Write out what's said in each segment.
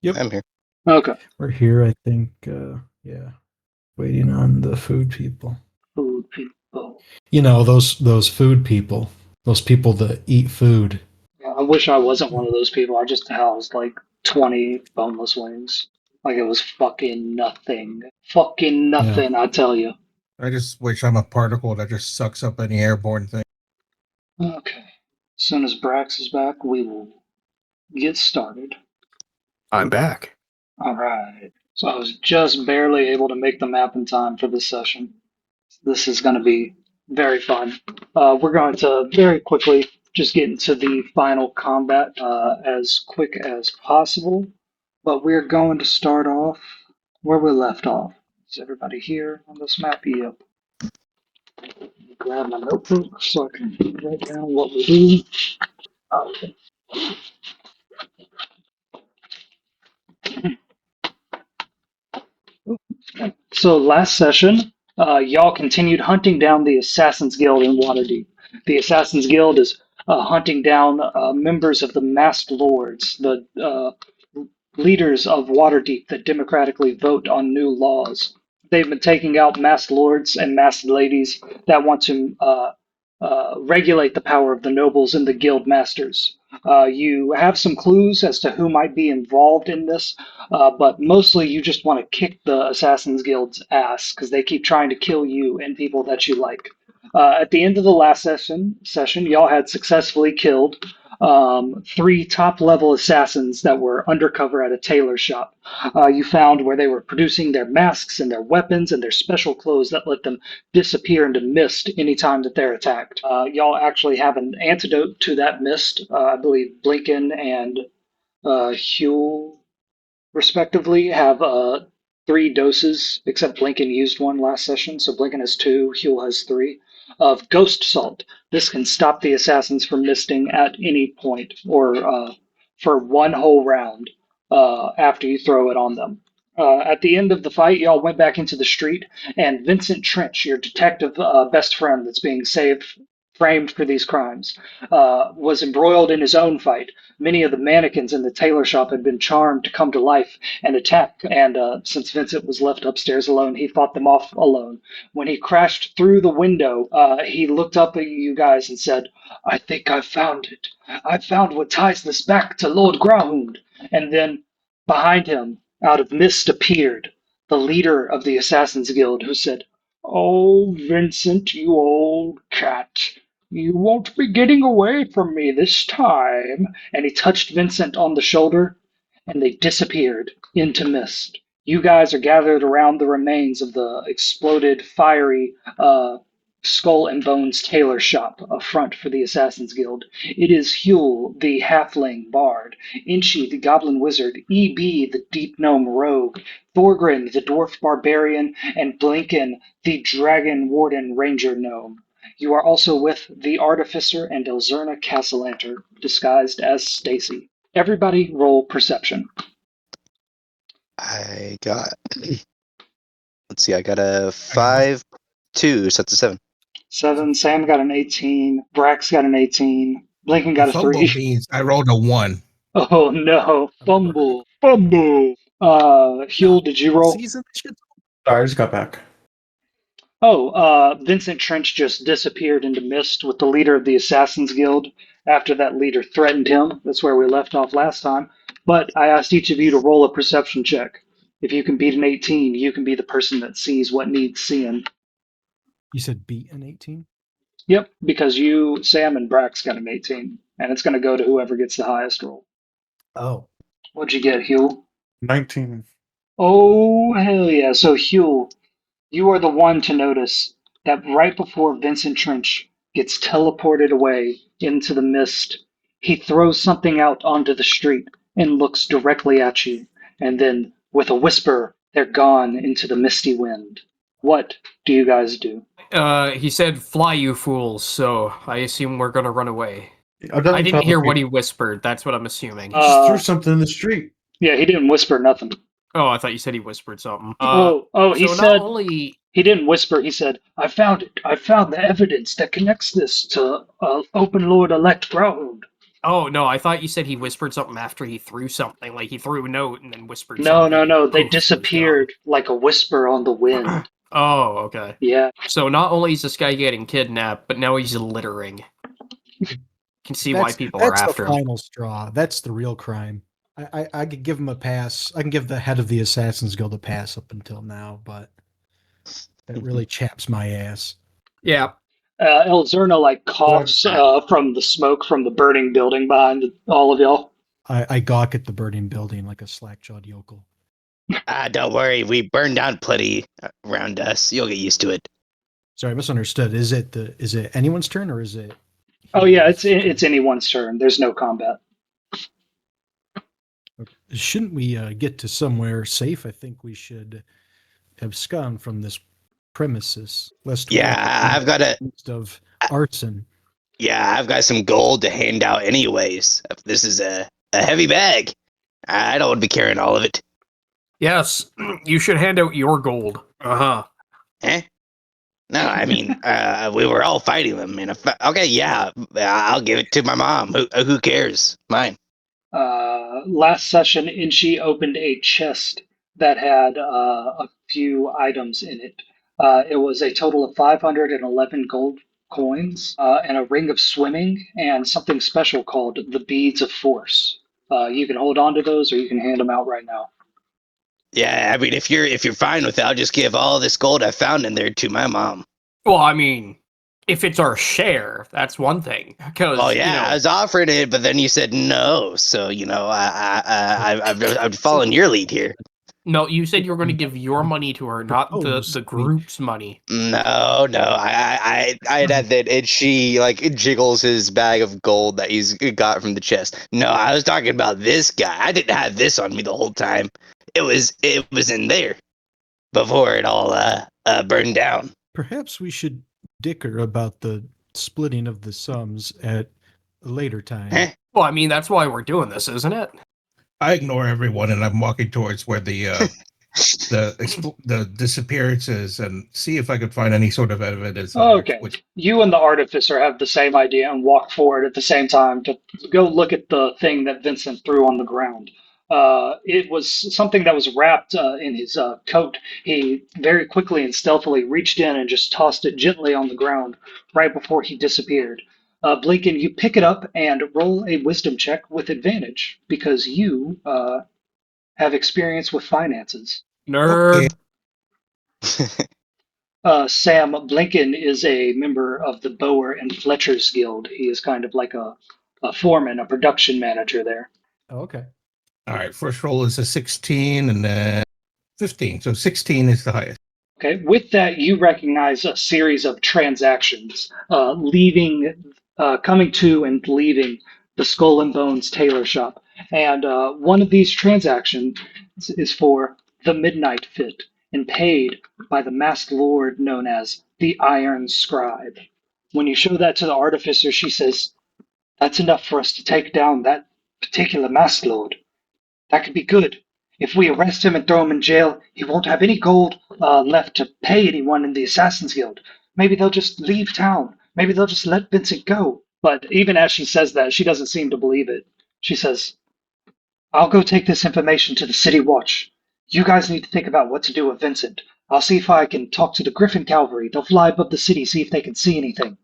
Yep. I'm here. Okay. We're here, I think, yeah. Waiting on the food people. Food people. You know, those food people. Those people that eat food. Yeah, I wish I wasn't one of those people. I just housed like 20 boneless wings. Like it was fucking nothing. Fucking Yeah. nothing, I tell you. I just wish I'm a particle that just sucks up any airborne thing. Okay. As soon as Brax is back, we will get started. I'm back. All right. So I was just barely able to make the map in time for this session. This is going to be very fun. We're going to very quickly just get into the final combat as quick as possible. But we're going to start off where we left off. Is everybody here on this map? Yep. Grab my notebook so I can write down what we do. Okay. So last session, y'all continued hunting down the Assassin's Guild in Waterdeep. The Assassin's Guild is hunting down members of the Masked Lords, the leaders of Waterdeep that democratically vote on new laws. They've been taking out Masked Lords and Masked Ladies that want to regulate the power of the nobles and the guild masters. You have some clues as to who might be involved in this, but mostly you just want to kick the Assassin's Guild's ass because they keep trying to kill you and people that you like. At the end of the last session, y'all had successfully killed 3 top-level assassins that were undercover at a tailor shop. You found where they were producing their masks and their weapons and their special clothes that let them disappear into mist anytime that they're attacked. Y'all actually have an antidote to that mist. I believe Blinken and Huel, respectively, have 3 doses, except Blinken used one last session, so Blinken has 2, Huel has 3, of Ghost Salt. This can stop the assassins from misting at any point, or for 1 whole round after you throw it on them. At the end of the fight, y'all went back into the street, and Vincent Trench, your detective best friend that's being framed for these crimes, was embroiled in his own fight. Many of the mannequins in the tailor shop had been charmed to come to life and attack, and since Vincent was left upstairs alone, he fought them off alone. When he crashed through the window, he looked up at you guys and said, "I think I found it. I found what ties this back to Lord Grahund." And then behind him, out of mist, appeared the leader of the Assassin's Guild, who said, "Oh, Vincent, you old cat. You won't be getting away from me this time." And he touched Vincent on the shoulder, and they disappeared into mist. You guys are gathered around the remains of the exploded, fiery Skull and Bones tailor shop, a front for the Assassin's Guild. It is Huel, the halfling bard, Inchi, the goblin wizard, EB, the deep gnome rogue, Thorgrin, the dwarf barbarian, and Blinken, the dragon warden ranger gnome. You are also with the artificer and Elzerna Castellanter, disguised as Stacy. Everybody roll perception. I got. Let's see. I got a 5, 2, so that's a 7. 7. Sam got an 18. Brax got an 18. Blinken got a Fumble 3. beans. I rolled a 1. Oh no. Fumble. Fumble. Huel, did you roll? Season shit. Sorry, I just got back. Oh, Vincent Trench just disappeared into mist with the leader of the Assassin's Guild after that leader threatened him. That's where we left off last time. But I asked each of you to roll a perception check. If you can beat an 18, you can be the person that sees what needs seeing. You said beat an 18? Yep, because you, Sam, and Brax got an 18, and it's going to go to whoever gets the highest roll. Oh. What'd you get, Huel? 19. Oh, hell yeah. So, Huel, you are the one to notice that right before Vincent Trench gets teleported away into the mist, he throws something out onto the street and looks directly at you. And then, with a whisper, they're gone into the misty wind. What do you guys do? He said, "Fly, you fools," so I assume we're gonna run away. I I didn't hear what he whispered, that's what I'm assuming. He just threw something in the street. Yeah, he didn't whisper nothing. Oh, I thought you said he whispered something. He so said... not only... He didn't whisper, he said, "I found it. I found the evidence that connects this to Open Lord-elect Grahund." Oh no, I thought you said he whispered something after he threw something, like he threw a note and then whispered No, something. no, no. They Poof, it was disappeared like a whisper on the wind. gone. Oh, okay. Yeah. So not only is this guy getting kidnapped, but now he's littering. Can see why people are that's after the him. final straw. That's the real crime. I could give him a pass. I can give the head of the Assassin's Guild a pass up until now, but that really chaps my ass. Yeah. Elzerna like coughs from the smoke from the burning building behind all of y'all. I gawk at the burning building like a slack-jawed yokel. Don't worry, we burned down plenty around us. You'll get used to it. Sorry, I misunderstood. Is it anyone's turn or is it? Oh yeah, it's anyone's turn. There's no combat. Shouldn't we get to somewhere safe? I think we should abscond from this premises. Lest we Yeah, get I've got a accused of arson. yeah, I've got some gold to hand out anyways. This is a heavy bag. I don't want to be carrying all of it. Yes, you should hand out your gold. Uh-huh. Eh? No, I mean, we were all fighting them. And okay, yeah, I'll give it to my mom. Who cares? Mine. Last session, Inchi opened a chest that had a few items in it. It was a total of 511 gold coins and a ring of swimming and something special called the Beads of Force. You can hold on to those or you can hand them out right now. Yeah, I mean, if you're fine with it, I'll just give all this gold I found in there to my mom. Well, I mean, if it's our share, that's one thing. Because Oh yeah, I was offered it, but then you said no. So I've followed your lead here. no, you said you were going to give your money to her, not the group's money. No, I had that, and she like jiggles his bag of gold that he's got from the chest. No, I was talking about this guy. I didn't have this on me the whole time. It was in there before it all burned down. Perhaps we should dicker about the splitting of the sums at a later time. Eh? Well, I mean, that's why we're doing this, isn't it? I ignore everyone and I'm walking towards where the disappearances and see if I could find any sort of evidence. Okay. You and the artificer have the same idea and walk forward at the same time to go look at the thing that Vincent threw on the ground. It was something that was wrapped in his coat. He very quickly and stealthily reached in and just tossed it gently on the ground right before he disappeared. Blinken, you pick it up and roll a wisdom check with advantage because you have experience with finances. Nerd. Sam Blinken is a member of the Bower and Fletcher's Guild. He is kind of like a foreman, a production manager there. Oh, okay. All right, first roll is a 16 and then 15. So 16 is the highest. Okay, with that, you recognize a series of transactions coming to and leaving the Skull and Bones tailor shop. And one of these transactions is for the Midnight Fit and paid by the masked lord known as the Iron Scribe. When you show that to the artificer, she says, "That's enough for us to take down that particular masked lord. That could be good. If we arrest him and throw him in jail, he won't have any gold left to pay anyone in the Assassin's Guild. Maybe they'll just leave town. Maybe they'll just let Vincent go." But even as she says that, she doesn't seem to believe it. She says, "I'll go take this information to the City Watch. You guys need to think about what to do with Vincent. I'll see if I can talk to the Griffin Cavalry. They'll fly above the city, see if they can see anything.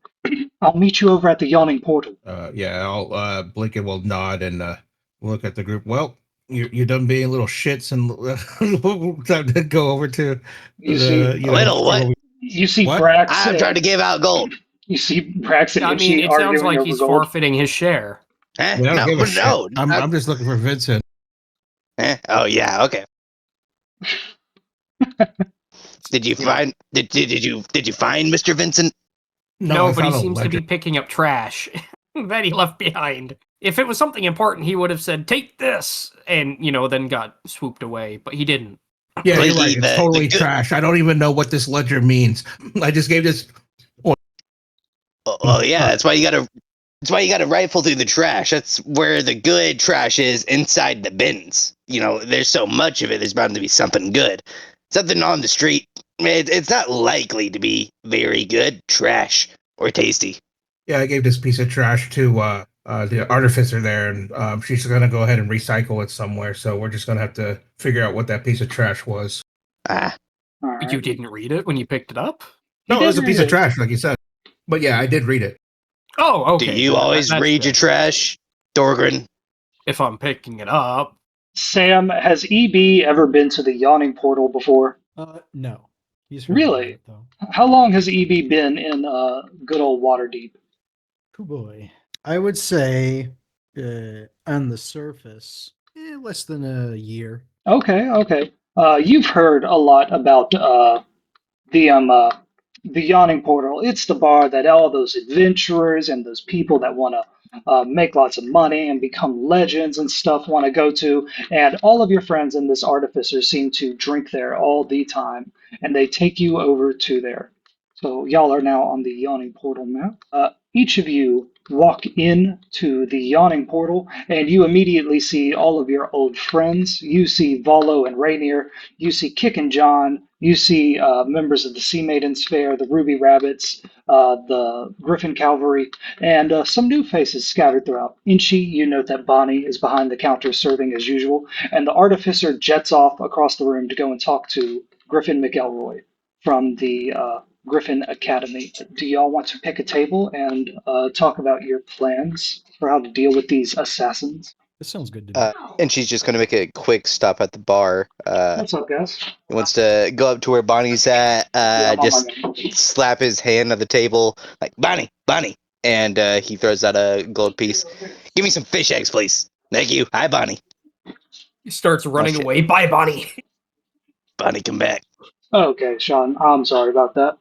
I'll meet you over at the Yawning Portal." Yeah, I'll Blinken will nod and look at the group. Well, you're done being little shits and time to go over to You see, what? you see What? Brax. I'm trying to give out gold. You see Brax and I mean, Itchy it sounds arguing like over he's gold. forfeiting his share. Eh? I don't give a shit. No. I'm just looking for Vincent. Eh? Oh yeah, okay. Did you find did you find Mr. Vincent? No, I but he found a seems to be ledger. picking up trash that he left behind. If it was something important, he would have said, "Take this," and, then got swooped away, but he didn't. Yeah, you're Completely right. It's the totally good- trash. I don't even know what this ledger means. I just gave this. Oh yeah, that's why you gotta rifle through the trash. That's where the good trash is, inside the bins. There's so much of it, there's bound to be something good. Something on the street, it's not likely to be very good, trash, or tasty. Yeah, I gave this piece of trash to the artificer there, and she's going to go ahead and recycle it somewhere. So we're just going to have to figure out what that piece of trash was. Ah, All right. You didn't read it when you picked it up? You No, it was a did piece read of it. trash, like you said. But yeah, I did read it. Oh, okay. do you then always that's read your good. trash, Dorgrin? If I'm picking it up. Sam, has EB ever been to the yawning portal before? No. He's heard Really? about it, though. How long has EB been in good old Waterdeep? Oh boy. I would say on the surface, less than a year. Okay. You've heard a lot about the yawning portal. It's the bar that all those adventurers and those people that want to make lots of money and become legends and stuff want to go to. And all of your friends in this artificer seem to drink there all the time, and they take you over to there. So y'all are now on the yawning portal map. Each of you walk into the yawning portal, and you immediately see all of your old friends. You see Volo and Rainier. You see Kick and John. You see members of the Sea Maidens Fair, the Ruby Rabbits, the Griffin Cavalry, and some new faces scattered throughout. Inchi, you note that Bonnie is behind the counter serving as usual, and the artificer jets off across the room to go and talk to Griffin McElroy from the Griffin Academy. Do y'all want to pick a table and talk about your plans for how to deal with these assassins? This sounds good to me. And she's just going to make a quick stop at the bar. What's up, guys? He wants to go up to where Bonnie's at, Yeah, I'm on just my game. slap his hand on the table, like, Bonnie, and he throws out a gold piece. Give me some fish eggs, please. Thank you. Hi, Bonnie. He starts running shit. away. Bye, Bonnie. Bonnie, come back. Okay, Sean, I'm sorry about that.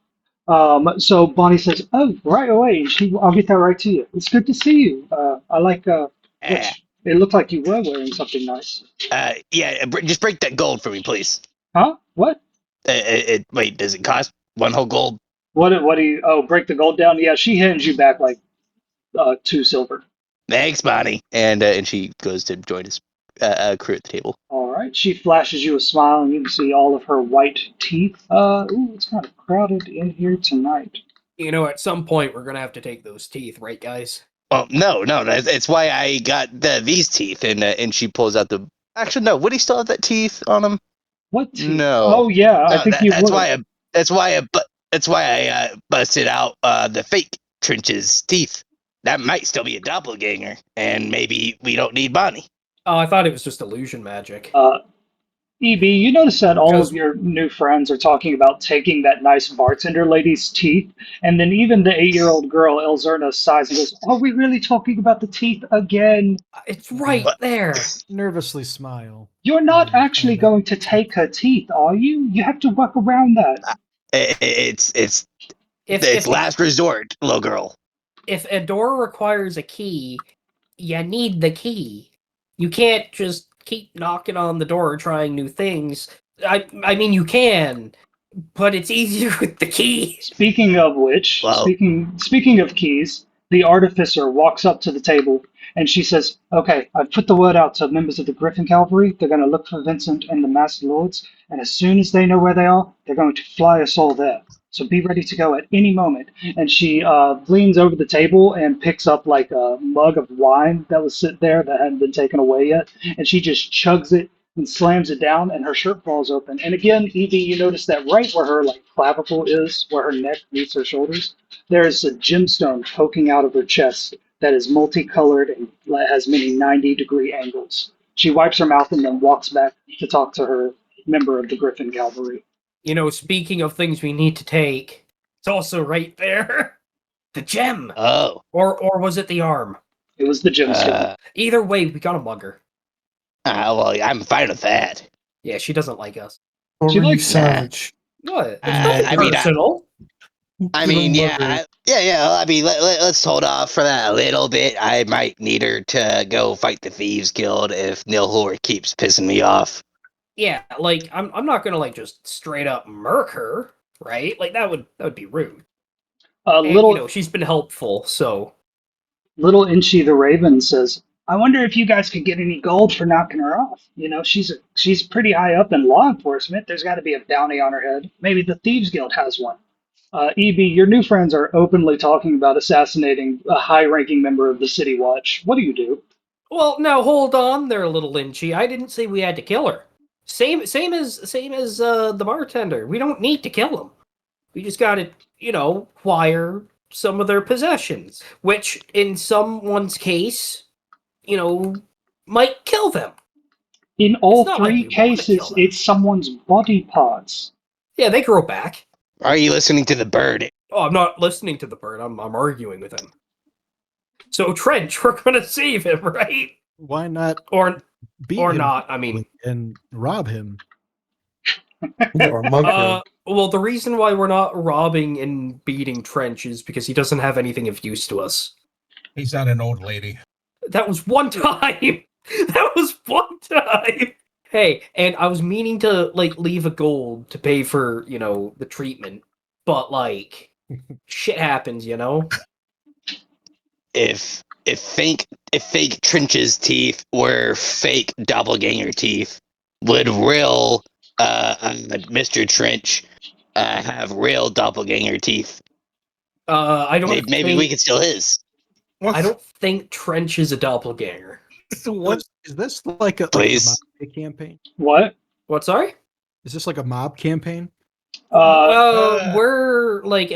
So Bonnie says, "Oh, right away. I'll get that right to you. It's good to see you. I like which it looked like you were wearing something nice. Yeah, just break that gold for me, please. Huh? What? Wait, does it cost one whole gold? What do you? Oh, break the gold down. Yeah, she hands you back like 2 silver. Thanks, Bonnie. And she goes to join his crew at the table. All right. She flashes you a smile, and you can see all of her white teeth. Ooh, it's kind of crowded in here tonight. You know, at some point, we're going to have to take those teeth, right, guys? Well, no. It's why I got these teeth. And she pulls out the. Actually, no. Would he still have that teeth on him? What teeth? No. Oh yeah, I think you that's would. That's why I busted out the fake Trench's teeth. That might still be a doppelganger, and maybe we don't need Bonnie. Oh, I thought it was just illusion magic. EB, you notice that all Because- of your new friends are talking about taking that nice bartender lady's teeth, and then even the 8-year-old girl, Elzerna, sighs and goes, "Are we really talking about the teeth again? It's right What? there. Nervously smile. You're not Yeah, actually I know. going to take her teeth, are you? You have to work around that." It's If last resort, little girl. if a door requires a key, you need the key. You can't just keep knocking on the door trying new things. I mean, you can, but it's easier with the key. Speaking of which, Wow. speaking of keys, the artificer walks up to the table and she says, "Okay, I've put the word out to members of the Griffin Cavalry. They're going to look for Vincent and the Masked Lords, and as soon as they know where they are, they're going to fly us all there. So be ready to go at any moment." And she leans over the table and picks up like a mug of wine that was sitting there that hadn't been taken away yet, and she just chugs it and slams it down, and her shirt falls open. And again, Evie, you notice that right where her like clavicle is, where her neck meets her shoulders, there's a gemstone poking out of her chest that is multicolored and has many 90-degree angles. She wipes her mouth and then walks back to talk to her member of the Griffin Cavalry. You know, speaking of things we need to take, it's also right there. The gem. Oh. Or was it the arm? It was the gemstone. Either way, we got a mugger. Well, I'm fine with that. Yeah, she doesn't like us. Or She were you likes savage? What? It's I nothing mean, personal. I You mean, don't yeah, love her. yeah. I mean, let's hold off for that a little bit. I might need her to go fight the Thieves Guild if Nilhor keeps pissing me off. Yeah, like I'm not gonna like just straight up murk her, right? Like that would be rude. And, Little you know, she's been helpful, so Little Inchi the Raven says, "I wonder if you guys could get any gold for knocking her off. You know, she's pretty high up in law enforcement. There's got to be a bounty on her head. Maybe the Thieves Guild has one." EB, your new friends are openly talking about assassinating a high-ranking member of the City Watch. What do you do? Well, now hold on there, little Lynchy. I didn't say we had to kill her. Same as the bartender. We don't need to kill him. We just gotta, acquire some of their possessions, which in someone's case, might kill them. In all not like three we wanna kill cases, them. it's someone's body parts. Yeah, they grow back. Are you listening to the bird? Oh, I'm not listening to the bird. I'm arguing with him. So Trench, we're gonna save him, right? Why not Or beat or him not? I mean, and rob him? Or monk him. well, the reason why we're not robbing and beating Trench is because he doesn't have anything of use to us. He's not an old lady. That was one time. That was one time. Hey, and I was meaning to leave a gold to pay for the treatment, but shit happens, If fake Trench's teeth were fake doppelganger teeth, would real Mr. Trench have real doppelganger teeth? I don't. Maybe we could steal his. I don't think Trench is a doppelganger. What? Is this like a Please. mob campaign? What? What? Sorry. Is this like a mob campaign? We're like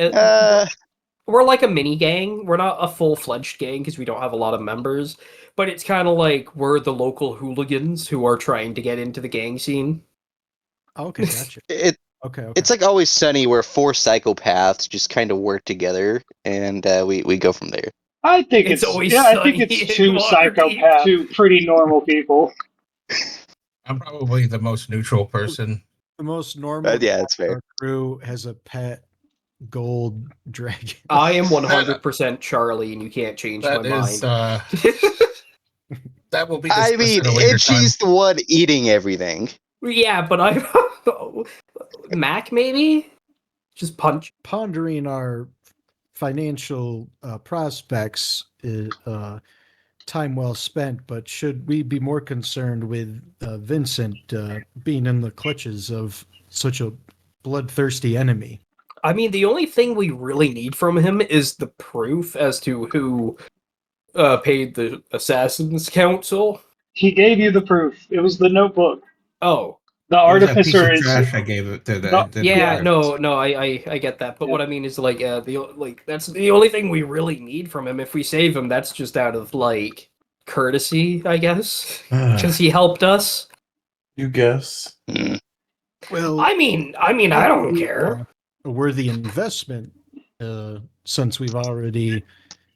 we're like a mini gang. We're not a full-fledged gang because we don't have a lot of members. But it's kind of like we're the local hooligans who are trying to get into the gang scene. Oh, okay, gotcha. Okay. It's like Always Sunny, where 4 psychopaths just kind of work together, and we go from there. I think It's it's always I think sunny it's in two Waterdeep. psychopaths, two pretty normal people. I'm probably the most neutral person. The most normal Yeah, that's fair. our crew has a pet gold dragon. I am 100% Charlie, and you can't change That my is, mind. that will be. I mean, discussed at a later and she's the one eating everything. Yeah, but I Mac maybe just punch. Pondering our financial prospects, time well spent, but should we be more concerned with Vincent being in the clutches of such a bloodthirsty enemy? I mean, the only thing we really need from him is the proof as to who paid the Assassin's Council. He gave you the proof. It was the notebook. Oh, The It was that piece artificer of is. trash I gave it to the. No, to the yeah, guards. no, I get that. But Yeah. what I mean is that's the only thing we really need from him. If we save him, that's just out of courtesy, I guess, because he helped us. You guess. Hmm. Well, I mean, I don't care. A worthy investment, since we've already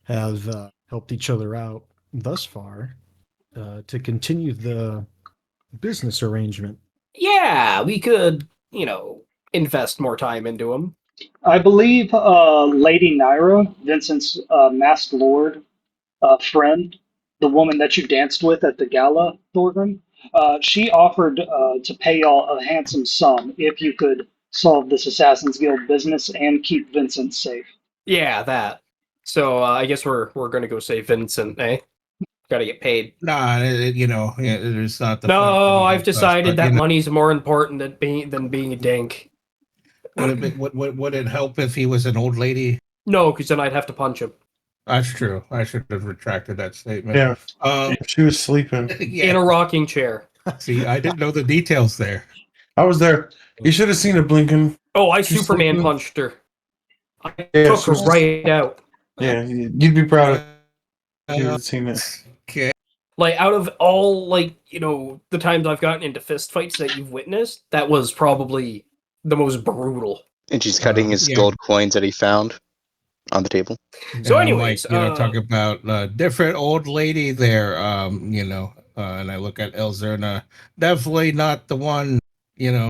have helped each other out thus far, to continue the business arrangement. Yeah, we could, invest more time into him. I believe Lady Naira, Vincent's masked lord friend, the woman that you danced with at the gala, Thorgrim, she offered to pay y'all a handsome sum if you could solve this Assassin's Guild business and keep Vincent safe. Yeah, that. So I guess we're gonna go save Vincent, eh? Gotta get paid. Nah, it's not the. No, I've decided that money. money's more important than being a dink. Would it help if he was an old lady? No, because then I'd have to punch him That's true. I should have retracted that statement. Yeah. Um, She was sleeping. in yeah. a rocking chair. See, I didn't know the details there. I was there. You should have seen it blinking. Oh, I She's Superman sleeping. punched her. I Yeah, took she her was- right out. Yeah, you'd be proud if you had seen it. Okay. Out of all the times I've gotten into fist fights that you've witnessed, that was probably the most brutal. And she's cutting his yeah. gold coins that he found on the table. So And I'm anyways, talk about different old lady there. And I look at Elzerna. Definitely not the one. That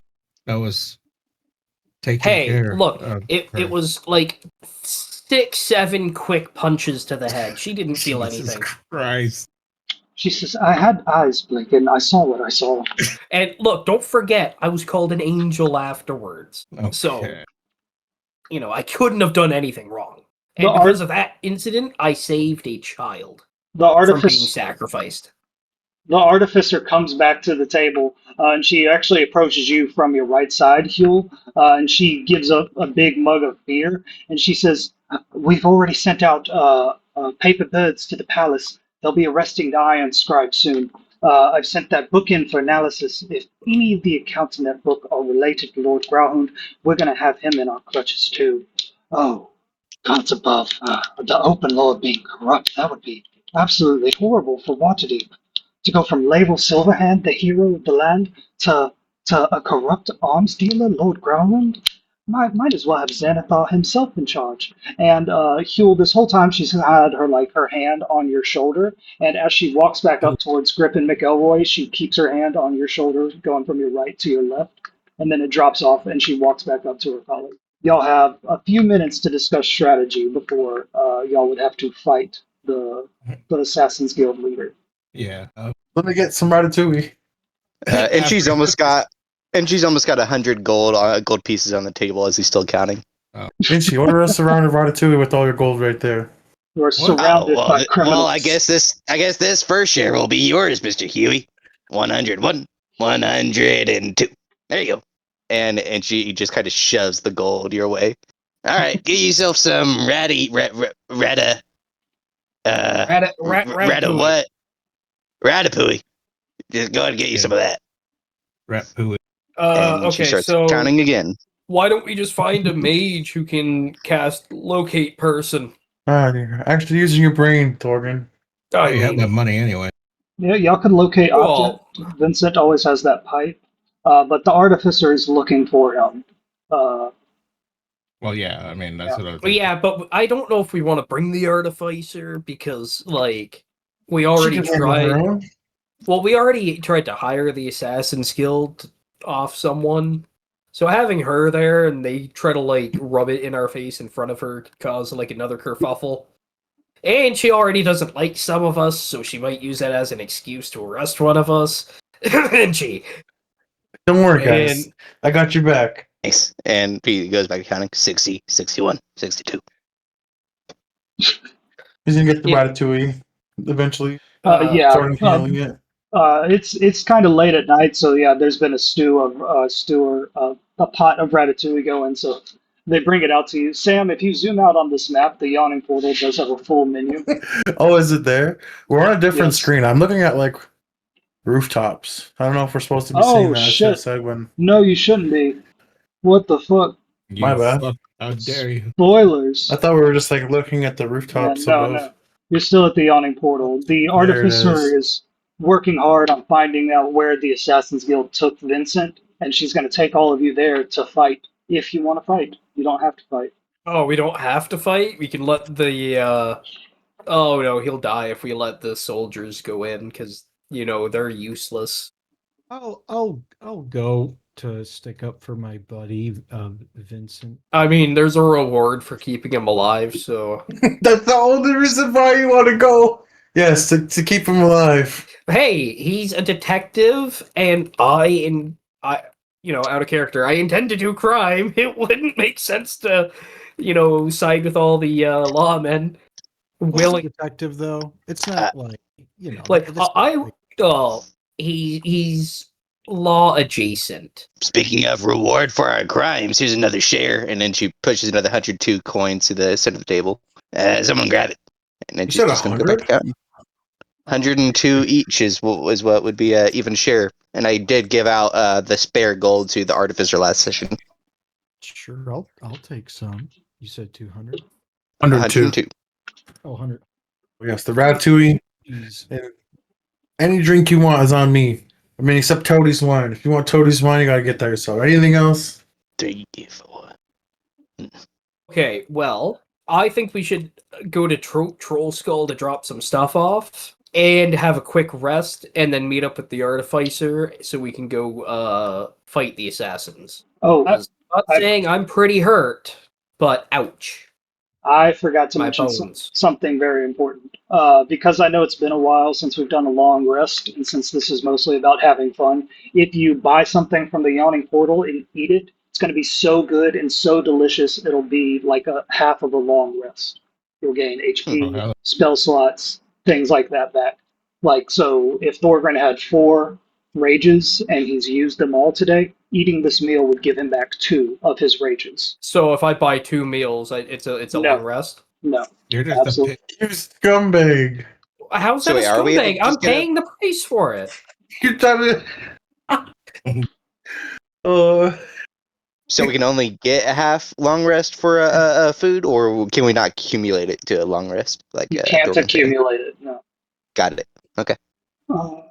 was taking Hey, care. look, of it her. was 6-7 quick punches to the head. She didn't feel Jesus anything. Christ. She says, I had eyes blinking. I saw what I saw. And look, don't forget, I was called an angel afterwards. So, Okay. I couldn't have done anything wrong. And The because of that incident, I saved a child The from being artificer, sacrificed. The artificer comes back to the table, and she actually approaches you from your right side, Huel, and she gives a big mug of beer, and she says, "We've already sent out paper birds to the palace. They'll be arresting the Iron Scribe soon. I've sent that book in for analysis. If any of the accounts in that book are related to Lord Grauhund, we're going to have him in our clutches too. Oh, gods above, the open lord being corrupt, that would be absolutely horrible for Waterdeep. To go from Label Silverhand, the hero of the land, to a corrupt arms dealer, Lord Grauland? Might as well have Xanathar himself in charge. And Huel, this whole time she's had her hand on your shoulder, and as she walks back up towards Griffin McElroy, she keeps her hand on your shoulder, going from your right to your left, and then it drops off, and she walks back up to her colleague. Y'all have a few minutes to discuss strategy before y'all would have to fight the Assassin's Guild leader. Yeah. Let me get some ratatouille. And she's almost got 100 gold pieces on the table as he's still counting. Vinci, order us a round of ratatouille with all your gold right there. You are surrounded by criminals. Well, I guess this first share will be yours, Mr. Huey. 101, 102. There you go. And she just kind of shoves the gold your way. All right, get yourself some rata what? Ratapooey. Just go ahead and get you some of that. Ratapooey. And she Okay, starts so counting again. why don't we just find a mage who can cast locate person? You're actually using your brain, Torgan. I You have mean, that money anyway. Yeah, y'all can locate Well- object. Vincent always has that pipe, but the artificer is looking for him. Well, yeah. I mean, that's Yeah. what I was. Well, yeah, but I don't know if we want to bring the artificer because, like, we already tried. Well, we already tried to hire the Assassin's Guild off someone. So having her there and they try to, like, rub it in our face in front of her could cause, like, another kerfuffle. And she already doesn't like some of us, so she might use that as an excuse to arrest one of us. And she. Don't worry, guys. And- I got your back. Nice. And he goes back to counting 60, 61, 62. He's gonna get the Yeah. ratatouille eventually. Yeah, Starting feeling it. it's kind of late at night, so yeah, there's been a pot of ratatouille going, so they bring it out to you. Sam, if you zoom out on this map, the Yawning Portal does have a full menu. Oh, is it there? We're on a different Yes. screen. I'm looking at like rooftops. I don't know if we're supposed to be Oh, seeing that. shit. It's just when No, you shouldn't be. What the fuck? My bad. Fuck, how dare you? Spoilers. I thought we were just like looking at the Yeah, rooftops no, above. no. You're still at the Yawning Portal. The it Artificer is. is working hard on finding out where the Assassin's Guild took Vincent, and she's going to take all of you there to fight. If you want to fight, you don't have to fight. Oh, we don't have to fight? We can let the, Oh, no, he'll die if we let the soldiers go in, because, you know, they're useless. I'll go to stick up for my buddy, Vincent. I mean, there's a reward for keeping him alive, so... That's the only reason why you want to go. Yes, to keep him alive. Hey, he's a detective, and you know, out of character, I intend to do crime. It wouldn't make sense to, you know, side with all the lawmen. Willing, Detective, though, it's not like, you know, like, it's not he's law adjacent. Speaking of reward for our crimes, here's another share. And then she pushes another 102 coins to the center of the table. Someone grab it. And then You she's said just going to go back to counting. 102 each is what would be an even share. And I did give out the spare gold to the artificer last session. Sure, I'll take some. You said 200? 102. Oh, 100. Yes, the ratatouille. Jeez. And any drink you want is on me. I mean, except Toadie's wine. If you want Toadie's wine, you gotta get that yourself. Anything else? 3, 4. Okay, well, I think we should go to Troll Skull to drop some stuff off and have a quick rest and then meet up with the artificer so we can go fight the assassins. Oh, I'm not saying I'm pretty hurt, but ouch. I forgot to My mention bones. something very important. Because I know it's been a while since we've done a long rest, and since this is mostly about having fun, if you buy something from the Yawning Portal and eat it, it's going to be so good and so delicious, it'll be like a half of a long rest. You'll gain HP, Oh, hell. spell slots, things like that back. Like, so if Thorgrim had 4 rages and he's used them all today, eating this meal would give him back 2 of his rages. So if I buy 2 meals, it's a No. long rest. No, You're just a absolutely. pig. You scumbag. How's So that wait, a are we able scumbag? to I'm just get a- paying the price for it. You're trying to. So we can only get a half long rest for a food, or can we not accumulate it to a long rest? Like You can't Thorgrim said? accumulate it. No. Got it. Uh, All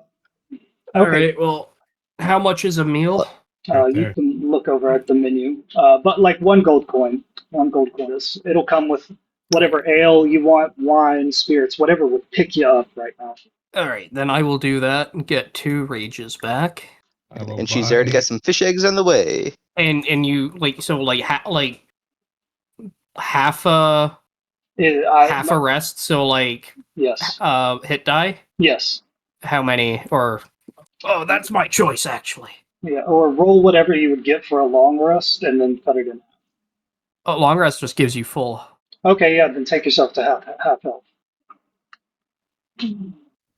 okay. right. Well, how much is a meal? Right You there. can look over at the menu. But like 1 gold coin. 1 gold coin is. It'll come with whatever ale you want, wine, spirits, whatever would pick you up right now. All right, then I will do that and get 2 rages back. I will And she's already buy- got some fish eggs on the way. And you like so like half a half a rest. So like Yes. hit die. Yes. How many? Or that's my choice actually. Yeah. Or roll whatever you would get for a long rest and then cut it in. Long rest just gives you full. Okay. Yeah. Then take yourself to half health.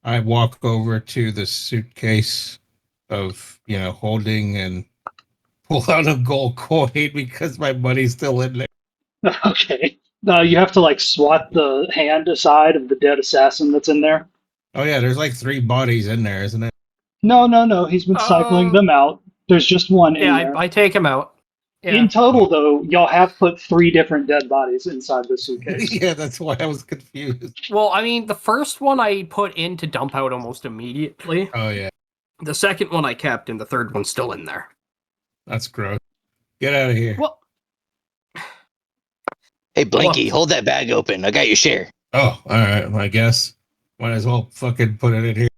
I walk over to the suitcase of, holding and pull out a gold coin because my money's still in there. Okay. You have to like swat the hand aside of the dead assassin that's in there. Oh yeah, there's like 3 bodies in there, isn't it? No. He's been cycling them out. There's just one in Yeah, there. I take him out. Yeah. In total, though, y'all have put 3 different dead bodies inside the suitcase. Yeah, that's why I was confused. Well, I mean, the first one I put in to dump out almost immediately. Oh yeah, The second one I kept, and the third one's still in there. that's gross. Get out of here. Well, Hey, Blinky, What? hold that bag open. I got your share. Oh, all right. I guess might as well fucking put it in here.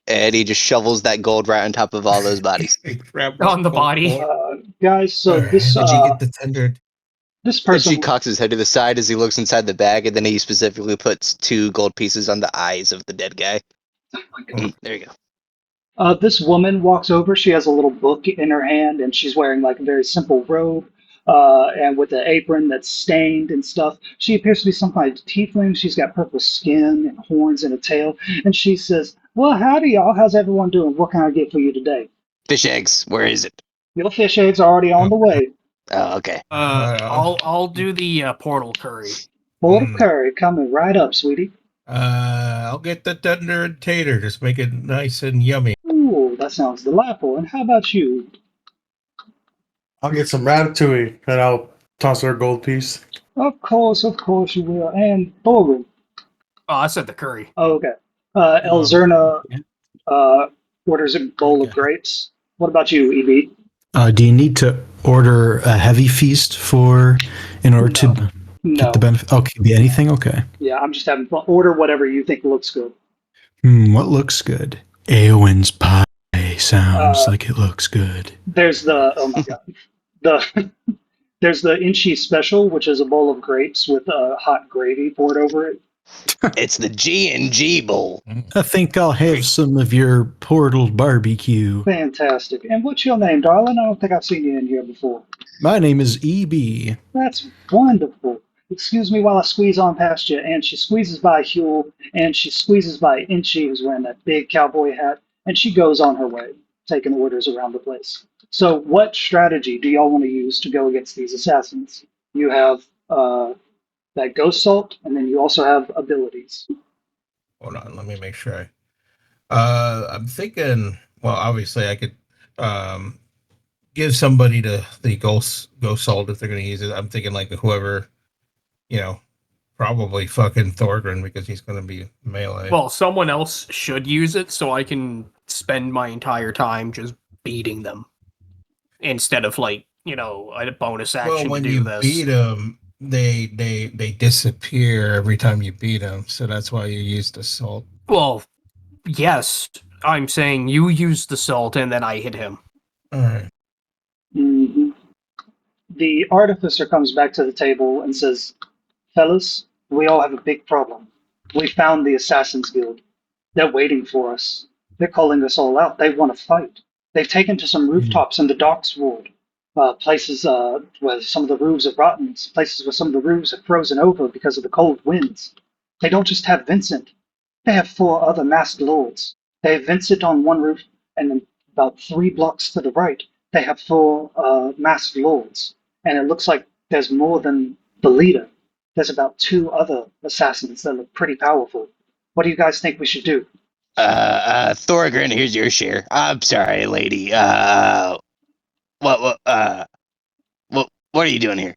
And he just shovels that gold right on top of all those bodies. Grab On the gold body. coin. Guys, so All right, this how'd you get the tender? this And person she cocks his head to the side as he looks inside the bag, and then he specifically puts 2 gold pieces on the eyes of the dead guy. There you go. This woman walks over. She has a little book in her hand, and she's wearing like a very simple robe, and with an apron that's stained and stuff. She appears to be some kind of tiefling. She's got purple skin and horns and a tail, and she says, "Well, howdy, y'all. How's everyone doing? What can I get for you today? Fish eggs. Where is it? Your fish eggs are already on the way. Oh, okay. I'll do the portal curry. Bowl of curry coming right up, sweetie. I'll get the tender and tater. Just make it nice and yummy. Ooh, that sounds delightful. And how about you? I'll get some ratatouille and I'll toss her a gold piece. Of course you will. And Thorgrim. Oh, I said the curry. Oh, okay. Elzerna orders a bowl of grapes. What about you, EB? Do you need to order a heavy feast in order to No. get the benefit? Okay, be anything? Okay. Yeah, I'm just having fun. Order whatever you think looks good. What looks good? Eowyn's pie sounds like it looks good. There's the oh my god, there's the Inchi special, which is a bowl of grapes with hot gravy poured over it. It's the G&G bowl. I think I'll have some of your portal barbecue. Fantastic. And what's your name, darling? I don't think I've seen you in here before. My name is EB. That's wonderful. Excuse me while I squeeze on past you. And she squeezes by Huel, and she squeezes by Inchi, who's wearing that big cowboy hat, and she goes on her way, taking orders around the place. So what strategy do y'all want to use to go against these assassins? You have that ghost salt, and then you also have abilities. Hold on, let me make sure. I'm thinking. Well, obviously, I could give somebody the ghost salt if they're going to use it. I'm thinking like whoever, probably fucking Thorgrim because he's going to be melee. Well, someone else should use it so I can spend my entire time just beating them instead of a bonus action when to do you this. beat them, they disappear every time you beat them. So that's why you use the salt. Well, yes, I'm saying you use the salt and then I hit him. All right. Mm-hmm. The artificer comes back to the table and says, "Fellas, we all have a big problem. We found the Assassin's Guild. They're waiting for us. They're calling us all out. They want to fight. They've taken to some rooftops in the docks ward, places where some of the roofs are rotten, places where some of the roofs are frozen over because of the cold winds. They don't just have Vincent. They have 4 other masked lords. They have Vincent on one roof, and then about 3 blocks to the right, they have 4 masked lords. And it looks like there's more than the leader. There's about 2 other assassins that look pretty powerful. What do you guys think we should do? Thorgrim, here's your share. I'm sorry, lady. What are you doing here?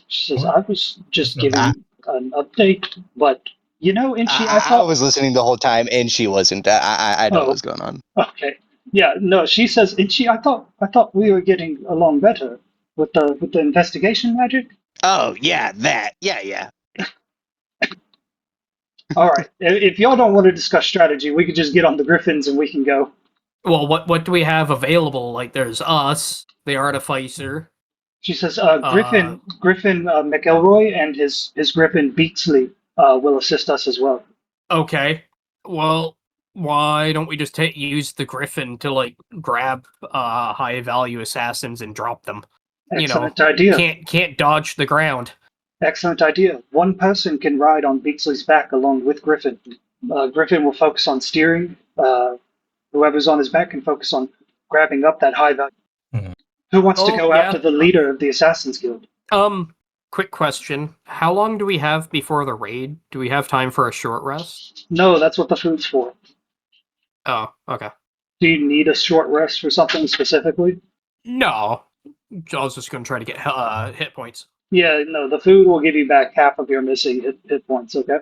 She says, What? I was just No. giving an update, but Inchi, I I thought. was listening the whole time, and she wasn't. I know Oh. what's going on. Okay. Yeah, no, she says, Inchi, I thought we were getting along better with the investigation magic. Oh, yeah, that. Yeah. All right. If y'all don't want to discuss strategy, we could just get on the Griffins and we can go. Well, what do we have available? Like, there's us, the Artificer. She says, Griffin McElroy and his Griffin Beatsley will assist us as well. Okay. Well, why don't we just use the Griffin to like grab high value assassins and drop them? Excellent idea. Can't dodge the ground. Excellent idea. One person can ride on Beatsley's back along with Griffin. Griffin will focus on steering. Whoever's on his back can focus on grabbing up that high value. Mhm. Who wants to Oh, go yeah. after the leader of the Assassin's Guild? Quick question. How long do we have before the raid? Do we have time for a short rest? No, that's what the food's for. Oh, okay. Do you need a short rest for something specifically? No. I was just going to try to get hit points. Yeah, no, the food will give you back half of your missing hit points, okay?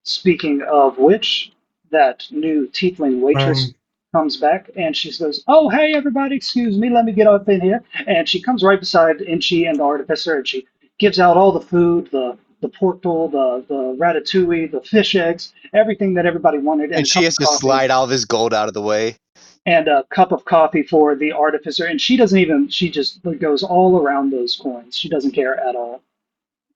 Speaking of which, that new tiefling waitress comes back and she goes, oh, hey, everybody, excuse me, let me get up in here. And she comes right beside Inchi and the Artificer and she gives out all the food, the portal, the ratatouille, the fish eggs, everything that everybody wanted. And she has to slide all of his gold out of the way. And a cup of coffee for the Artificer. And she just goes all around those coins. She doesn't care at all.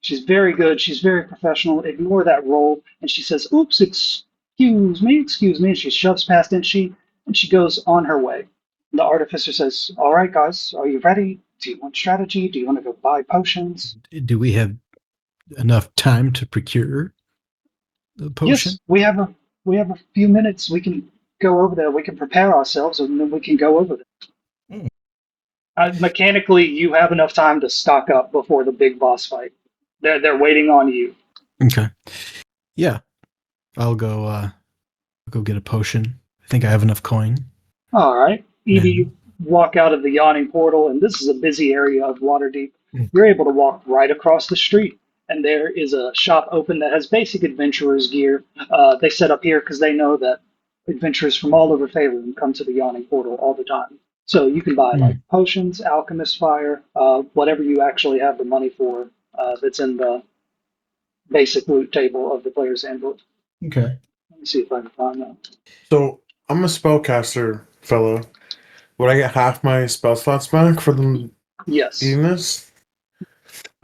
She's very good. She's very professional. Ignore that roll. And she says, oops, excuse me. And she shoves past Inchi and she goes on her way. The Artificer says, all right, guys, are you ready? Do you want strategy? Do you want to go buy potions? Do we have enough time to procure the potion? Yes, we have a few minutes. We can go over there. We can prepare ourselves, and then we can go over there. Mechanically, you have enough time to stock up before the big boss fight. They're waiting on you. Okay. Yeah. I'll go get a potion. I think I have enough coin. All right. Evie, Yeah. you walk out of the yawning portal, and this is a busy area of Waterdeep. Mm. You're able to walk right across the street, and there is a shop open that has basic adventurer's gear. They set up here because they know that adventurers from all over Faerun come to the yawning portal all the time. So you can buy like potions, alchemist fire, whatever you actually have the money for. That's in the basic loot table of the player's handbook. Okay. Let me see if I can find that. So I'm a spellcaster, fellow. Would I get half my spell slots back for them Yes. eating this?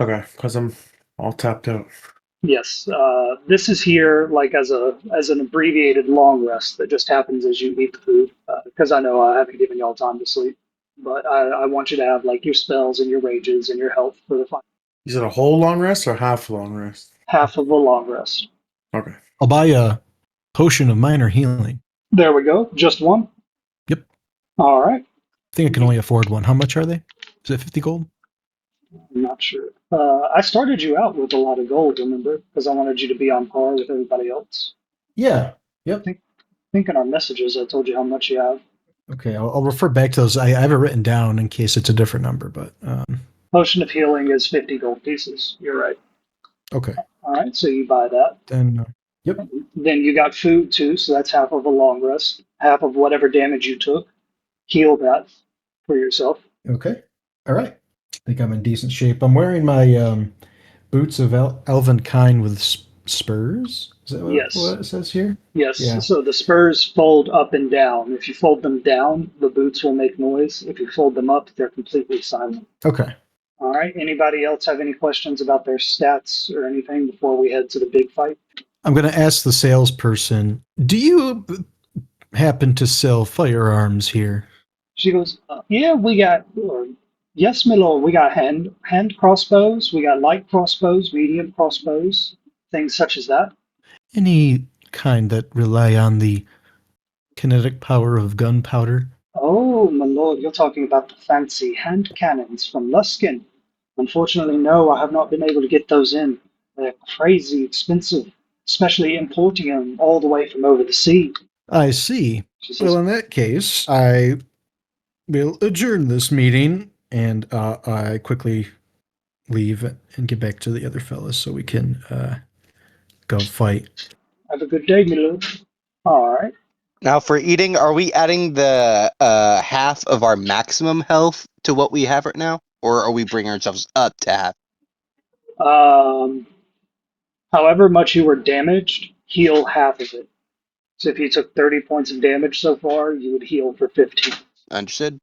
Okay, because I'm all tapped out. Yes. This is here like as an abbreviated long rest that just happens as you eat the food. Because I know I haven't given y'all time to sleep, but I want you to have like your spells and your rages and your health for the final Is it a whole long rest or half a long rest? half of the long rest. Okay. I'll buy a potion of minor healing. There we go. Just one. Yep. All right. I think I can only afford one. How much are they? Is it 50 gold? I'm not sure. I started you out with a lot of gold, remember? Because I wanted you to be on par with everybody else. Yeah. I think in our messages I told you how much you have. Okay, I'll refer back to those. I have it written down in case it's a different number, but Potion of healing is 50 gold pieces. You're right. okay. All right, so you buy that. Then Then you got food too, so that's half of a long rest. Half of whatever damage you took. Heal that for yourself. okay. All right. I think I'm in decent shape. I'm wearing my boots of elven kind with spurs. Is that Yes. what it says here? Yes, Yeah. so the spurs fold up and down. If you fold them down, the boots will make noise. If you fold them up, they're completely silent. Okay. All right, anybody else have any questions about their stats or anything before we head to the big fight? I'm going to ask the salesperson, do you happen to sell firearms here? She goes, yeah, we got, yes, my lord, we got hand crossbows, we got light crossbows, medium crossbows, things such as that. Any kind that rely on the kinetic power of gunpowder. Oh, my lord, you're talking about the fancy hand cannons from Luskin. Unfortunately, no, I have not been able to get those in. They're crazy expensive, especially importing them all the way from over the sea. I see. She says, Well, in that case, I will adjourn this meeting, and I quickly leave and get back to the other fellas so we can go fight. have a good day, my lord. All right. Now, for eating, are we adding the half of our maximum health to what we have right now, or are we bringing ourselves up to half? However much you were damaged, heal half of it. So if you took 30 points of damage so far, you would heal for 15. Understood.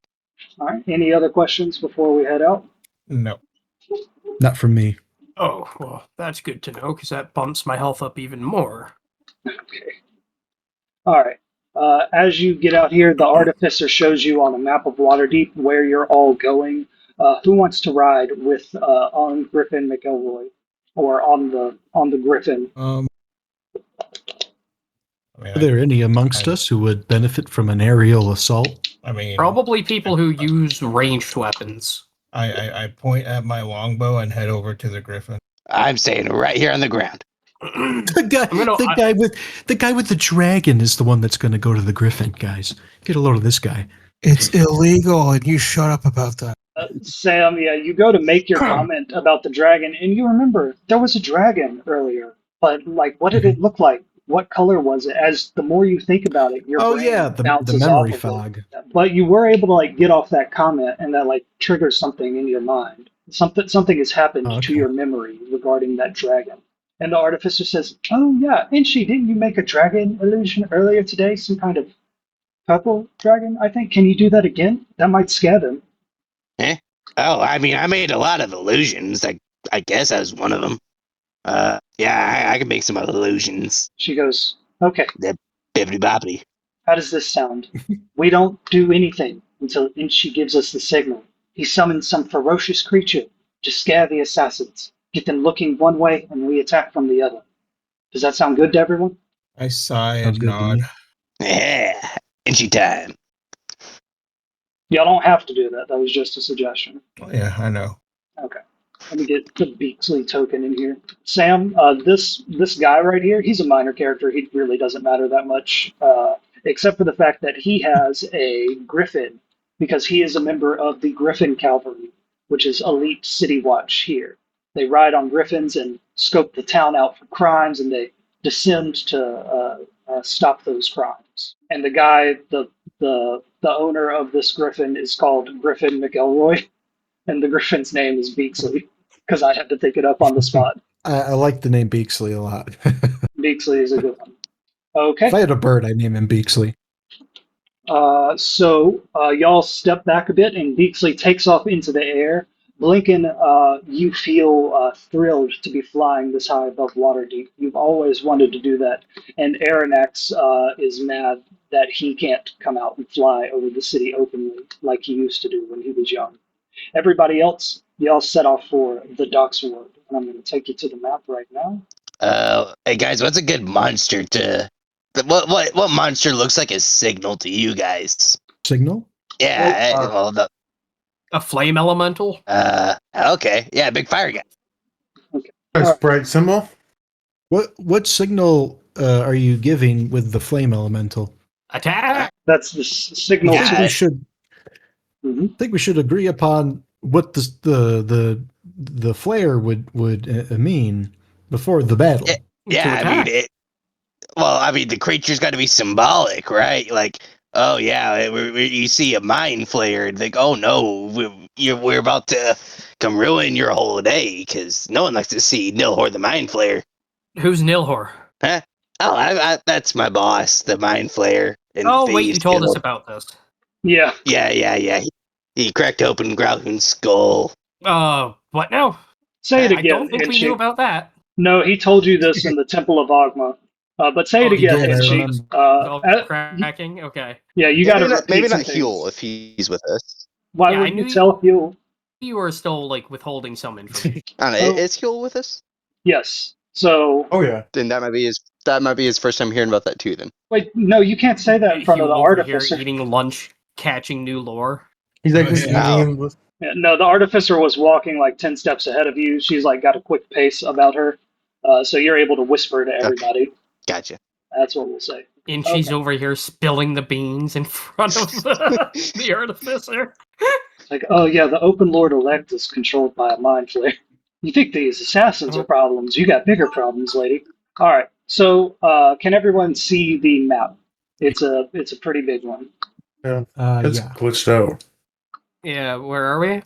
All right. Any other questions before we head out? No. Not from me. Oh, well, that's good to know because that bumps my health up even more. Okay. All right. As you get out here, the artificer shows you on a map of Waterdeep where you're all going. Who wants to ride with on Griffin McElroy, or on the Griffin? Are there any amongst us who would benefit from an aerial assault? I mean, Probably people who use ranged weapons. I point at my longbow and head over to the Griffin. I'm saying right here on the ground. The guy, I'm gonna- the guy with the dragon is the one that's going to go to the Griffin, guys. Get a load of this guy. It's illegal, and you shut up about that. Sam, yeah, you go to make your comment about the dragon, and you remember there was a dragon earlier, but like, what did it look like? What color was it? As the more you think about it, your brain the bounces memory off of fog. it. But you were able to like get off that comment, and that like triggers something in your mind. Something has happened Okay. to your memory regarding that dragon. And the artificer says, "Oh yeah, Inchi, didn't you make a dragon illusion earlier today? Some kind of purple dragon, I think. Can you do that again? That might scare them." Oh, I mean, I made a lot of illusions. I guess that was one of them. Yeah, I can make some illusions. She goes, "Okay, Bibbidi bobbidi. how does this sound? We don't do anything until Inchi gives us the signal. He summons some ferocious creature to scare the assassins, get them looking one way, and we attack from the other. Does that sound good to everyone?" I sigh Sounds and good to nod. me. Yeah, Inchy time. Y'all don't have to do that. That was just a suggestion. Yeah, I know. Okay. Let me get the Beaksley token in here. Sam, this guy right here, he's a minor character. He really doesn't matter that much, except for the fact that he has a griffin, because he is a member of the Griffin Cavalry, which is elite city watch here. They ride on griffins and scope the town out for crimes, and they descend to stop those crimes. And the guy, the owner of this griffin is called Griffin McElroy, and the griffin's name is Beaksley, because I had to pick it up on the spot. I like the name Beaksley a lot. Beaksley is a good one. Okay. If I had a bird, I'd name him Beaksley. So y'all step back a bit, and Beaksley takes off into the air. Blinken, you feel thrilled to be flying this high above Waterdeep. You've always wanted to do that. And Aranax is mad that he can't come out and fly over the city openly like he used to do when he was young. Everybody else, y'all set off for the Docks Ward. And I'm going to take you to the map right now. Hey guys, what's a good monster to? What monster looks like a signal to you guys? Signal? Yeah, Well, A flame elemental? Okay, yeah, big fire guy. A sprite symbol. What signal are you giving with the flame elemental? Attack! That's the signal Yeah. to We the... should Mhm. think we should agree upon what the flare would mean before the battle. Yeah, To I mean, attack. the creature's got to be symbolic, right? Like, oh yeah, you see a mind flare, and think, oh no, we're about to come ruin your whole day, because no one likes to see Nilhor the mind flare. Who's Nilhor? Huh? Oh, that's my boss, the mind flare. in Oh, wait, you Thieves told us Guild. about this. Yeah. Yeah. He cracked open Growlhound's skull. What now? Say it I again. don't think we Inchi. knew about that. No, he told you this in the Temple of Ogma. But say it Oh, he again, did, I Inchi. remember. Oh, Uh, cracking? Okay. yeah, you got to maybe repeat not some Huel things. if he's with us. Why Yeah, I would knew you you- tell Huel? You are still, like, withholding some information. I don't know, Oh. is Huel with us? Yes. So Oh yeah. Then that might be his first time hearing about that too. Then wait, no, you can't say that in front You of the over here artificer. eating lunch, catching new lore. He's like Oh, this yeah. medium with Yeah, no, the artificer was walking like 10 steps ahead of you. She's like got a quick pace about her. So you're able to whisper to everybody. gotcha. That's what we'll say. And she's Okay. over here spilling the beans in front of the artificer. It's like, oh yeah, the open lord elect is controlled by a mind flare. You think these assassins are problems? You got bigger problems, lady. All right. So can everyone see the map? It's a pretty big one. it's Yeah. glitched out. Yeah, where are we? Give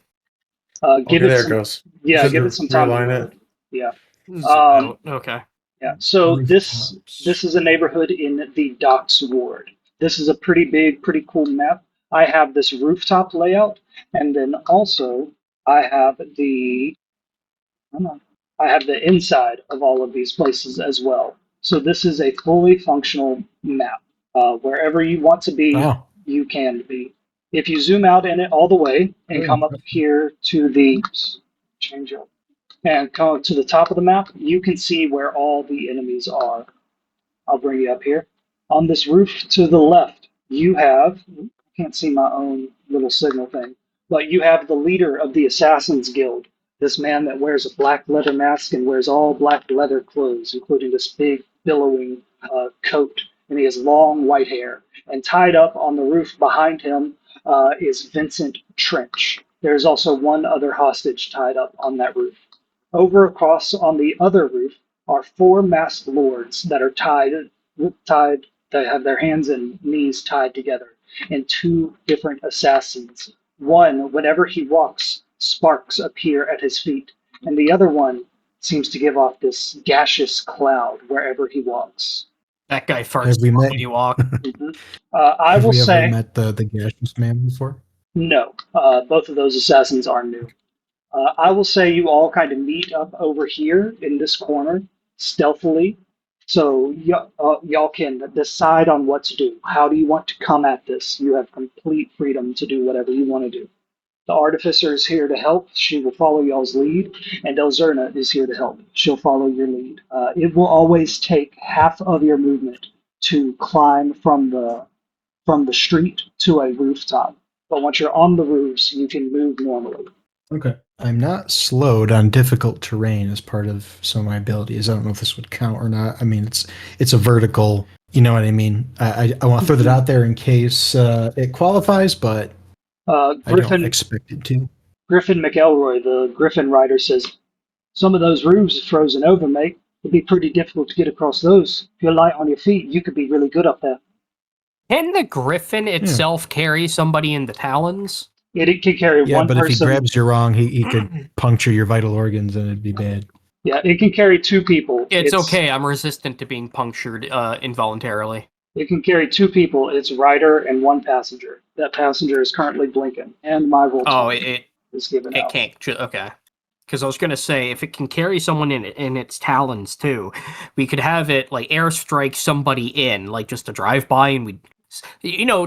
Okay, it there some, it goes. yeah, Just give it some time. to realign load. it. Yeah. Zoom out. Okay. Yeah. So this Rooftops. is a neighborhood in the Docks Ward. This is a pretty big, pretty cool map. I have this rooftop layout, and then also I have the inside of all of these places as well. So this is a fully functional map. Wherever you want to be, Wow. you can be. If you zoom out in it all the way and come up here to the change up and come to the top of the map, you can see where all the enemies are. I'll bring you up here. On this roof to the left, you have, I can't see my own little signal thing, but you have the leader of the Assassin's Guild, this man that wears a black leather mask and wears all black leather clothes, including this big billowing coat, and he has long white hair. And tied up on the roof behind him is Vincent Trench. There's also one other hostage tied up on that roof. Over across on the other roof are 4 masked lords that are tied. They have their hands and knees tied together, and 2 different assassins. One, whenever he walks, sparks appear at his feet, and the other one seems to give off this gaseous cloud wherever he walks. That guy Have farts we met? when you walk. I Have will we ever say met the gaseous man before? no. Both of those assassins are new. I will say you all kind of meet up over here in this corner stealthily, so y'all can decide on what to do. How do you want to come at this? You have complete freedom to do whatever you want to do. The Artificer is here to help. She will follow y'all's lead, and Elzerna is here to help. She'll follow your lead. It will always take half of your movement to climb from the street to a rooftop. But once you're on the roofs, you can move normally. Okay. I'm not slowed on difficult terrain as part of some of my abilities. I don't know if this would count or not. I mean, it's a vertical. You know what I mean? I want to throw that out there in case it qualifies, but I don't Griffin expect it to. Griffin McElroy, the Griffin writer, says, some of those roofs are frozen over, mate. It'd be pretty difficult to get across those. If you're light on your feet, you could be really good up there. Can the griffin itself carry somebody in the talons? It can carry Yeah, one but person. if he grabs you wrong, he could puncture your vital organs and it'd be bad. Yeah, it can carry 2 people. It's okay. I'm resistant to being punctured involuntarily. It can carry 2 people. It's rider and 1 passenger. That passenger is currently blinking, and my roll Oh, time is given it out. can't. Okay. Because I was gonna say, if it can carry someone in its talons too, we could have it like airstrike somebody in, like just a drive by, and we,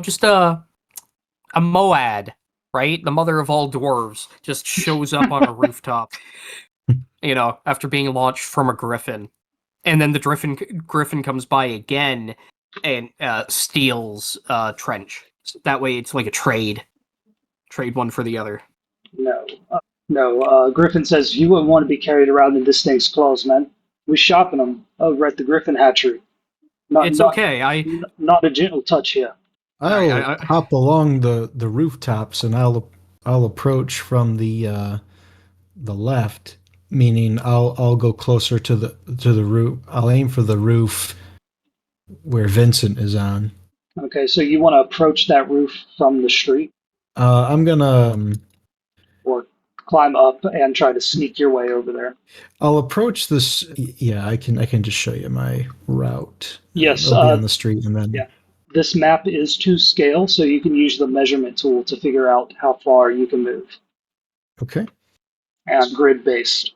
just a Moad, right? The mother of all dwarves just shows up on a rooftop, after being launched from a griffin, and then the griffin comes by again and steals Trench. That way, it's like a trade one for the other. No. Griffin says you wouldn't want to be carried around in this thing's claws, man. We sharpen them over at the Griffin hatchery. It's okay. Not a gentle touch here. I'll hop along the rooftops and I'll approach from the left, meaning I'll go closer to the roof. I'll aim for the roof where Vincent is on. Okay, so you want to approach that roof from the street? I'm gonna or climb up and try to sneak your way over there. I'll approach this. Yeah, I can just show you my route. Yes, It'll be on the street, and then this map is to scale, so you can use the measurement tool to figure out how far you can move. Okay. And grid based.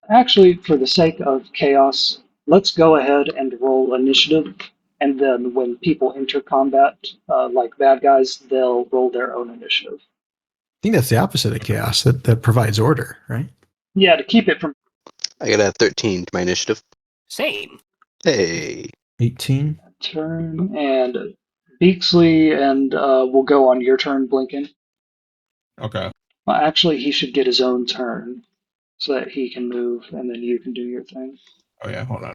Actually, for the sake of chaos, let's go ahead and roll initiative. And then when people enter combat, like bad guys, they'll roll their own initiative. I think that's the opposite of chaos. That provides order, right? Yeah, to keep it from. I got a 13 to my initiative. Same. Hey. 18. Turn, and Beaksley, and we'll go on your turn, Blinken. Okay. Well, actually, he should get his own turn so that he can move, and then you can do your thing. Oh yeah, hold on.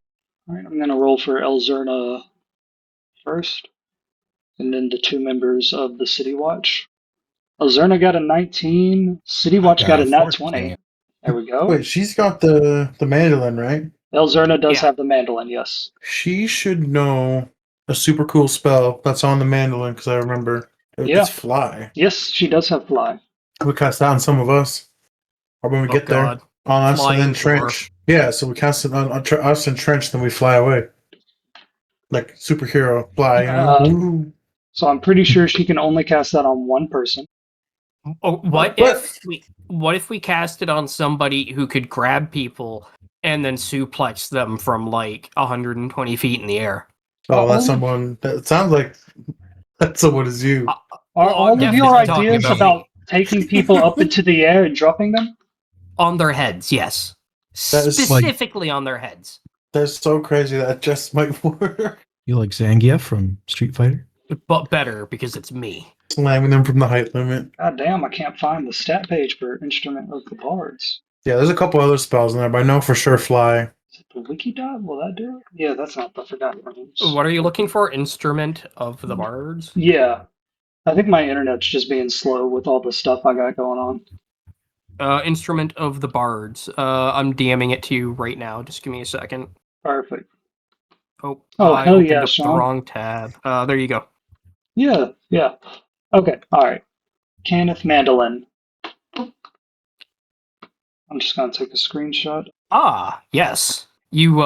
All right, I'm going to roll for Elzerna first, and then the 2 members of the City Watch. Elzerna got a 19. City Watch got a nat 20. There we go. Wait, she's got the mandolin, right? Elzerna does Yeah. have the mandolin, yes. She should know a super cool spell that's on the mandolin because I remember Yeah. it's fly. Yes, she does have fly. We cast that on some of us. Or when we get there. God. On us Flying and then trench. Yeah, so we cast it on us and trench, then we fly away. Like superhero fly, you know? Ooh. So I'm pretty sure she can only cast that on one person. Oh, what if we cast it on somebody who could grab people and then suplex them from like 120 feet in the air? Oh, that's someone. That sounds like that someone is you. Are Well, all I'm of your definitely talking ideas about about me. taking people up into the air and dropping them? On their heads, yes. That is like- Specifically on their heads. That's so crazy that just might work. You like Zangief from Street Fighter? But better because it's me. Slamming them from the height limit. God damn, I can't find the stat page for Instrument of the Bards. Yeah, there's a couple other spells in there, but I know for sure fly. Is it the Wikidot? Will that do it? Yeah, that's not the Forgotten Realms. What are you looking for? Instrument of the Bards? Yeah. I think my internet's just being slow with all the stuff I got going on. Instrument of the Bards. I'm DMing it to you right now. Just give me a second. Perfect. Oh, Oh, I hell opened yeah, up the Sean. wrong tab. There you go. Yeah, yeah. Okay, alright. Kenneth Mandolin. I'm just gonna take a screenshot. Ah, yes. You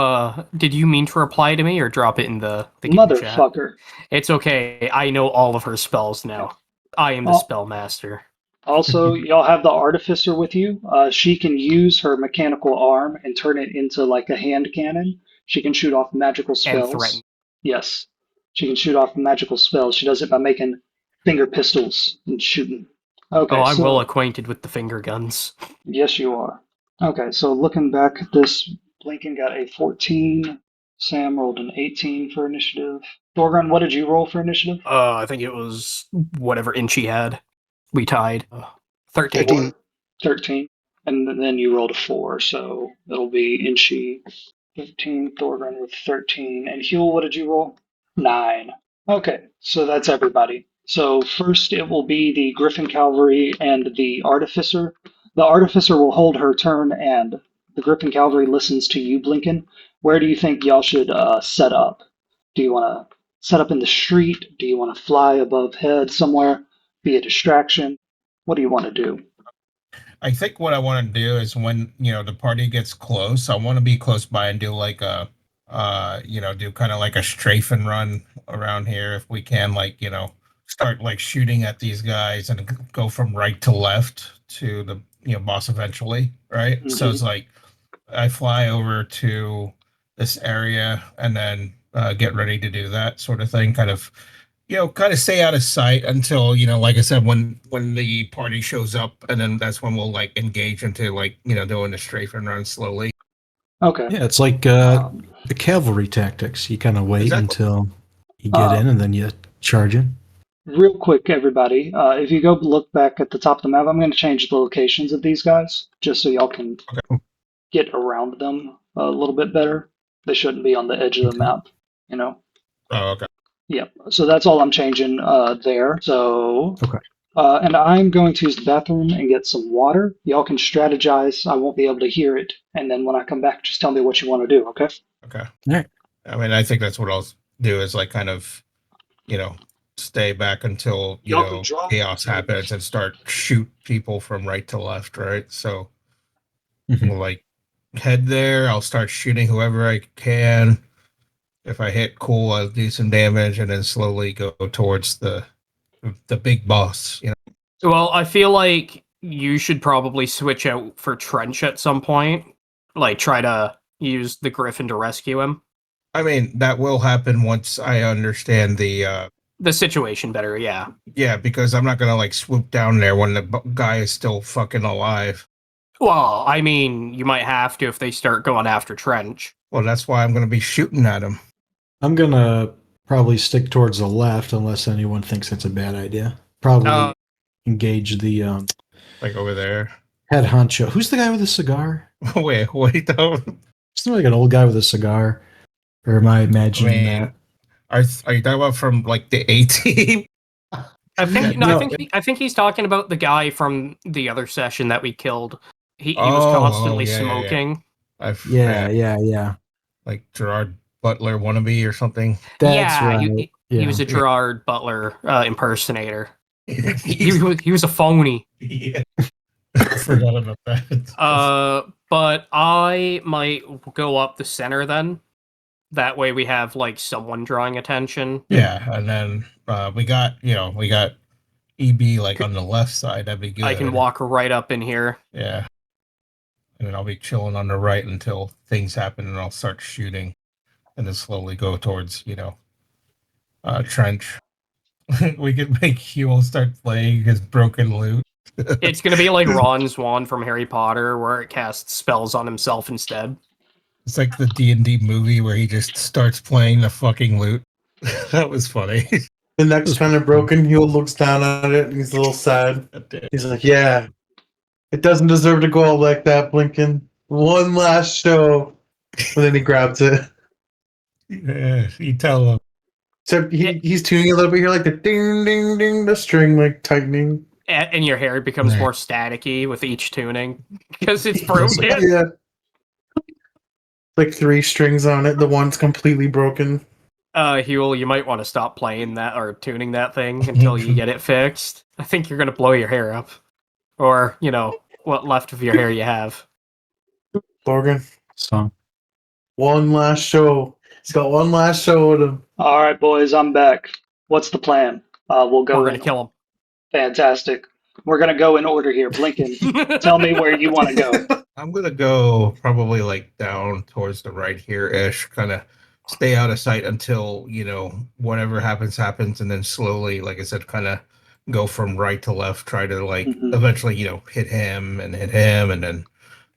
did you mean to reply to me or drop it in the game chat? Motherfucker. It's okay. I know all of her spells now. I am the Oh. spell master. Also, y'all have the Artificer with you. She can use her mechanical arm and turn it into like a hand cannon. She can shoot off magical And spells. threaten. Yes. She can shoot off magical spells. She does it by making finger pistols and shooting. Okay, Oh, I'm so, well acquainted with the finger guns. yes, you are. Okay, so looking back at this, Blinken got a 14. Sam rolled an 18 for initiative. Dorgron, what did you roll for initiative? I think it was whatever inch he had. We tied. 13. 13. 13. And then you rolled a 4, so it'll be Inchi 15, Thorgren with 13. And Huel, what did you roll? 9. Okay, so that's everybody. So first it will be the Griffin Cavalry and the Artificer. The Artificer will hold her turn, and the Griffin Cavalry listens to you, Blinken. Where do you think y'all should set up? Do you want to set up in the street? Do you want to fly above head somewhere? Be a distraction? What do you want to do? I think what I want to do is when, the party gets close, I want to be close by and do like a, do kind of like a strafe and run around here if we can, start like shooting at these guys and go from right to left to the, boss eventually, right? So it's like I fly over to this area and then get ready to do that sort of thing, kind of stay out of sight until, like I said, when the party shows up, and then that's when we'll like engage into doing the strafe and run slowly. Okay. Yeah, it's like the cavalry tactics. You kind of wait Exactly. until you get in and then you charge in. Real quick, everybody, if you go look back at the top of the map, I'm going to change the locations of these guys just so y'all can get around them a little bit better. They shouldn't be on the edge of the map, Oh, okay. Yeah, so that's all I'm changing there. So, Okay. And I'm going to use the bathroom and get some water. Y'all can strategize. I won't be able to hear it. And then when I come back, just tell me what you want to do, okay? Okay. All right. I mean, I think that's what I'll do is like kind of, stay back until, Y'all can draw. chaos happens and start shoot people from right to left, right? So Mhm. we'll like head there. I'll start shooting whoever I can. If I hit, cool, I'll do some damage and then slowly go towards the big boss, Well, I feel like you should probably switch out for Trench at some point. Like, try to use the Griffin to rescue him. I mean, that will happen once I understand the situation better, yeah. yeah, because I'm not gonna like swoop down there when the guy is still fucking alive. Well, I mean, you might have to if they start going after Trench. Well, that's why I'm going to be shooting at him. I'm gonna probably stick towards the left unless anyone thinks it's a bad idea. Probably Uh, engage the Like over there. head honcho. Who's the guy with the cigar? Wait, don't. Isn't it like an old guy with a cigar? Or am I imagining Man. that? Are you talking about from like the A team? I think No. I think he's talking about the guy from the other session that we killed. He was constantly yeah. smoking. Yeah. Like Gerard Butler wannabe or something. That's Yeah, right. He was a Gerard Butler impersonator. He was a phony. Yeah. I forgot about that. But I might go up the center then. That way we have like someone drawing attention. Yeah, and then we got EB like on the left side. That'd be good. I can walk right up in here. Yeah. And then I'll be chilling on the right until things happen and I'll start shooting. And then slowly go towards, Trench. We could make Huel start playing his broken loot. It's gonna be like Ron's wand from Harry Potter, where it casts spells on himself instead. It's like the D&D movie where he just starts playing the fucking loot. That was funny. The neck's kind of broken. He looks down on it and he's a little sad. He's like, yeah, it doesn't deserve to go out like that, Blinken. One last show. And then he grabs it. Yeah, you tell him. So he's tuning a little bit here, like the ding, ding, ding, the string like tightening. And your hair becomes Right. more staticky with each tuning because it's broken. Yeah. Like 3 strings on it. The one's completely broken. Huel, you might want to stop playing that or tuning that thing until you get it fixed. I think you're gonna blow your hair up, or what left of your hair you have. Logan, Song. one last show. He's got one last show with him. All right, boys, I'm back. What's the plan? We'll go. We're gonna kill him. Fantastic. We're gonna go in order here. Blinken, tell me where you want to go. I'm gonna go probably like down towards the right here ish, kind of stay out of sight until whatever happens, and then slowly, like I said, kind of go from right to left, try to like eventually hit him, and then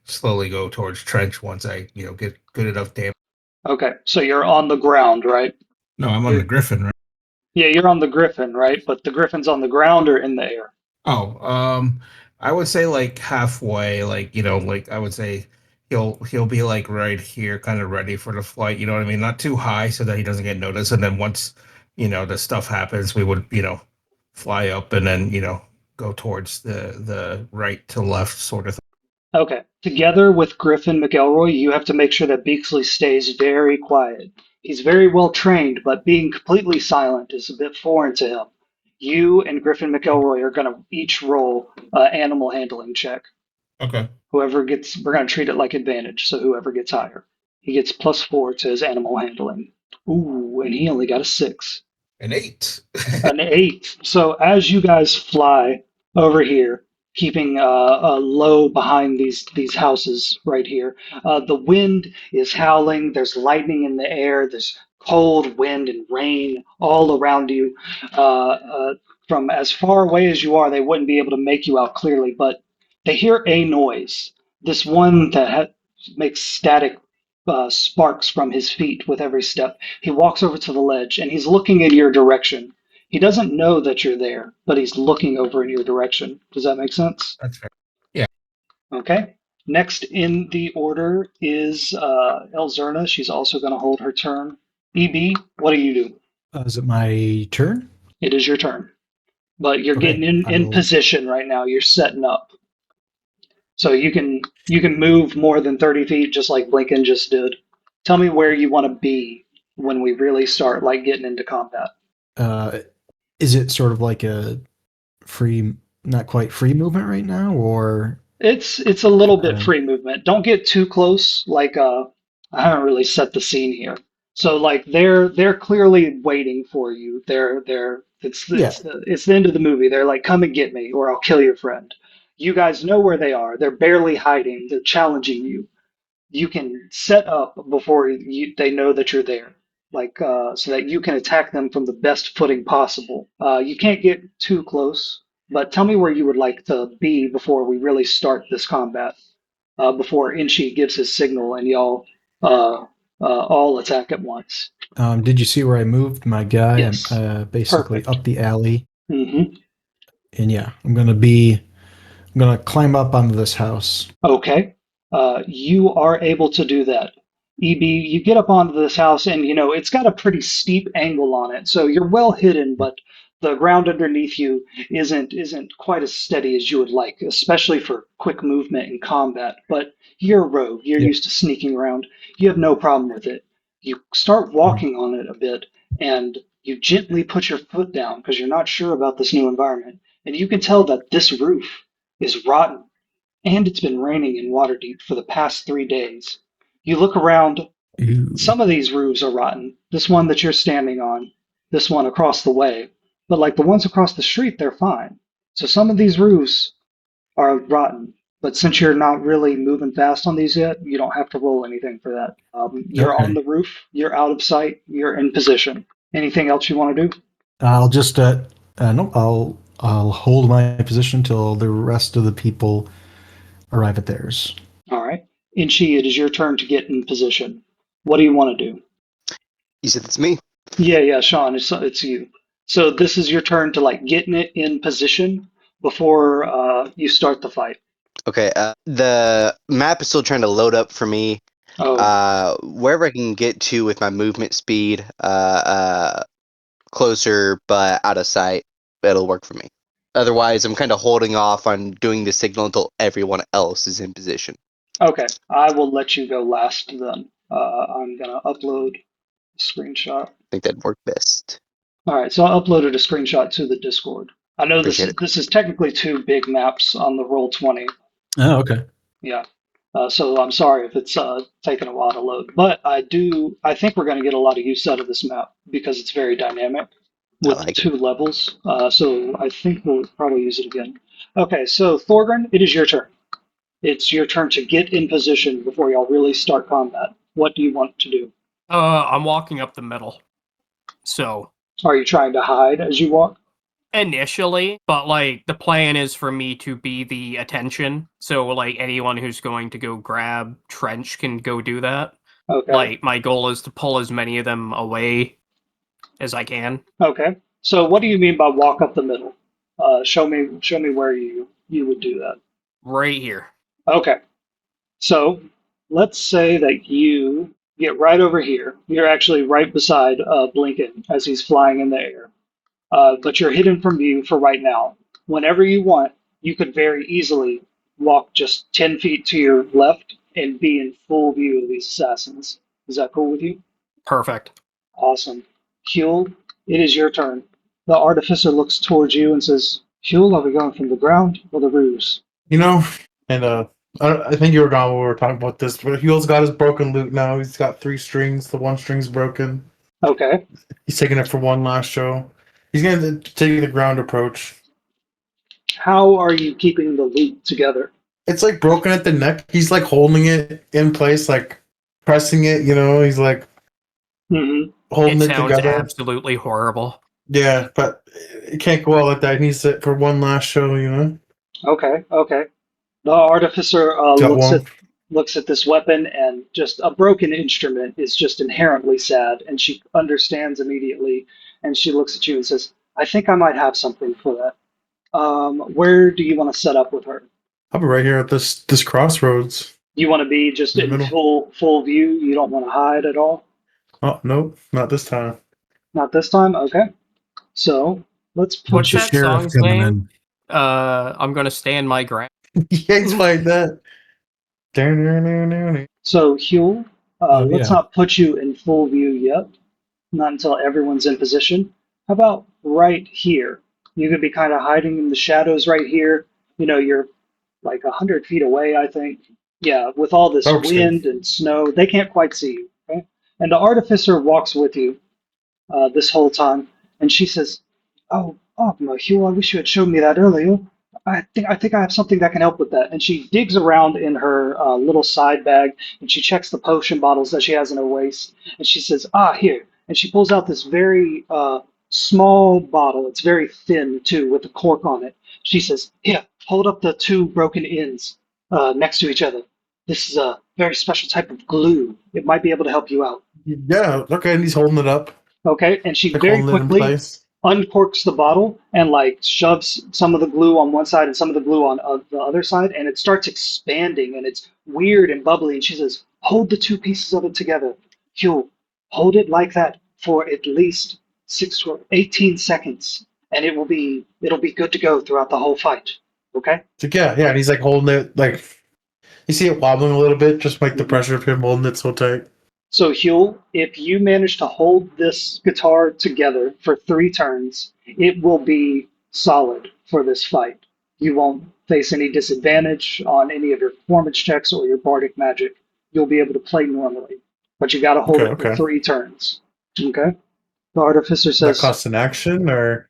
slowly go towards Trench once I get good enough damage. Okay, so you're on the ground, right? No, I'm on the Griffin, right? Yeah, you're on the Griffin, right? But the Griffin's on the ground or in the air? Oh, I would say like halfway, like I would say he'll be like right here, kind of ready for the flight. You know what I mean? Not too high so that he doesn't get noticed. And then once the stuff happens, we would fly up and then go towards the right to left sort of thing. Okay. Together with Griffin McElroy, you have to make sure that Beaksley stays very quiet. He's very well trained, but being completely silent is a bit foreign to him. You and Griffin McElroy are going to each roll an animal handling check. Okay. Whoever gets, we're going to treat it like advantage, so whoever gets higher. He gets +4 to his animal handling. Ooh, and he only got a 6. An 8. An 8. So as you guys fly over here, keeping low behind these houses right here, the wind is howling. There's lightning in the air. There's cold wind and rain all around you. From as far away as you are, they wouldn't be able to make you out clearly, but they hear a noise. This one that makes static sparks from his feet with every step. He walks over to the ledge and he's looking in your direction. He doesn't know that you're there, but he's looking over in your direction. Does that make sense? That's fair. Yeah. Okay. Next in the order is Elzerna. She's also going to hold her turn. EB, what do you do? Is it my turn? It is your turn. But you're Okay, getting in I will- position right now. You're setting up. So you can move more than 30 feet just like Blinken just did. Tell me where you want to be when we really start like getting into combat. Is it sort of like a free, not quite free movement right now, or It's a little bit Okay. free movement. Don't get too close. Like I haven't really set the scene here. So like they're clearly waiting for you. It's the end of the movie. They're like, come and get me or I'll kill your friend. You guys know where they are. They're barely hiding. They're challenging you. You can set up before they know that you're there. Like so that you can attack them from the best footing possible. You can't get too close, but tell me where you would like to be before we really start this combat. before Inchi gives his signal and y'all all attack at once. Did you see where I moved my guy? Yes. I'm basically Perfect. up the alley, Hmm. and yeah, I'm gonna climb up onto this house. Okay. You are able to do that. EB, you get up onto this house and it's got a pretty steep angle on it. So you're well hidden, but the ground underneath you isn't quite as steady as you would like, especially for quick movement in combat. But you're a rogue. You're Yep. used to sneaking around. You have no problem with it. You start walking on it a bit and you gently put your foot down because you're not sure about this new environment. And you can tell that this roof is rotten and it's been raining in Waterdeep for the past 3 days. You look around, Ooh. some of these roofs are rotten. This one that you're standing on, this one across the way. But like the ones across the street, they're fine. So some of these roofs are rotten. But since you're not really moving fast on these yet, you don't have to roll anything for that. You're Okay. on the roof, you're out of sight, you're in position. Anything else you want to do? I'll just no, I'll hold my position till the rest of the people arrive at theirs. All right. Inchi, it is your turn to get in position. What do you want to do? You said it's me. Yeah, Sean, it's you. So this is your turn to like getting it in position before you start the fight. Okay. The map is still trying to load up for me. Oh, Wherever I can get to with my movement speed, closer but out of sight, it'll work for me. Otherwise, I'm kind of holding off on doing the signal until everyone else is in position. okay. I will let you go last then. I'm gonna upload a screenshot. I think that'd work best. All right, so I uploaded a screenshot to the Discord. I know Appreciate it. this is technically two big maps on the Roll20. Oh, okay. Yeah. So I'm sorry if it's taking a while to load, but I think we're going to get a lot of use out of this map because it's very dynamic I with like it. 2 levels. So I think we'll probably use it again. Okay, so Thorgrim, it is your turn. It's your turn to get in position before y'all really start combat. What do you want to do? I'm walking up the middle. So Are you trying to hide as you walk? initially, but like the plan is for me to be the attention. So like anyone who's going to go grab Trench can go do that. Okay. Like my goal is to pull as many of them away as I can. Okay. So what do you mean by walk up the middle? Show me where you would do that. Right here. Okay. So let's say that you get right over here. You're actually right beside Blinken as he's flying in the air. But you're hidden from view for right now. Whenever you want, you could very easily walk just 10 feet to your left and be in full view of these assassins. Is that cool with you? Perfect. Awesome. Huel, it is your turn. The artificer looks towards you and says, Huel, are we going from the ground or the roofs? And I think you were gone when we were talking about this, but Huel's got his broken loot now. He's got 3 strings. The 1 string's broken. Okay. He's taking it for one last show. He's going to take the ground approach. How are you keeping the loot together? It's like broken at the neck. He's like holding it in place, like pressing it, He's like Mm-hmm. holding It it sounds together. absolutely horrible. Yeah, but it can't go out like that. He needs it for one last show, Okay. The artificer Got looks at this weapon, and just a broken instrument is just inherently sad, and she understands immediately, and she looks at you and says, I think I might have something for that. Where do you want to set up with her? I'll be right here at this crossroads. You want to be just In the in middle. full view? You don't want to hide at all? Oh, nope, not this time. Not this time? Okay. So let's put What's you. that Sheriff song's coming name? in. I'm gonna stand my ground. Yeah, he's like that. So Huel, let's yeah. not put you in full view yet. Not until everyone's in position. How about right here? You could be kind of hiding in the shadows right here. You're like 100 feet away, I think. Yeah, with all this That works good. wind and snow, they can't quite see you. Okay? And the artificer walks with you this whole time, and she says, "Oh, Hugh, I wish you had shown me that earlier. I think I have something that can help with that." And she digs around in her little side bag, and she checks the potion bottles that she has in her waist, and she says, here. And she pulls out this very small bottle. It's very thin, too, with a cork on it. She says, here, hold up the 2 broken ends next to each other. This is a very special type of glue. It might be able to help you out. Yeah, okay, and he's holding it up. Okay, and she Like very holding it in quickly place. uncorks the bottle and like shoves some of the glue on one side and some of the glue on the other side, and it starts expanding and it's weird and bubbly. And she says, "Hold the two pieces of it together, Hugh. Hold it like that for at least 18 seconds, and it'll be good to go throughout the whole fight." Okay. So yeah, and he's like holding it like you see it wobbling a little bit, just like the pressure of him holding it so tight. So, Huel, if you manage to hold this guitar together for 3 turns, it will be solid for this fight. You won't face any disadvantage on any of your performance checks or your bardic magic. You'll be able to play normally, but you got to hold it for 3 turns. Okay? The artificer Does that says, cost an action or?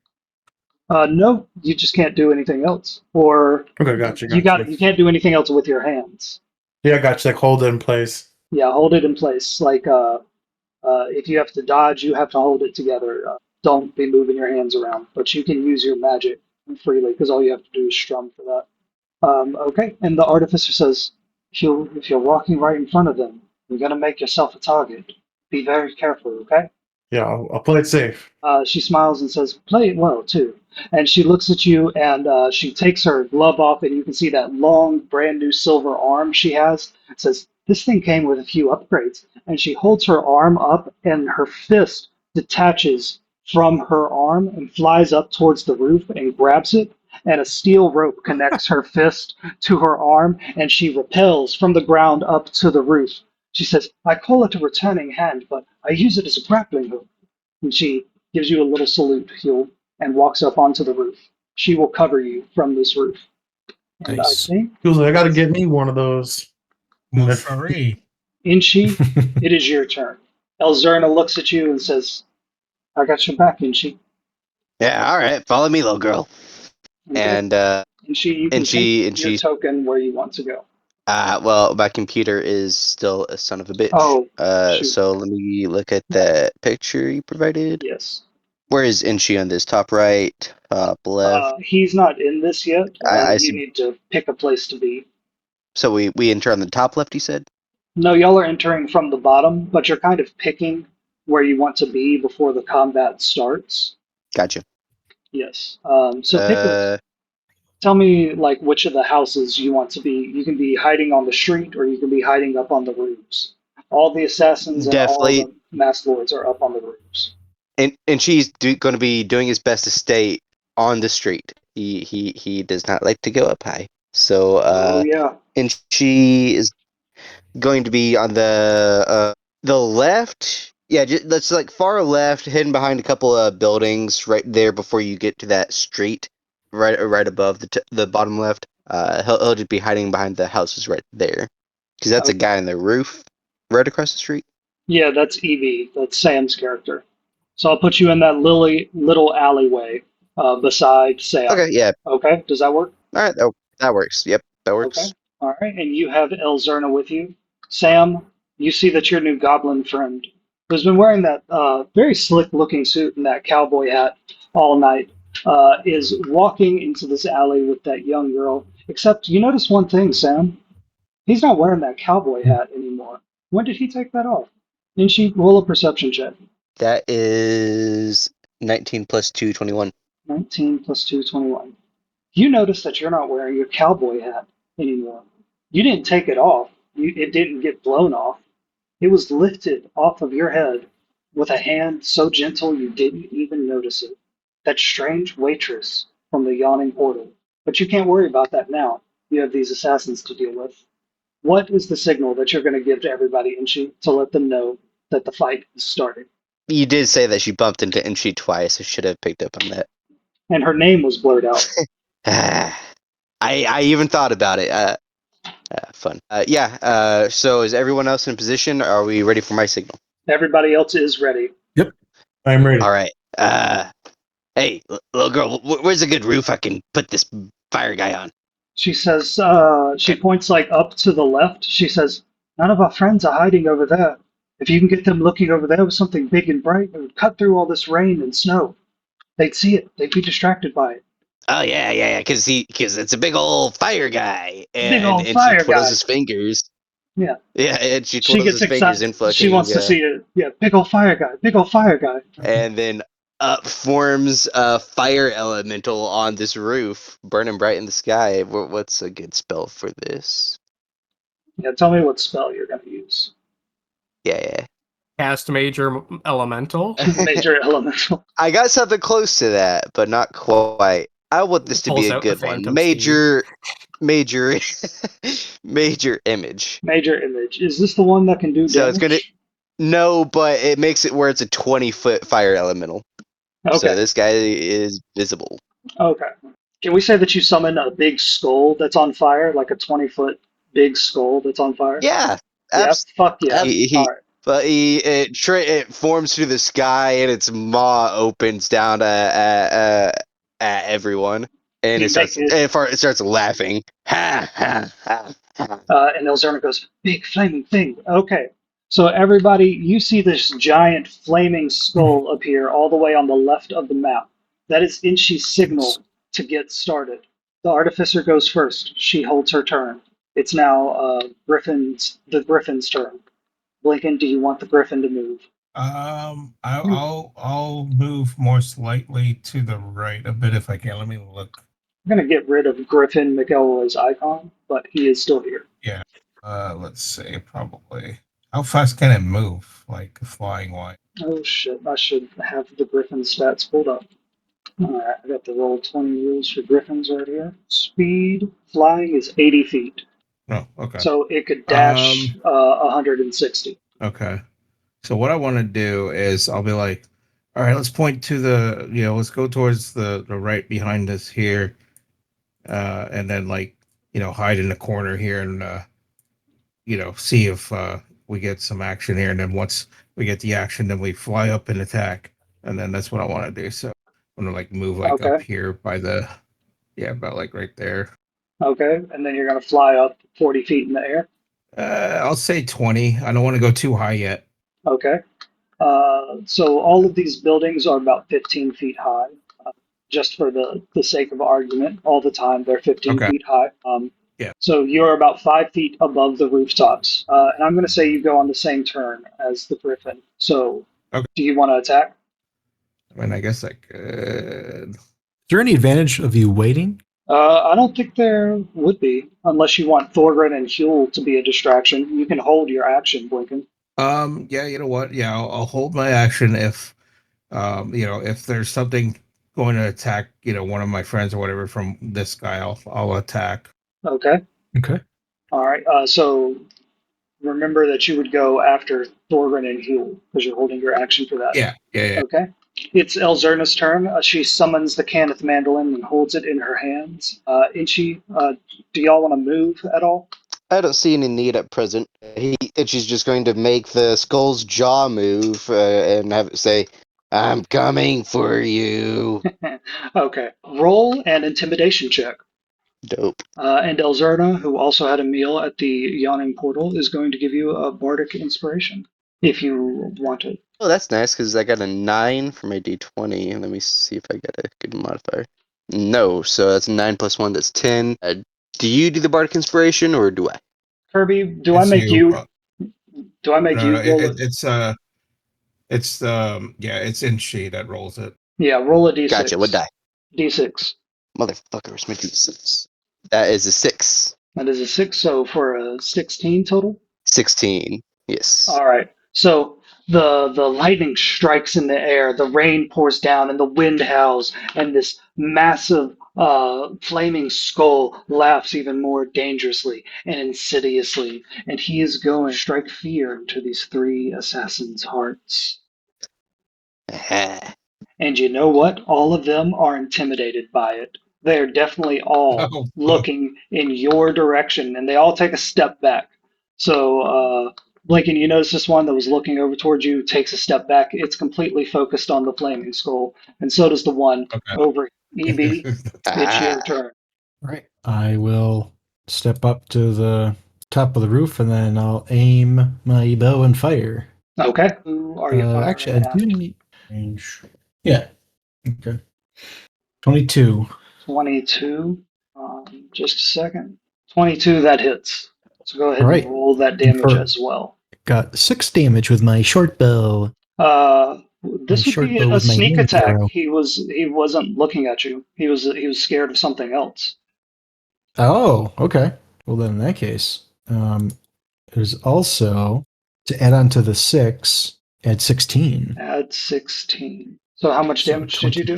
no, you just can't do anything else. Or Okay, gotcha. you can't do anything else with your hands. Yeah, gotcha. Like hold it in place. Yeah, hold it in place. Like, if you have to dodge, you have to hold it together. Don't be moving your hands around, but you can use your magic freely because all you have to do is strum for that. Okay, and the artificer says, if you're walking right in front of them, you're going to make yourself a target. Be very careful, okay? Yeah, I'll play it safe. She smiles and says, "Play it well, too." And she looks at you and she takes her glove off, and you can see that long, brand new silver arm she has. It says, "This thing came with a few upgrades." And she holds her arm up, and her fist detaches from her arm and flies up towards the roof and grabs it. And a steel rope connects her fist to her arm, and she rappels from the ground up to the roof. She says, "I call it a returning hand, but I use it as a grappling hook." And she gives you a little salute, Huel, and walks up onto the roof. She will cover you from this roof. And Nice. I think, He was like, I gotta get me one of those. Moshari. Inchi, it is your turn. Elzerna looks at you and says, "I got your back, Inchi." Yeah, all right. Follow me, little girl. Okay. And Inchi, you can take your token where you want to go. well, my computer is still a son of a bitch. Oh, shoot. So let me look at that picture you provided. Yes. Where is Inchi on this? Top right, top left. He's not in this yet. I You see. need to pick a place to be. So we enter on the top left, you said? No, y'all are entering from the bottom, but you're kind of picking where you want to be before the combat starts. Gotcha. Yes. So tell me like which of the houses you want to be. You can be hiding on the street, or you can be hiding up on the roofs. All the assassins and Definitely. all the masked lords are up on the roofs. And she's going to be doing his best to stay on the street. He does not like to go up high. So Oh yeah. and she is going to be on the left. Yeah, that's like far left, hidden behind a couple of buildings right there before you get to that street, right above the bottom left. He'll just be hiding behind the houses right there, because that's a guy on the roof right across the street. Yeah, that's Evie. That's Sam's character. So I'll put you in that little alleyway beside Sam. Okay, yeah, Okay, does that work? all right, that works. Yep, that works. Okay. All right, and you have Elzerna with you. Sam, you see that your new goblin friend, who's been wearing that very slick-looking suit and that cowboy hat all night, is walking into this alley with that young girl. Except you notice one thing, Sam. He's not wearing that cowboy hat anymore. When did he take that off? Didn't she roll a perception check? That is 19 plus 2, 21. 19 plus 2, 21. You notice that you're not wearing your cowboy hat anymore. You didn't take it off. It didn't get blown off. It was lifted off of your head with a hand so gentle you didn't even notice it. That strange waitress from the yawning portal. But you can't worry about that now. You have these assassins to deal with. What is the signal that you're going to give to everybody, Inchi, to let them know that the fight is starting? You did say that she bumped into Inchi twice. I should have picked up on that. And her name was blurred out. I even thought about it. Fun. Yeah. So is everyone else in position? Are we ready for my signal? Everybody else is ready. I'm ready. All right. Hey, little girl, where's a good roof I can put this fire guy on? She says, she points like up to the left. She says, "None of our friends are hiding over there. If you can get them looking over there with something big and bright, it would cut through all this rain and snow. They'd see it. They'd be distracted by it." Oh yeah, because it's a big old fire guy, and Big old she fire twiddles guy. his fingers, Yeah, and she She twirls gets his fingers excited. in fucking. She wants to see it. Yeah, big old fire guy. Big old fire guy. And then up forms a fire elemental on this roof, burning bright in the sky. What's a good spell for this? Yeah, tell me what spell you're going to use. Yeah. Cast major elemental. Major elemental. I got something close to that, but not quite. I want this to be Pulls a out the good one. Phantom Major major image. Major image. Is this the one that can do So damage? it's gonna no, but it makes it where it's a 20-foot fire elemental. Okay. So this guy is visible. Okay. Can we say that you summon a big skull that's on fire, like a 20-foot big skull that's on fire? Yeah, Yeah. Fuck yeah. He- All right. But it forms through the sky and its maw opens down at everyone, and You it starts make it starts laughing. Ha ha ha ha. And Elzerna goes, big flaming thing. Okay. So everybody, you see this giant flaming skull appear all the way on the left of the map. That is Inshi's signal to get started. The artificer goes first. She holds her turn. It's now the Griffin's turn. Blinken, do you want the Griffin to move? I'll move more slightly to the right a bit if I can. Let me look. I'm going to get rid of Griffin McElroy's icon, but he is still here. Let's see, probably. How fast can it move? Like flying wise? Oh shit, I should have the Griffin stats pulled up. Alright, I got the roll 20 rules for Griffins right here. Speed, flying is 80 feet. Oh, okay. So it could dash 160. Okay. So what I want to do is I'll be like, all right, let's point to the, let's go towards the right behind us here. And then hide in the corner here and, see if we get some action here. And then once we get the action, then we fly up and attack. And then that's what I want to do. So I'm going to move Okay. up here by about right there. Okay, and then you're going to fly up 40 feet in the air. I'll say 20. I don't want to go too high yet. Okay. So all of these buildings are about 15 feet high. Just for the sake of argument, all the time they're 15 Okay. feet high. Yeah. So you're about 5 feet above the rooftops. And I'm going to say you go on the same turn as the Griffin. So Okay. do you want to attack? I mean, I guess I could. Is there any advantage of you waiting? I don't think there would be, unless you want Thorgren and Huel to be a distraction. You can hold your action, Blinken. Yeah, you know what? Yeah, I'll hold my action if, if there's something going to attack, one of my friends or whatever from this guy, I'll attack. Okay. Okay. All right. So remember that you would go after Thorgren and Huel because you're holding your action for that. Yeah. Okay. It's Elzerna's turn. She summons the Cannith Mandolin and holds it in her hands. Inchi, do y'all want to move at all? I don't see any need at present. She's just going to make the skull's jaw move and have it say, "I'm coming for you." Okay. Roll an intimidation check. Dope. And Elzerna, who also had a meal at the Yawning Portal, is going to give you a bardic inspiration if you want it. Oh, that's nice because I got a 9 for my d20. Let me see if I got a good modifier. No, so that's 9 plus 1. That's 10. Do you do the bardic inspiration or do I? Kirby, do I It's make you? Do I make No, you no, roll it? it's Inshi that rolls it. Yeah, roll a d6. Gotcha. What die? D6. Motherfucker, where's my d6? That is a 6. That is a 6, so for a 16 total? 16. Yes. All right. So the lightning strikes in the air, the rain pours down, and the wind howls, and this massive flaming skull laughs even more dangerously and insidiously, and he is going to strike fear into these 3 assassins' hearts. Ah. And you know what? All of them are intimidated by it. They're definitely all Oh, looking in your direction, and they all take a step back. So, Blinken, you notice this one that was looking over towards you takes a step back. It's completely focused on the flaming skull, and so does the one Okay. over EB. It's your turn. All right. I will step up to the top of the roof and then I'll aim my bow and fire. Okay. Who are you firing Actually, I at? do need range. Yeah. Okay. 22. 22. Just a second. 22, that hits. So go ahead All right. and roll that damage For- as well. Got 6 damage with my short bow. This would short be bow a with my sneak mini attack. arrow. He wasn't looking at you. He was scared of something else. Oh, okay. Well, then in that case, there's also to add on to the 6, add 16. Add 16. So how much So damage did you do?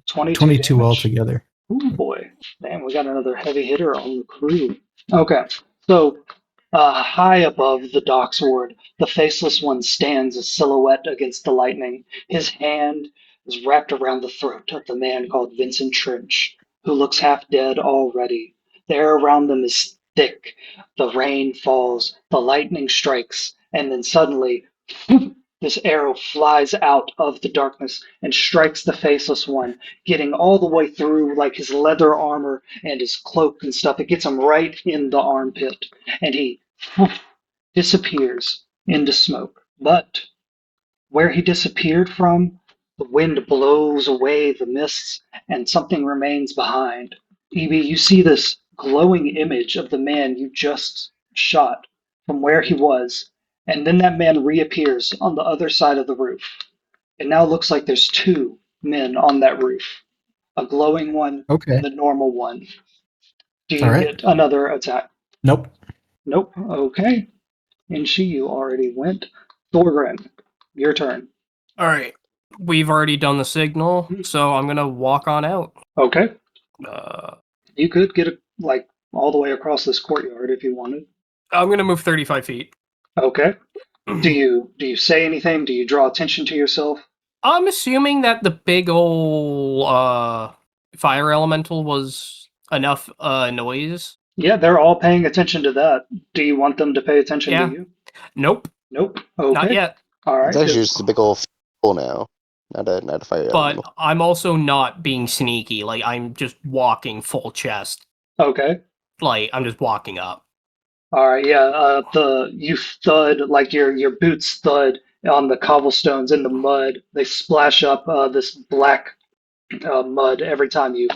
22 22 damage? altogether. Ooh boy. Damn, we got another heavy hitter on the crew. Okay. So high above the dock's ward, the faceless one stands a silhouette against the lightning. His hand is wrapped around the throat of the man called Vincent Trench, who looks half dead already. The air around them is thick. The rain falls, the lightning strikes, and then suddenly, this arrow flies out of the darkness and strikes the faceless one, getting all the way through like his leather armor and his cloak and stuff. It gets him right in the armpit, and he disappears into smoke. But where he disappeared from, the wind blows away the mists, and something remains behind. Evie, you see this glowing image of the man you just shot from where he was, and then that man reappears on the other side of the roof. It now looks like there's 2 men on that roof, a glowing one Okay. and the normal one. Do you All right. get another attack? Nope. Nope. Okay. And you already went. Thorgrim, your turn. All right. We've already done the signal, so I'm gonna walk on out. Okay. Uh, You could get all the way across this courtyard if you wanted. I'm gonna move 35 feet. Okay. Do you say anything? Do you draw attention to yourself? I'm assuming that the big ol' fire elemental was enough noise. Yeah, they're all paying attention to that. Do you want them to pay attention Yeah. to you? Nope, Nope. Okay. not yet. All right. It's actually just a big old full now. Not a fire But elemental. I'm also not being sneaky. Like, I'm just walking full chest. Okay. Like, I'm just walking up. All right. Yeah. You thud like your boots thud on the cobblestones in the mud. They splash up this black mud every time you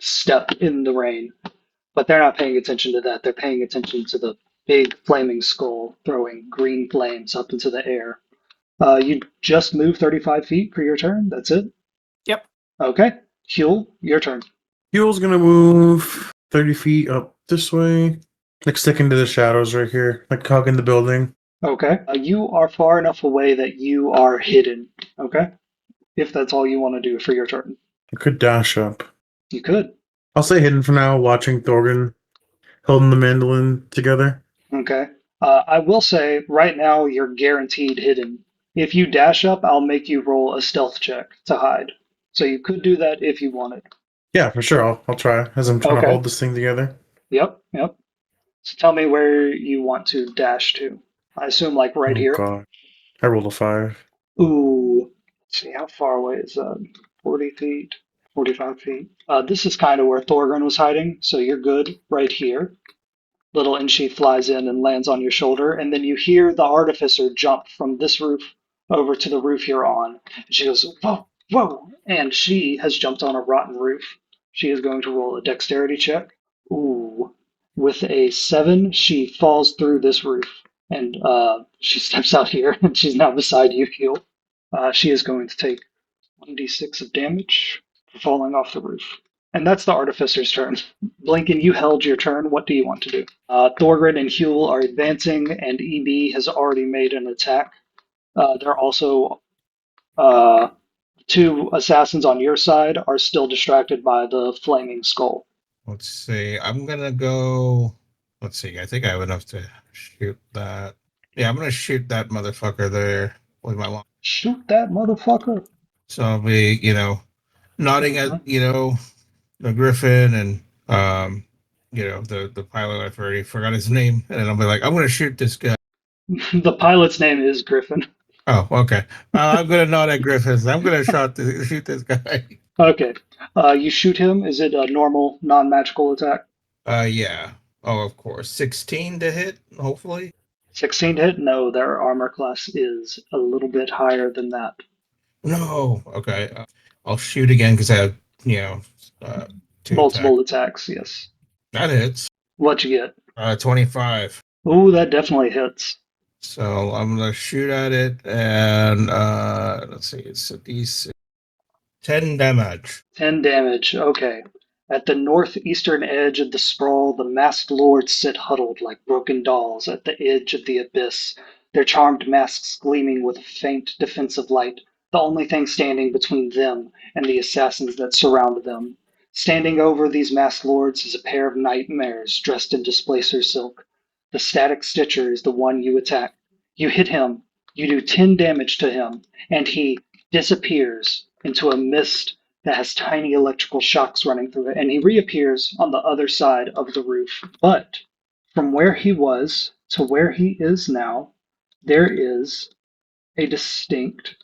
step in the rain. But they're not paying attention to that. They're paying attention to the big flaming skull throwing green flames up into the air. You just moved 35 feet for your turn. That's it? Yep. Okay. Huel, your turn. Huel's gonna move 30 feet up this way. Like stick into the shadows right here. Like hugging the building. Okay. You are far enough away that you are hidden. Okay. If that's all you want to do for your turn. I could dash up. You could. I'll stay hidden for now, watching Thorgan holding the mandolin together. Okay. I will say, right now, you're guaranteed hidden. If you dash up, I'll make you roll a stealth check to hide. So you could do that if you wanted. Yeah, for sure. I'll try as I'm trying Okay. to hold this thing together. Yep. So tell me where you want to dash to. I assume like right Oh, here. God. I rolled a 5. Ooh. Let's see, how far away is that? 40 feet? 45 feet? This is kind of where Thorgrim was hiding, so you're good right here. Little Inchi flies in and lands on your shoulder, and then you hear the artificer jump from this roof over to the roof you're on. And she goes, whoa, whoa! And she has jumped on a rotten roof. She is going to roll a dexterity check. Ooh. With a 7, she falls through this roof, and she steps out here, and she's now beside you, Heel. She is going to take 1d6 of damage for falling off the roof. And that's the Artificer's turn. Blinken, you held your turn. What do you want to do? Thorgrim and Huel are advancing, and EB has already made an attack. There are also 2 assassins on your side are still distracted by the flaming skull. Let's see. I'm gonna go. Let's see. I think I have enough to shoot that. Yeah, I'm gonna shoot that motherfucker there with my long. Shoot that motherfucker. So I'll be, nodding at, the Griffin and, the pilot. I've already forgot his name, and then I'll be like, I'm gonna shoot this guy. The pilot's name is Griffin. Oh, okay. I'm gonna nod at Griffin. I'm gonna shoot this guy. Okay. You shoot him. Is it a normal, non-magical attack? Yeah. Oh, of course. 16 to hit, hopefully. 16 to hit? No, their armor class is a little bit higher than that. No. Okay. I'll shoot again because I have, 2 Multiple attacks, yes. That hits. What you get? 25. Ooh, that definitely hits. So I'm gonna shoot at it, and let's see, it's a D6, 10 damage. 10 damage. Okay. At the northeastern edge of the sprawl, the masked lords sit huddled like broken dolls at the edge of the abyss, their charmed masks gleaming with a faint defensive light, the only thing standing between them and the assassins that surround them. Standing over these masked lords is a pair of nightmares dressed in displacer silk. The static stitcher is the one you attack. You hit him, you do 10 damage to him, and he disappears into a mist that has tiny electrical shocks running through it, and he reappears on the other side of the roof. But from where he was to where he is now, there is a distinct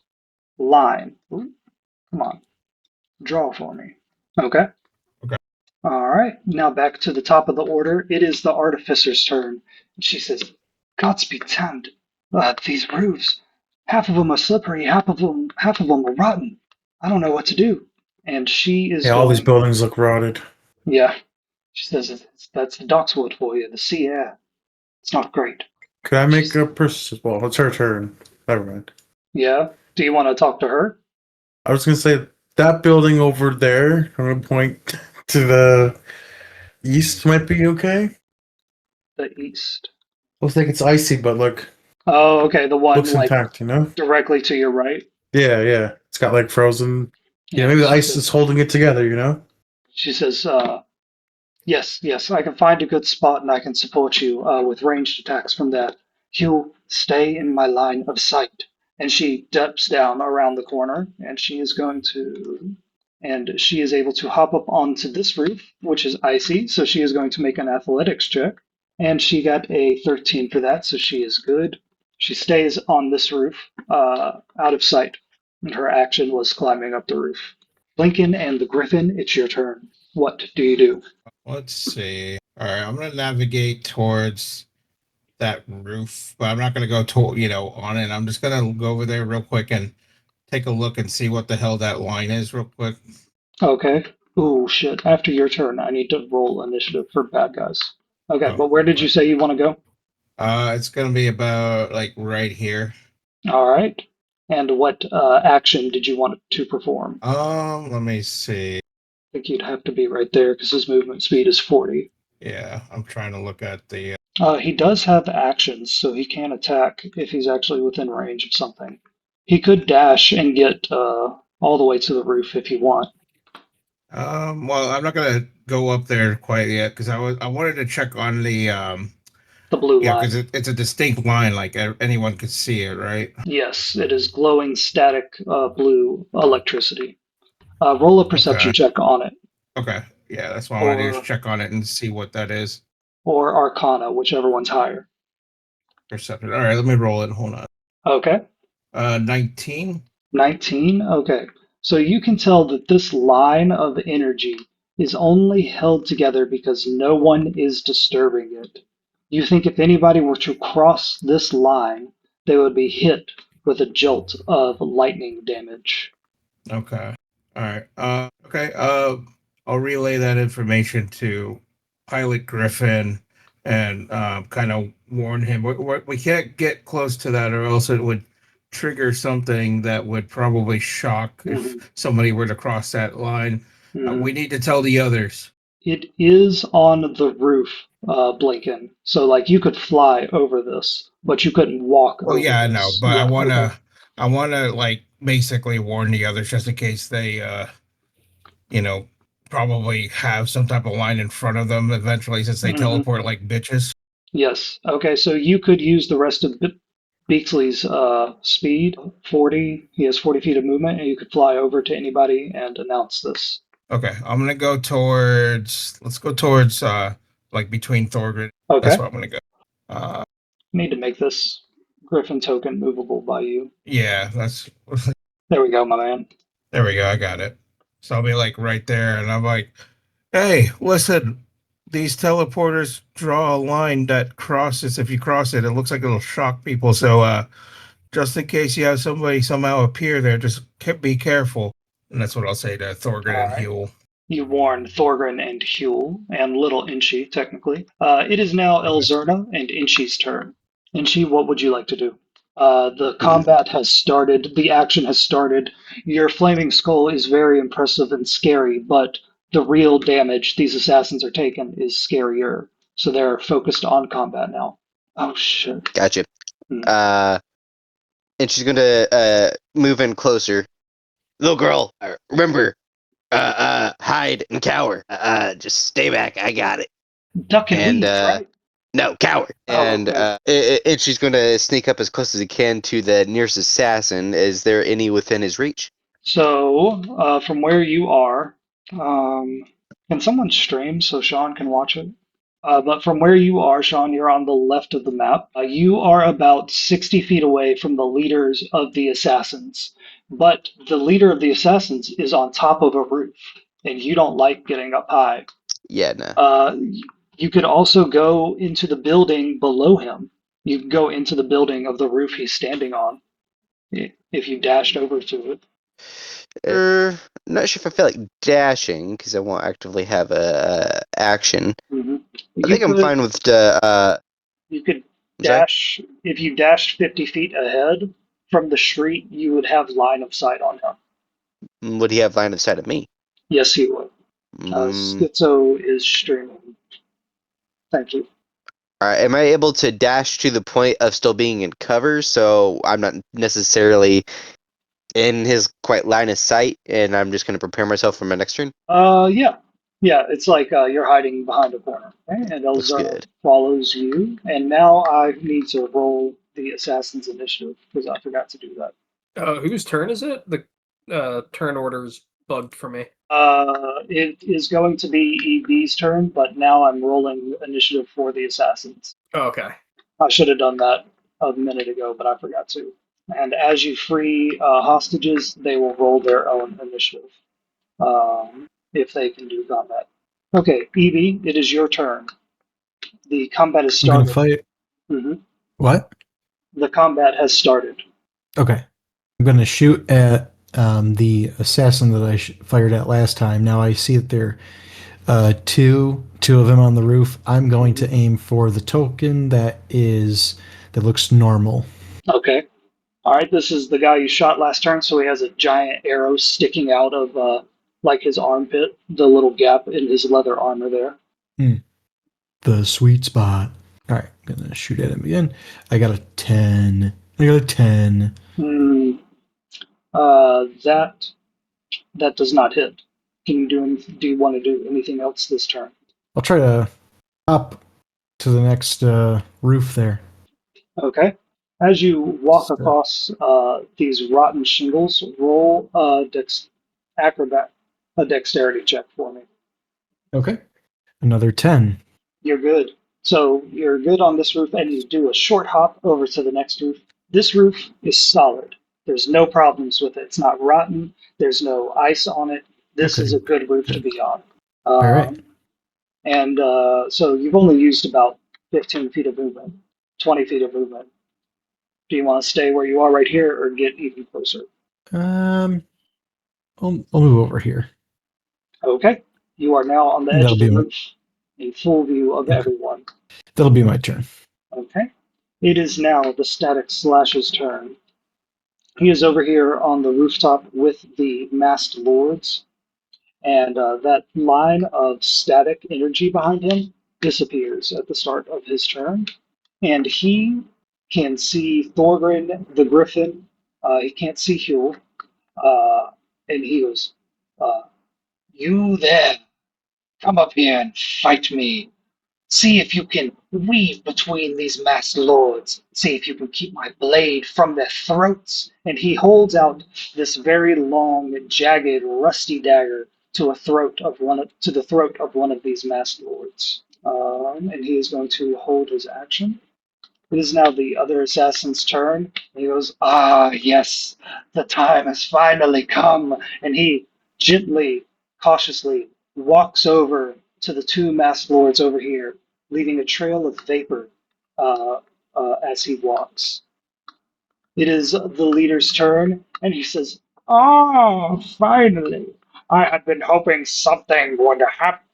line. Ooh, come on, draw for me. Okay. Okay. All right. Now back to the top of the order. It is the artificer's turn. She says, "Gods be damned! These roofs. Half of them are slippery. Half of them are rotten. I don't know what to do." And she is Yeah, all these going- buildings look rotted. Yeah. She says, "That's the Dockswood for you, the sea air. It's not great." Could I make a well, it's her turn. Never mind. Yeah. Do you want to talk to her? I was gonna say that building over there, I'm gonna point to the east might be okay. The east. Looks like it's icy, but look, Oh, okay. The one looks like intact, you know? directly to your right. Yeah. It's got like frozen. Yeah, maybe the she ice says- is holding it together, you know? She says, yes, I can find a good spot and I can support you with ranged attacks from that. You stay in my line of sight." And she steps down around the corner and she is able to hop up onto this roof, which is icy. So she is going to make an athletics check. And she got a 13 for that, so she is good. She stays on this roof, out of sight. And her action was climbing up the roof. Lincoln and the Griffin, it's your turn. What do you do? Let's see. All right, I'm gonna navigate towards that roof, but I'm not gonna go to on it. I'm just gonna go over there real quick and take a look and see what the hell that line is real quick. Okay. Ooh, shit. After your turn, I need to roll initiative for bad guys. Okay, Oh, but where did you say you want to go? It's gonna be about like right here. All right. And what action did you want to perform? Let me see. I think you'd have to be right there because his movement speed is 40. Yeah, I'm trying to look at the. He does have actions, so he can attack if he's actually within range of something. He could dash and get all the way to the roof if you want. Well, I'm not gonna go up there quite yet because I wanted to check on the The blue yeah, line. because it's a distinct line, like anyone could see it, right? Yes, it is glowing static blue electricity. Roll a perception check on it, Okay, yeah, that's what I want to do Or- is check on it and see what that is. or Arcana, whichever one's higher. Perception. All right, let me roll it. Hold on. Okay. 19. 19? Okay. So you can tell that this line of energy is only held together because no one is disturbing it. You think if anybody were to cross this line, they would be hit with a jolt of lightning damage. Okay. All right. Okay. I'll relay that information to Pilot Griffin and kind of warn him. We can't get close to that, or else it would trigger something that would probably shock if somebody were to cross that line. We need to tell the others. It is on the roof, Blinken. So, like, you could fly over this, but you couldn't walk Well, over yeah, I this. know, but Yeah, okay. I wanna like basically warn the others just in case they probably have some type of line in front of them eventually since they Mhm. teleport like bitches. Yes. Okay, so you could use the rest of Beaksley's speed, 40. He has 40 feet of movement, and you could fly over to anybody and announce this. Okay, I'm gonna go towards. Let's go towards like between Thorgrid. Okay. That's where I'm gonna go. Need to make this Griffin token movable by you. Yeah, that's. There we go, my man. There we go. I got it. So I'll be like right there, and I'm like, "Hey, listen, these teleporters draw a line that crosses. If you cross it, it looks like it'll shock people. So, just in case you have somebody somehow appear there, just be careful." And that's what I'll say to Thorgrid and Alright. Huel. You warn Thorgrin and Huel, and little Inchi, technically. It is now Elzerna and Inchi's turn. Inchi, what would you like to do? The combat has started. The action has started. Your flaming skull is very impressive and scary, but the real damage these assassins are taking is scarier. So they're focused on combat now. Oh shit. Gotcha. Hmm. And she's gonna move in closer. Little girl, remember, hide and cower. Just stay back. I got it. Duck and And weave, right? no, cower. Oh, And okay. and she's gonna sneak up as close as he can to the nearest assassin. Is there any within his reach? So, from where you are, can someone stream so Sean can watch it? But from where you are, Sean, you're on the left of the map. You are about 60 feet away from the leaders of the assassins. But the leader of the assassins is on top of a roof, and you don't like getting up high. Yeah, no. You could also go into the building below him. You can go into the building of the roof he's standing on if you dashed over to it. Not sure if I feel like dashing because I won't actively have a action. Mm-hmm. I think I'm fine with the. You could I'm sorry? dash, if you dashed 50 feet ahead from the street, you would have line of sight on him. Would he have line of sight of me? Yes, he would. Schizo is streaming. Thank you. All right. Am I able to dash to the point of still being in cover, so I'm not necessarily in his quite line of sight, and I'm just going to prepare myself for my next turn? Yeah. Yeah, it's like you're hiding behind a corner. Okay? And Looks Elzara good. follows you. And now I need to roll the assassin's initiative because I forgot to do that. Whose turn is it? The turn order's bugged for me. It is going to be EB's turn, but now I'm rolling initiative for the assassins. Oh, okay. I should have done that a minute ago, but I forgot to. And as you free hostages, they will roll their own initiative if they can do combat. Okay, EB, it is your turn. The combat has I'm gonna started. fight. hmm What? The combat has started. Okay. I'm gonna shoot at the assassin that I fired at last time. Now I see that there are two of them on the roof. I'm going to aim for the token that looks normal. Okay. All right, this is the guy you shot last turn, so he has a giant arrow sticking out of like his armpit, the little gap in his leather armor there. The sweet spot. All right, I'm gonna shoot at him again. I got a 10. That does not hit. Can you do you want to do anything else this turn? I'll try to hop to the next roof there. Okay. As you walk across these rotten shingles, roll a dexterity check for me. Okay. Another 10. You're good. So you're good on this roof, and you do a short hop over to the next roof. This roof is solid. There's no problems with it. It's not rotten. There's no ice on it. This is a good roof to be on. All right. And so you've only used about 15 feet of movement, 20 feet of movement. Do you want to stay where you are right here or get even closer? I'll move over here. Okay. You are now on the edge of the roof in full view of everyone. That'll be my turn. Okay. It is now the Static Slash's turn. He is over here on the rooftop with the masked lords, and that line of static energy behind him disappears at the start of his turn, and he can see Thorgrin the Griffin. He can't see Huel, and he goes, "You there, come up here and fight me. See if you can weave between these masked lords. See if you can keep my blade from their throats." And he holds out this very long, jagged, rusty dagger to the throat of one of these masked lords. And he is going to hold his action. It is now the other assassin's turn. He goes, "Ah, yes, the time has finally come." And he gently, cautiously walks over to the two masked lords over here, leaving a trail of vapor as he walks. It is the leader's turn, and he says, "Ah, finally, I had been hoping something would happen.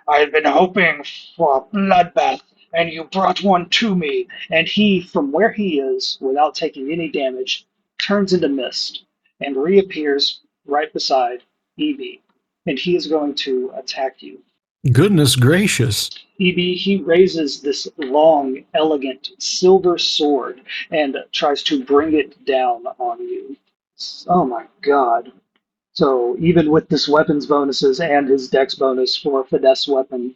I had been hoping for a bloodbath, and you brought one to me. And he, from where he is, without taking any damage, turns into mist and reappears right beside EB. And he is going to attack you. Goodness gracious. EB, he raises this long, elegant silver sword and tries to bring it down on you. Oh my god. So even with this weapons bonuses and his dex bonus for a finesse weapon,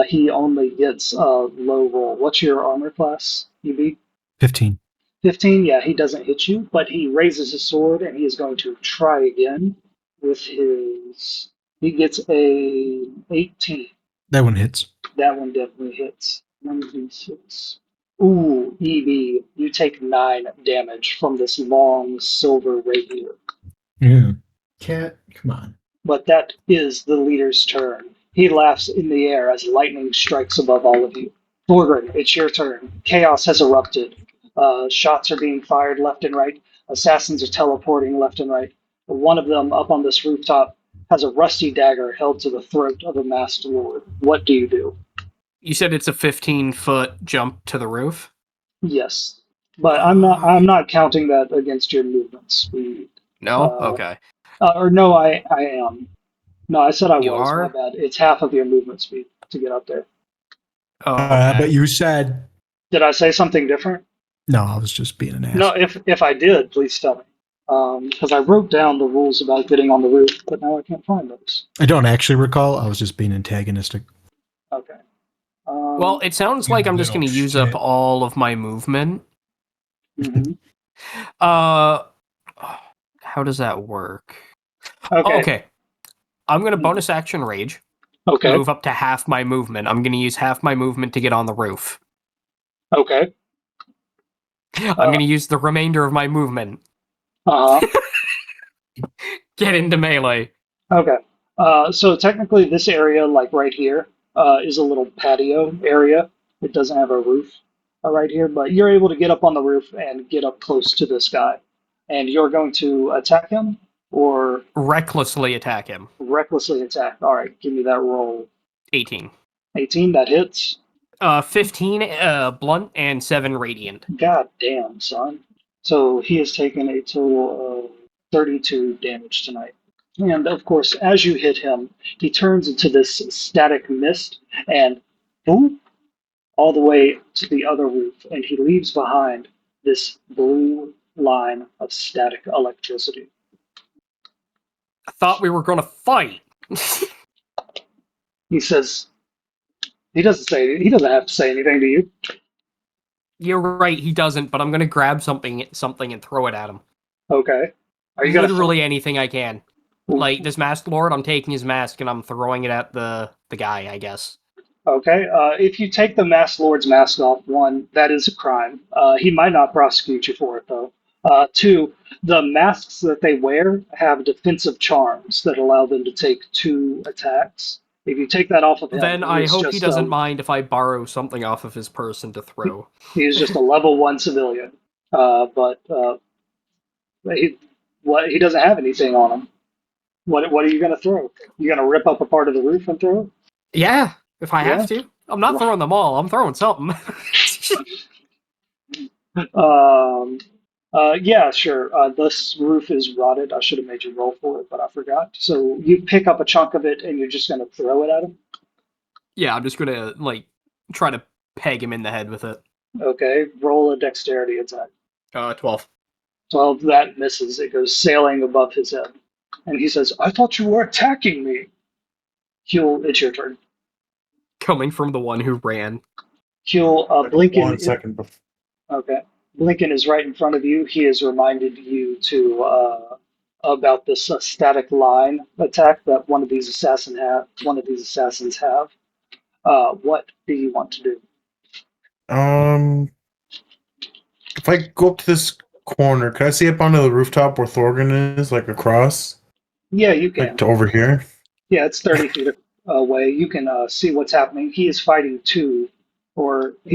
he only gets a low roll. What's your armor class, EB? 15. 15? Yeah, he doesn't hit you, but he raises his sword and he is going to try again with his... He gets a 18. That one hits. That one definitely hits. 1d6. Ooh, EB, you take 9 damage from this long silver rapier. Yeah. Cat, come on. But that is the leader's turn. He laughs in the air as lightning strikes above all of you. Thorgrim, it's your turn. Chaos has erupted. Shots are being fired left and right. Assassins are teleporting left and right. One of them, up on this rooftop, has a rusty dagger held to the throat of a masked lord. What do you do? You said it's a 15-foot jump to the roof? Yes, but I'm not counting that against your movement speed. No? Okay. Or no, I am. No, I said I You was. are? My bad. It's half of your movement speed to get up there. Oh, okay. But you said... Did I say something different? No, I was just being an ass. No, if I did, please tell me. Because I wrote down the rules about getting on the roof, but now I can't find those. I don't actually recall. I was just being antagonistic. Okay. Well, it sounds like I'm just going to little use up shit. all of my movement. mhm. How does that work? Okay. Okay. I'm going to bonus action rage. Okay. Move up to half my movement. I'm going to use half my movement to get on the roof. Okay. I'm going to use the remainder of my movement. Uh-huh. Get into melee. Okay. So technically this area, like right here, is a little patio area. It doesn't have a roof right here, but you're able to get up on the roof and get up close to this guy. And you're going to attack him or Recklessly attack him. recklessly attack. All right, give me that roll. 18. 18, that hits. 15 blunt and 7 radiant. God damn, son. So he has taken a total of 32 damage tonight. And of course, as you hit him, he turns into this static mist and boom, all the way to the other roof. And he leaves behind this blue line of static electricity. I thought we were going to fight. He says, he doesn't have to say anything to you. You're right, he doesn't, but I'm going to grab something and throw it at him. Okay. Are you gonna Literally anything I can. Like, this masked lord, I'm taking his mask and I'm throwing it at the guy, I guess. Okay. If you take the masked lord's mask off, 1, that is a crime. He might not prosecute you for it, though. 2, the masks that they wear have defensive charms that allow them to take 2 attacks. If you take that off of him, Then I he's hope he just, doesn't mind if I borrow something off of his person to throw. He's just a level 1 civilian. But he doesn't have anything on him. What are you going to throw? You going to rip up a part of the roof and throw it? Yeah, if I have to. I'm not throwing them all, I'm throwing something. Yeah, sure. This roof is rotted. I should have made you roll for it, but I forgot. So you pick up a chunk of it and you're just going to throw it at him? Yeah, I'm just going to, like, try to peg him in the head with it. Okay, roll a dexterity attack. 12. 12, that misses. It goes sailing above his head. And he says, I thought you were attacking me. Huel, it's your turn. Coming from the one who ran. Huel, Blinken... 1 second before. Okay. Blinken is right in front of you. He has reminded you about this static line attack that one of these assassins have. What do you want to do? If I go up to this corner, can I see up onto the rooftop where Thorgrim is, like across? Yeah, you can. Like to over here? Yeah, it's 30 feet away. You can see what's happening. He is fighting he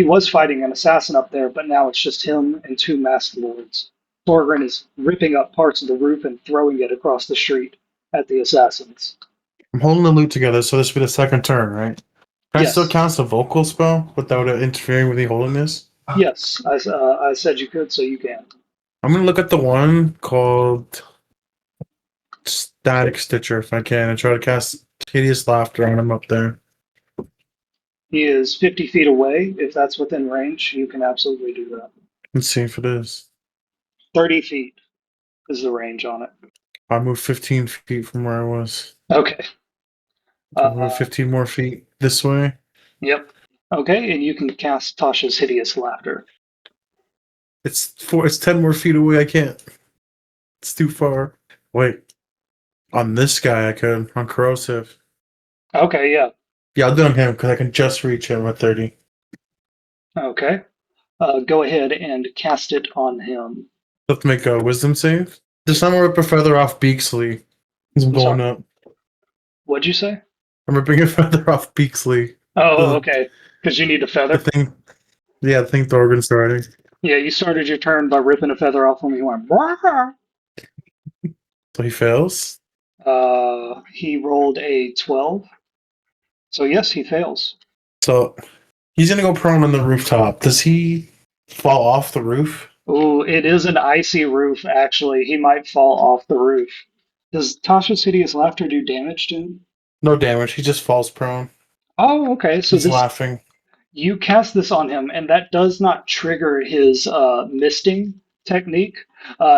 was fighting an assassin up there, but now it's just him and 2 masked lords. Thorgrim is ripping up parts of the roof and throwing it across the street at the assassins. I'm holding the loot together, so this will be the second turn, right? Can I Yes. still cast a vocal spell without it interfering with me holding this? Yes, I said you could, so you can. I'm gonna look at the one called Static Stitcher if I can and try to cast Hideous Laughter on him up there. He is 50 feet away. If that's within range, you can absolutely do that. Let's see if it is. 30 feet is the range on it. I moved 15 feet from where I was. Okay. I'll move 15 more feet this way. Yep. Okay, and you can cast Tasha's Hideous Laughter. It's 10 more feet away. I can't. It's too far. Wait. On this guy, I could. On Corrosive. Okay, yeah. Yeah, I'll do it on him because I can just reach him at 30. Okay. Go ahead and cast it on him. I have to make a wisdom save. Just I'm gonna rip a feather off Beaksley. He's I'm blowing sorry. up. What'd you say? I'm ripping a feather off Beaksley. Oh, The- okay. Because you need a The feather. thing. Yeah, the thing Thorgan started. Yeah, you started your turn by ripping a feather off him. He went, "Brrr." So he fails. He rolled a 12. So, yes, he fails. So he's gonna go prone on the rooftop. Does he fall off the roof? Ooh, it is an icy roof, actually. He might fall off the roof. Does Tasha's Hideous Laughter do damage to him? No damage. He just falls prone. Oh, okay. So He's this laughing. you cast this on him, and that does not trigger his misting technique.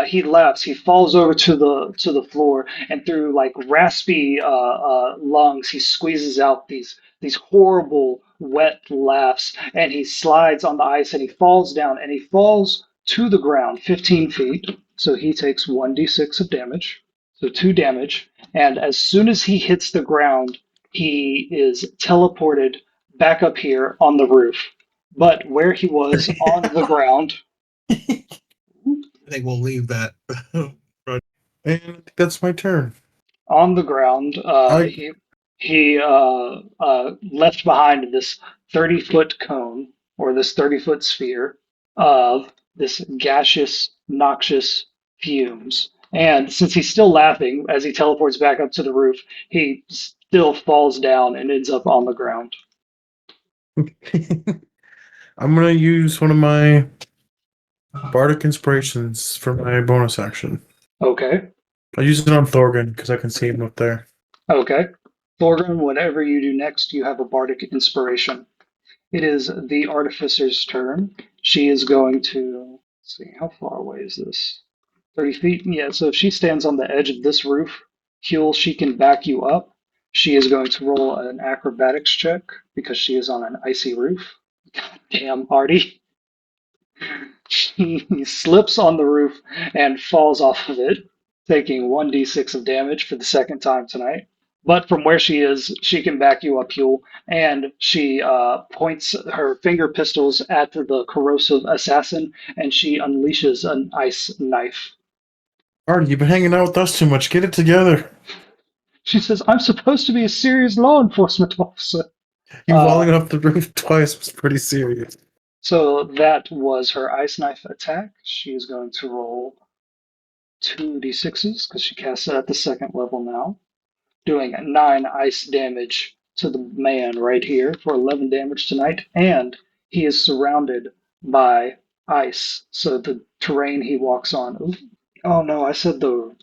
He laughs. He falls over to the floor, and through like raspy lungs, he squeezes out these horrible wet laughs, and he slides on the ice, and he falls down, and he falls to the ground, 15 feet. So he takes 1d6 of damage, so 2 damage, and as soon as he hits the ground, he is teleported back up here on the roof. But where he was on the ground, I think we'll leave that. And that's my turn. on the ground, he left behind this 30-foot cone or this 30-foot sphere of this gaseous, noxious fumes. And since he's still laughing as he teleports back up to the roof, he still falls down and ends up on the ground. I'm gonna use one of my bardic inspirations for my bonus action. Okay. I'll use it on Thorgan because I can see him up there. Okay. Thorgrim, whatever you do next, you have a bardic inspiration. It is the artificer's turn. She is going to, let's see, how far away is this? 30 feet? Yeah, so if she stands on the edge of this roof, Huel, she can back you up. She is going to roll an acrobatics check because she is on an icy roof. God damn, Artie. She slips on the roof and falls off of it, taking 1d6 of damage for the second time tonight. But from where she is, she can back you up, Huel, and she points her finger pistols at the corrosive assassin, and she unleashes an ice knife. Artie, you've been hanging out with us too much. Get it together. She says, "I'm supposed to be a serious law enforcement officer." You falling off the roof twice was pretty serious. So that was her ice knife attack. She is going to roll 2d6s because she casts it at the second level now, doing 9 ice damage to the man right here for 11 damage tonight, and he is surrounded by ice. So the terrain he walks on. Ooh, oh no, I said the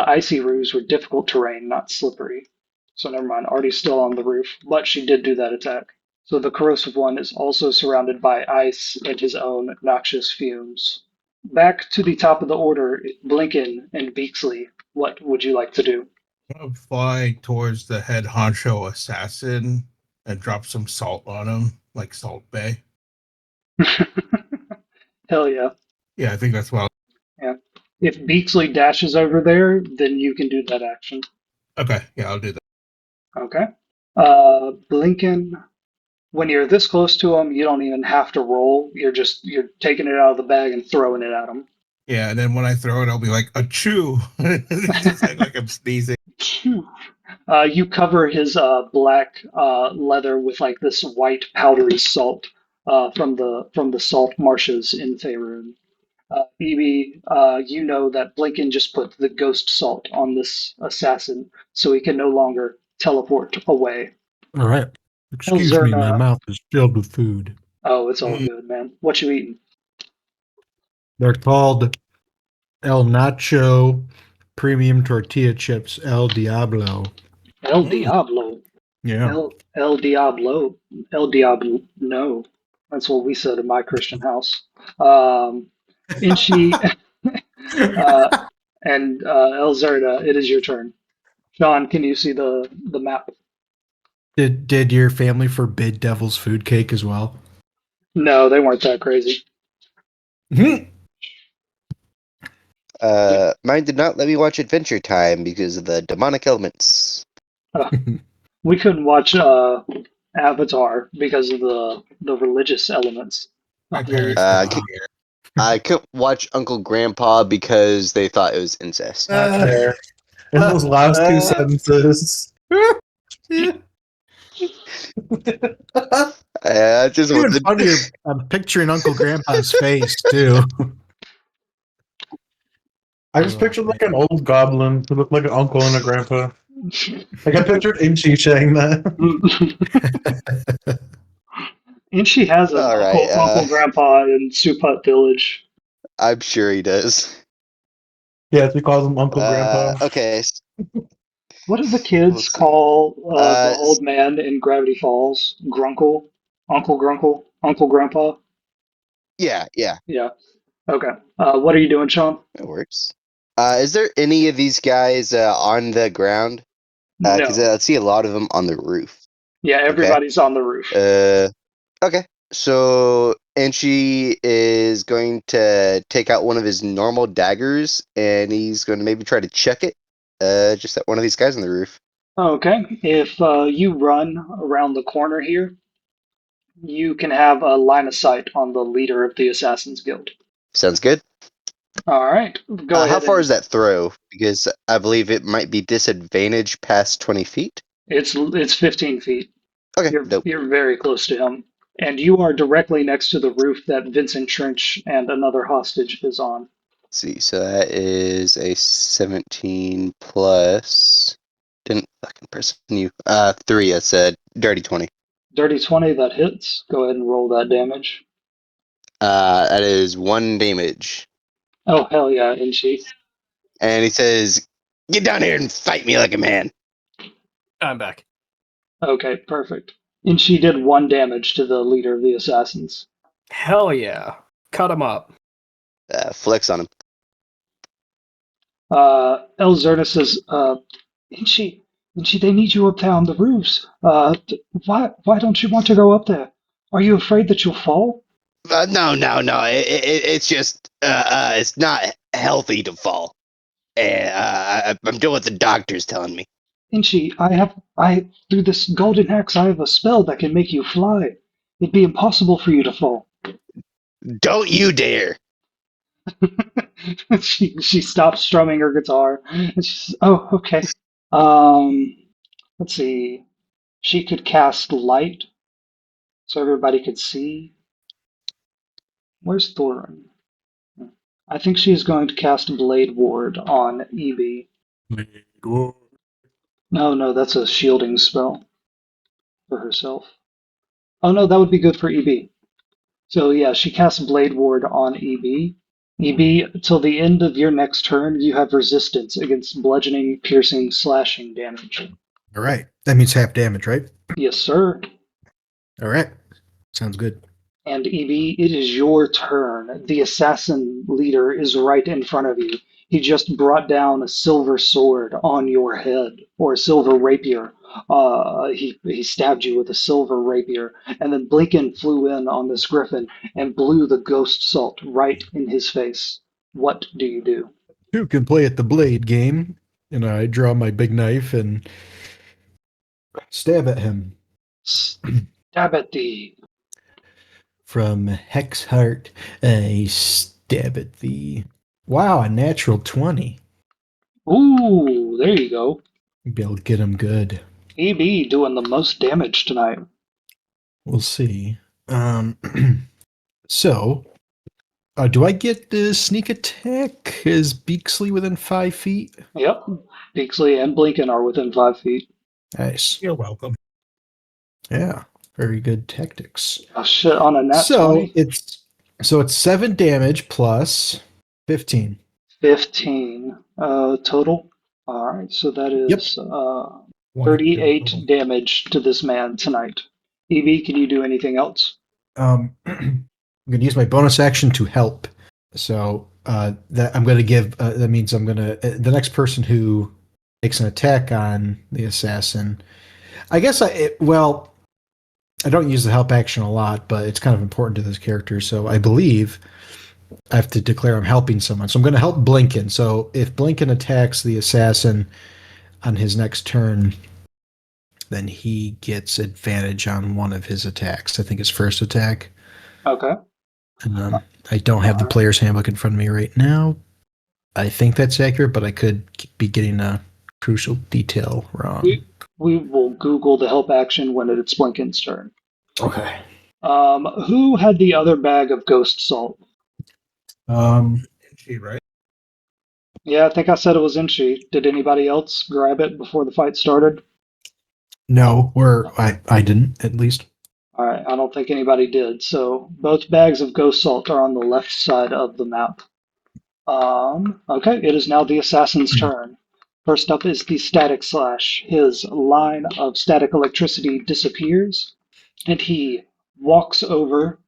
icy roofs were difficult terrain, not slippery. So never mind. Artie's still on the roof, but she did do that attack. So the corrosive one is also surrounded by ice and his own noxious fumes. Back to the top of the order, Blinken and Beaksley. What would you like to do? I'm gonna fly towards the head honcho assassin and drop some salt on him, like Salt Bay. Hell yeah. Yeah, I think that's what If Beaksley dashes over there, then you can do that action. okay, yeah, I'll do that. Okay. Blinken, when you're this close to him, you don't even have to roll. You're taking it out of the bag and throwing it at him. Yeah, and then when I throw it, I'll be like, achoo! Just like I'm sneezing. You cover his black leather with like this white powdery salt from the salt marshes in Faerun. Phoebe, you know that Blinken just put the ghost salt on this assassin, so he can no longer teleport away. All right. Excuse me, my Elzerna. mouth is filled with food. Oh, it's all good, man. What you eating? They're called El Nacho Premium Tortilla Chips El Diablo. El Diablo. Yeah. El Diablo. El Diablo. No. That's what we said in my Christian house. Inchi and Elzerda, it is your turn. Sean, can you see the map? Did your family forbid Devil's Food Cake as well? No, they weren't that crazy. Mine did not let me watch Adventure Time because of the demonic elements. We couldn't watch Avatar because of the religious elements. My parents. Uh, didn't c- care. I couldn't watch Uncle Grandpa because they thought it was incest. Not fair. In those last two sentences. I just Even wanted. funnier, I'm picturing Uncle Grandpa's face too. I just pictured like an old goblin who looked like an uncle and a grandpa. Like I pictured Inchi saying that. And she has an All right, Uncle Grandpa in Suput Village. I'm sure he does. Yeah, she calls him Uncle Grandpa. Okay. What do the kids Let's see. call the Uh, old man in Gravity Falls? Grunkle? Uncle Grunkle? Uncle Grandpa? Yeah, Yeah. Okay. What are you doing, Sean? that works. Is there any of these guys on the ground? Because No. I see a lot of them on the roof. Yeah, everybody's on the roof. Okay. So, and she is going to take out one of his normal daggers, and he's going to maybe try to check it, just at one of these guys on the roof. Okay. If you run around the corner here, you can have a line of sight on the leader of the Assassin's Guild. Sounds good. All right. Go ahead. How far and- is that throw? Because I believe it might be disadvantaged past 20 feet. It's 15 feet. Okay, dope. You're very close to him. And you are directly next to the roof that Vincent Trench and another hostage is on. Let's see, so that is a 17 plus. Didn't fucking press you. 3, I said. Dirty 20. Dirty 20, that hits. Go ahead and roll that damage. That is 1 damage. Oh, hell yeah, Inchi. And he says, "Get down here and fight me like a man." I'm back. Okay, perfect. Inchi did 1 damage to the leader of the assassins. Hell yeah. Cut him up. Flex on him. Elzerda says, Inchi, they need you up there on the roofs. Why don't you want to go up there? Are you afraid that you'll fall? No. It's just, it's not healthy to fall. I'm doing what the doctor's telling me. Inchi, through this golden axe, I have a spell that can make you fly. It'd be impossible for you to fall. Don't you dare. She stops strumming her guitar and she says, "Oh, okay. Let's see. She could cast light, so everybody could see. Where's Thorin? I think she's going to cast Blade Ward on EB. No, that's a shielding spell for herself. Oh no, that would be good for EB. So yeah, she casts Blade Ward on EB. EB, till the end of your next turn, you have resistance against bludgeoning, piercing, slashing damage. All right. That means half damage, right? Yes, sir. All right. Sounds good. And EB, it is your turn. The assassin leader is right in front of you. He just brought down a silver sword on your head, or a silver rapier. He stabbed you with a silver rapier, and then Blinken flew in on this griffin and blew the ghost salt right in his face. What do you do? You can play at the blade game, and I draw my big knife and stab at him. Stab at thee. From Hex Heart, I stab at thee. Wow, a natural 20. Ooh, there you go. Maybe I'll get him good. EB doing the most damage tonight. We'll see. So, do I get the sneak attack? Is Beaksley within 5 feet? Yep. Beaksley and Blinken are within 5 feet. Nice. You're welcome. Yeah. Very good tactics. Oh shit! On a nat So 20? it's 7 damage plus 15. 15 total. All right, so that Yep. is 22 38 total. damage to this man tonight. EB, can you do anything else? I'm going to use my bonus action to help. So that I'm going to give. That means I'm going to the next person who makes an attack on the assassin. I guess I don't use the help action a lot, but it's kind of important to this character. So I believe I have to declare I'm helping someone. So I'm going to help Blinken. So if Blinken attacks the assassin on his next turn, then he gets advantage on one of his attacks. I think his first attack. Okay. I don't have the player's handbook in front of me right now. I think that's accurate, but I could be getting a crucial detail wrong. We will Google the help action when it's Blinken's turn. Okay. Who had the other bag of ghost salt? She, right? Yeah, I think I said it was Inchi. Did anybody else grab it before the fight started? No, I didn't, at least. All right, I don't think anybody did. So both bags of ghost salt are on the left side of the map. Okay, it is now the assassin's turn. First up is the static slash. His line of static electricity disappears, and he walks over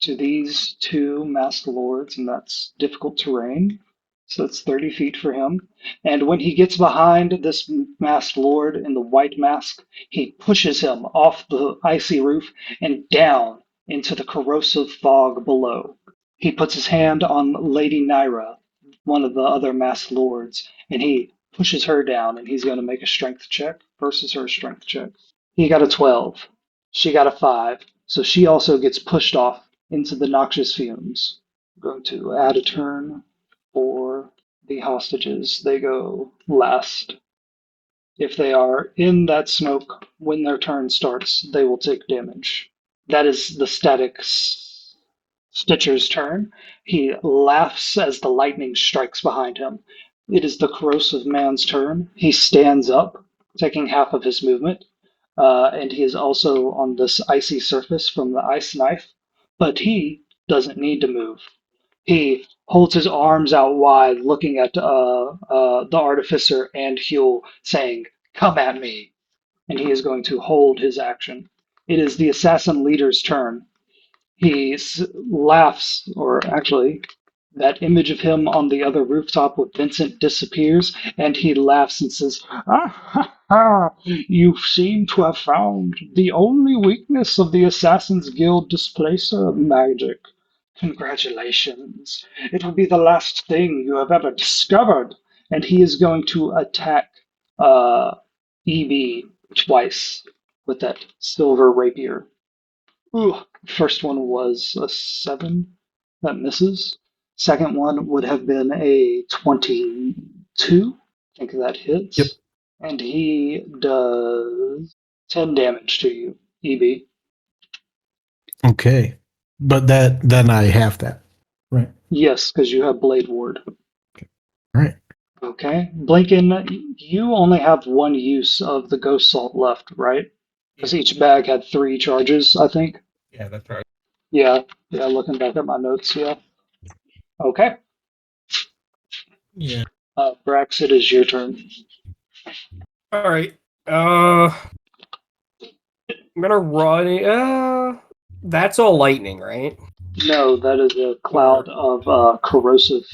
to these two masked lords, and that's difficult terrain. So that's 30 feet for him. And when he gets behind this masked lord in the white mask, he pushes him off the icy roof and down into the corrosive fog below. He puts his hand on Lady Naira, one of the other masked lords, and he pushes her down, and he's going to make a strength check versus her strength check. He got a 12. She got a 5. So she also gets pushed off into the noxious fumes. I'm going to add a turn for the hostages. They go last. If they are in that smoke when their turn starts, they will take damage. That is the static Stitcher's turn. He laughs as the lightning strikes behind him. It is the corrosive man's turn. He stands up, taking half of his movement, and he is also on this icy surface from the ice knife, but he doesn't need to move. He holds his arms out wide, looking at the artificer and Huel, saying, "Come at me." And he is going to hold his action. It is the assassin leader's turn. He laughs, or actually, that image of him on the other rooftop with Vincent disappears, and he laughs and says, "Ah, ha, ha. You seem to have found the only weakness of the Assassin's Guild displacer magic. Congratulations. It will be the last thing you have ever discovered." And he is going to attack EB twice with that silver rapier. Ooh, first one was a 7. That misses. Second one would have been a 22. I think that hits. Yep. And he does 10 damage to you, EB. Okay. But then I have that. Right. Yes, because you have Blade Ward. All right. Okay. Blinken, you only have one use of the Ghost Salt left, right? Because each bag had 3 charges, I think. Yeah, that's right. Yeah, looking back at my notes, yeah. Okay. Yeah. Brax, it is your turn. All right. I'm gonna run. That's all lightning, right? No, that is a cloud of corrosive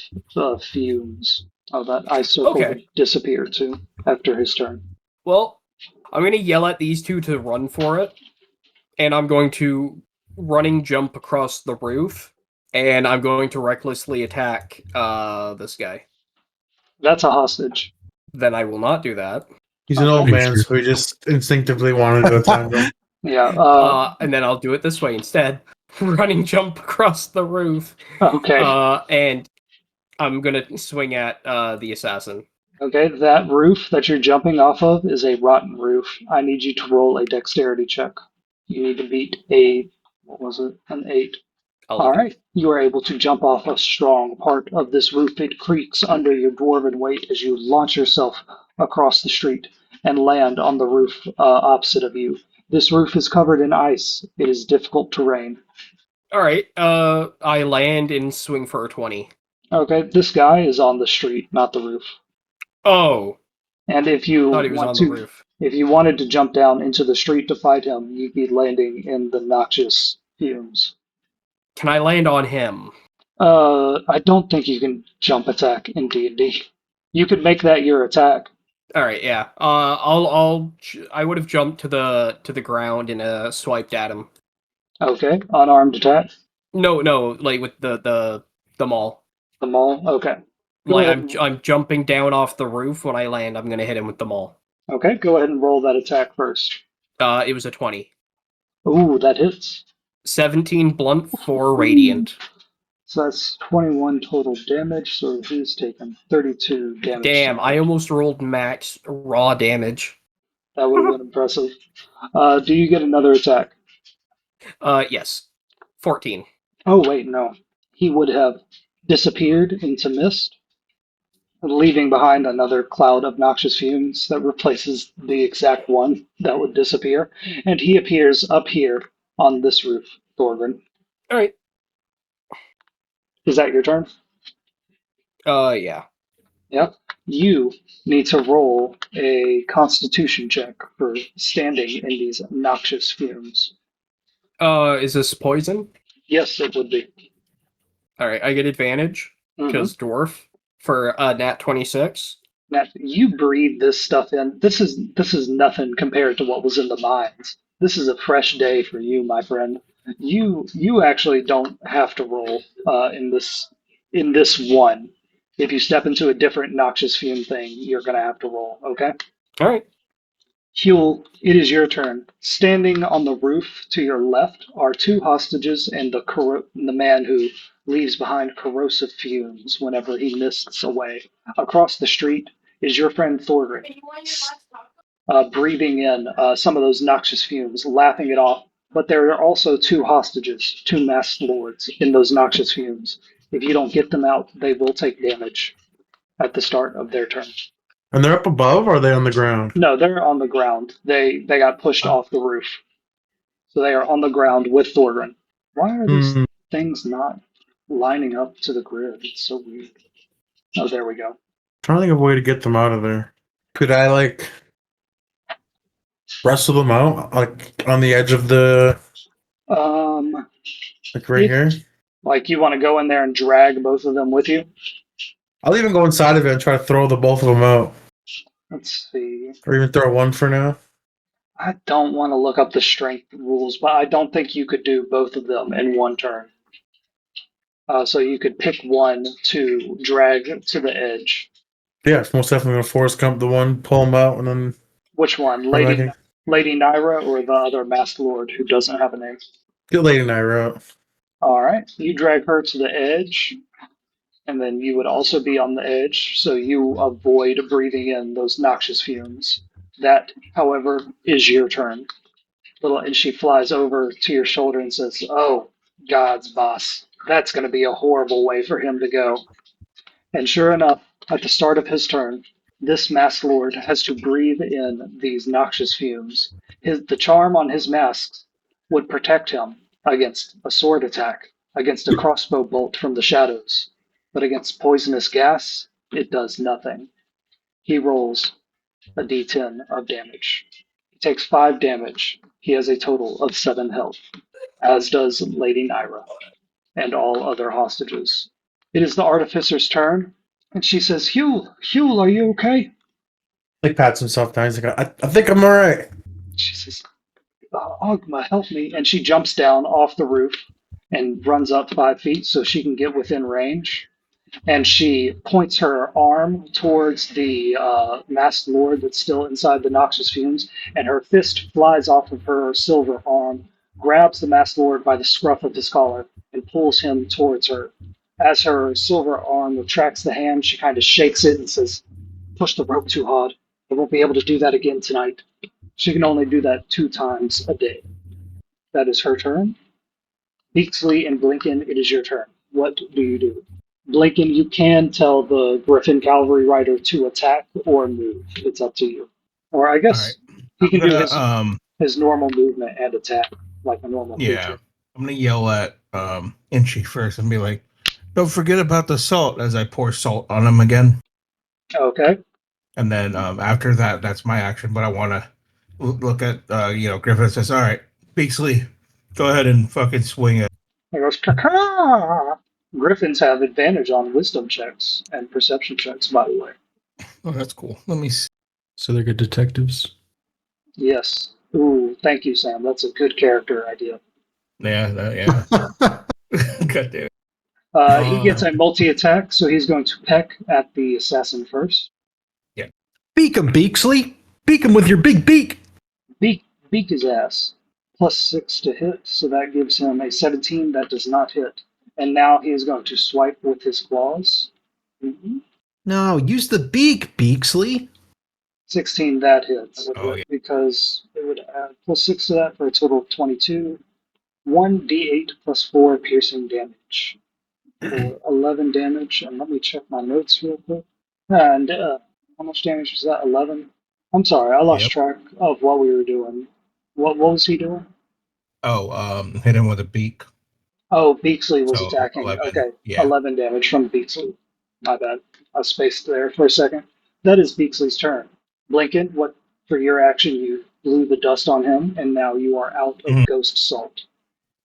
fumes. Oh, that ice circle would disappear too after his turn. Well, I'm gonna yell at these two to run for it, and I'm going to running jump across the roof, and I'm going to recklessly attack this guy. That's a hostage. Then I will not do that. He's an old man, so he just instinctively wanted to attack him. Yeah. And then I'll do it this way instead. Running jump across the roof. Okay. And I'm gonna swing at the assassin. Okay, that roof that you're jumping off of is a rotten roof. I need you to roll a dexterity check. You need to beat an 8. All right. You are able to jump off a strong part of this roof. It creaks under your dwarven weight as you launch yourself across the street. and land on the roof opposite of you. This roof is covered in ice. It is difficult terrain. All right. I land and swing for a 20. Okay, this guy is on the street, not the roof. Oh, And if you thought he was want on to, the roof. if you wanted to jump down into the street to fight him, you'd be landing in the noxious fumes. Can I land on him? I don't think you can jump attack in D&D. You could make that your attack. All right, yeah. I would have jumped to the ground and swiped at him. Okay, unarmed attack. No, like with the maul. The maul. Okay. Go Like ahead. I'm jumping down off the roof. When I land, I'm gonna hit him with the maul. Okay, go ahead and roll that attack first. It was a 20. Ooh, that hits. 17 blunt, 4 radiant. So that's 21 total damage. So he's taken 32 damage. Damn, I almost rolled max raw damage. That would have been impressive. Do you get another attack? Yes. 14. Oh, wait, no. He would have disappeared into mist, leaving behind another cloud of noxious fumes that replaces the exact one that would disappear. And he appears up here on this roof, Thorgrim. All right. Is that your turn? Yeah. Yep. You need to roll a constitution check for standing in these noxious fumes. Is this poison? Yes, it would be. All right, I get advantage because dwarf for nat 26. Now, you breathe this stuff in. This is nothing compared to what was in the mines. This is a fresh day for you, my friend. You actually don't have to roll in this one. If you step into a different noxious fume thing, you're gonna have to roll. Okay. All right. Huel, it is your turn. Standing on the roof to your left are 2 hostages and the man who leaves behind corrosive fumes whenever he mists away. Across the street is your friend Thorgrim, breathing in some of those noxious fumes, laughing it off. But there are also 2 hostages, 2 masked lords in those noxious fumes. If you don't get them out, they will take damage at the start of their turn. And they're up above, or are they on the ground? No, they're on the ground. They got pushed off the roof. So they are on the ground with Thorgrim. Why are these things not lining up to the grid? It's so weird. Oh, there we go. Trying to think of a way to get them out of there. Could I wrestle them out, on the edge of the, right here? Like you want to go in there and drag both of them with you? I'll even go inside of it and try to throw both of them out, Let's see. or even throw one for now. I don't want to look up the strength rules, but I don't think you could do both of them in one turn. So you could pick one to drag to the edge. Yeah, it's most definitely going to force come the one, pull them out, and then... Which one? Lady Nyra or the other masked lord who doesn't have a name? Get Lady Nyra out. All right. You drag her to the edge, and then you would also be on the edge, so you avoid breathing in those noxious fumes. That, however, is your turn. And she flies over to your shoulder and says, "Oh, God's boss. That's going to be a horrible way for him to go." And sure enough, at the start of his turn, this masked lord has to breathe in these noxious fumes. The charm on his masks would protect him against a sword attack, against a crossbow bolt from the shadows. But against poisonous gas, it does nothing. He rolls a d10 of damage. He takes 5 damage. He has a total of 7 health, as does Lady Nyra and all other hostages. It is the Artificer's turn, and she says, Huel, are you okay? Pats himself down. He's like, I think I'm alright. She says, Ogma, help me. And she jumps down off the roof and runs up 5 feet so she can get within range. And she points her arm towards the masked lord that's still inside the noxious fumes, and her fist flies off of her silver arm, grabs the masked lord by the scruff of his collar, and pulls him towards her. As her silver arm retracts the hand, she kind of shakes it and says, "Push the rope too hard. I won't be able to do that again tonight." She can only do that 2 times a day. That is her turn. Beaksley and Blinken, it is your turn. What do you do? Blinken, you can tell the Griffin Cavalry Rider to attack or move. It's up to you. Or I guess he can I'm do gonna, his normal movement and attack like a normal yeah, creature. I'm gonna yell at Inchy first and be like, "Don't forget about the salt," as I pour salt on him again. Okay. And then after that, that's my action. But I want to look at Griffin and says, "All right, Beaksley, go ahead and fucking swing it." He goes, "Caw-caw!" Griffins have advantage on wisdom checks and perception checks, by the way. Oh, that's cool. Let me see. So they're good detectives. Yes. Ooh, thank you, Sam. That's a good character idea. Yeah. God damn it. He gets a multi-attack, so he's going to peck at the assassin first. Beak him, Beaksley. Beak him with your big beak. Beak his ass. +6 to hit, so that gives him a 17. That does not hit. And now he is going to swipe with his claws. No, use the beak, Beaksley. 16, that hits. Oh, yeah. Because it would add +6 to that for a total of 22. 1d8 +4 piercing damage. For 11 damage. And let me check my notes real quick. And how much damage was that? 11? I'm sorry, I lost track of what we were doing. What was he doing? Oh, hit him with a beak. Oh, Beaksley was So, attacking. 11, Okay, yeah. 11 damage from Beaksley. My bad. I spaced there for a second. That is Beaksley's turn. Blinken, what for your action you blew the dust on him, and now you are out of Ghost Salt.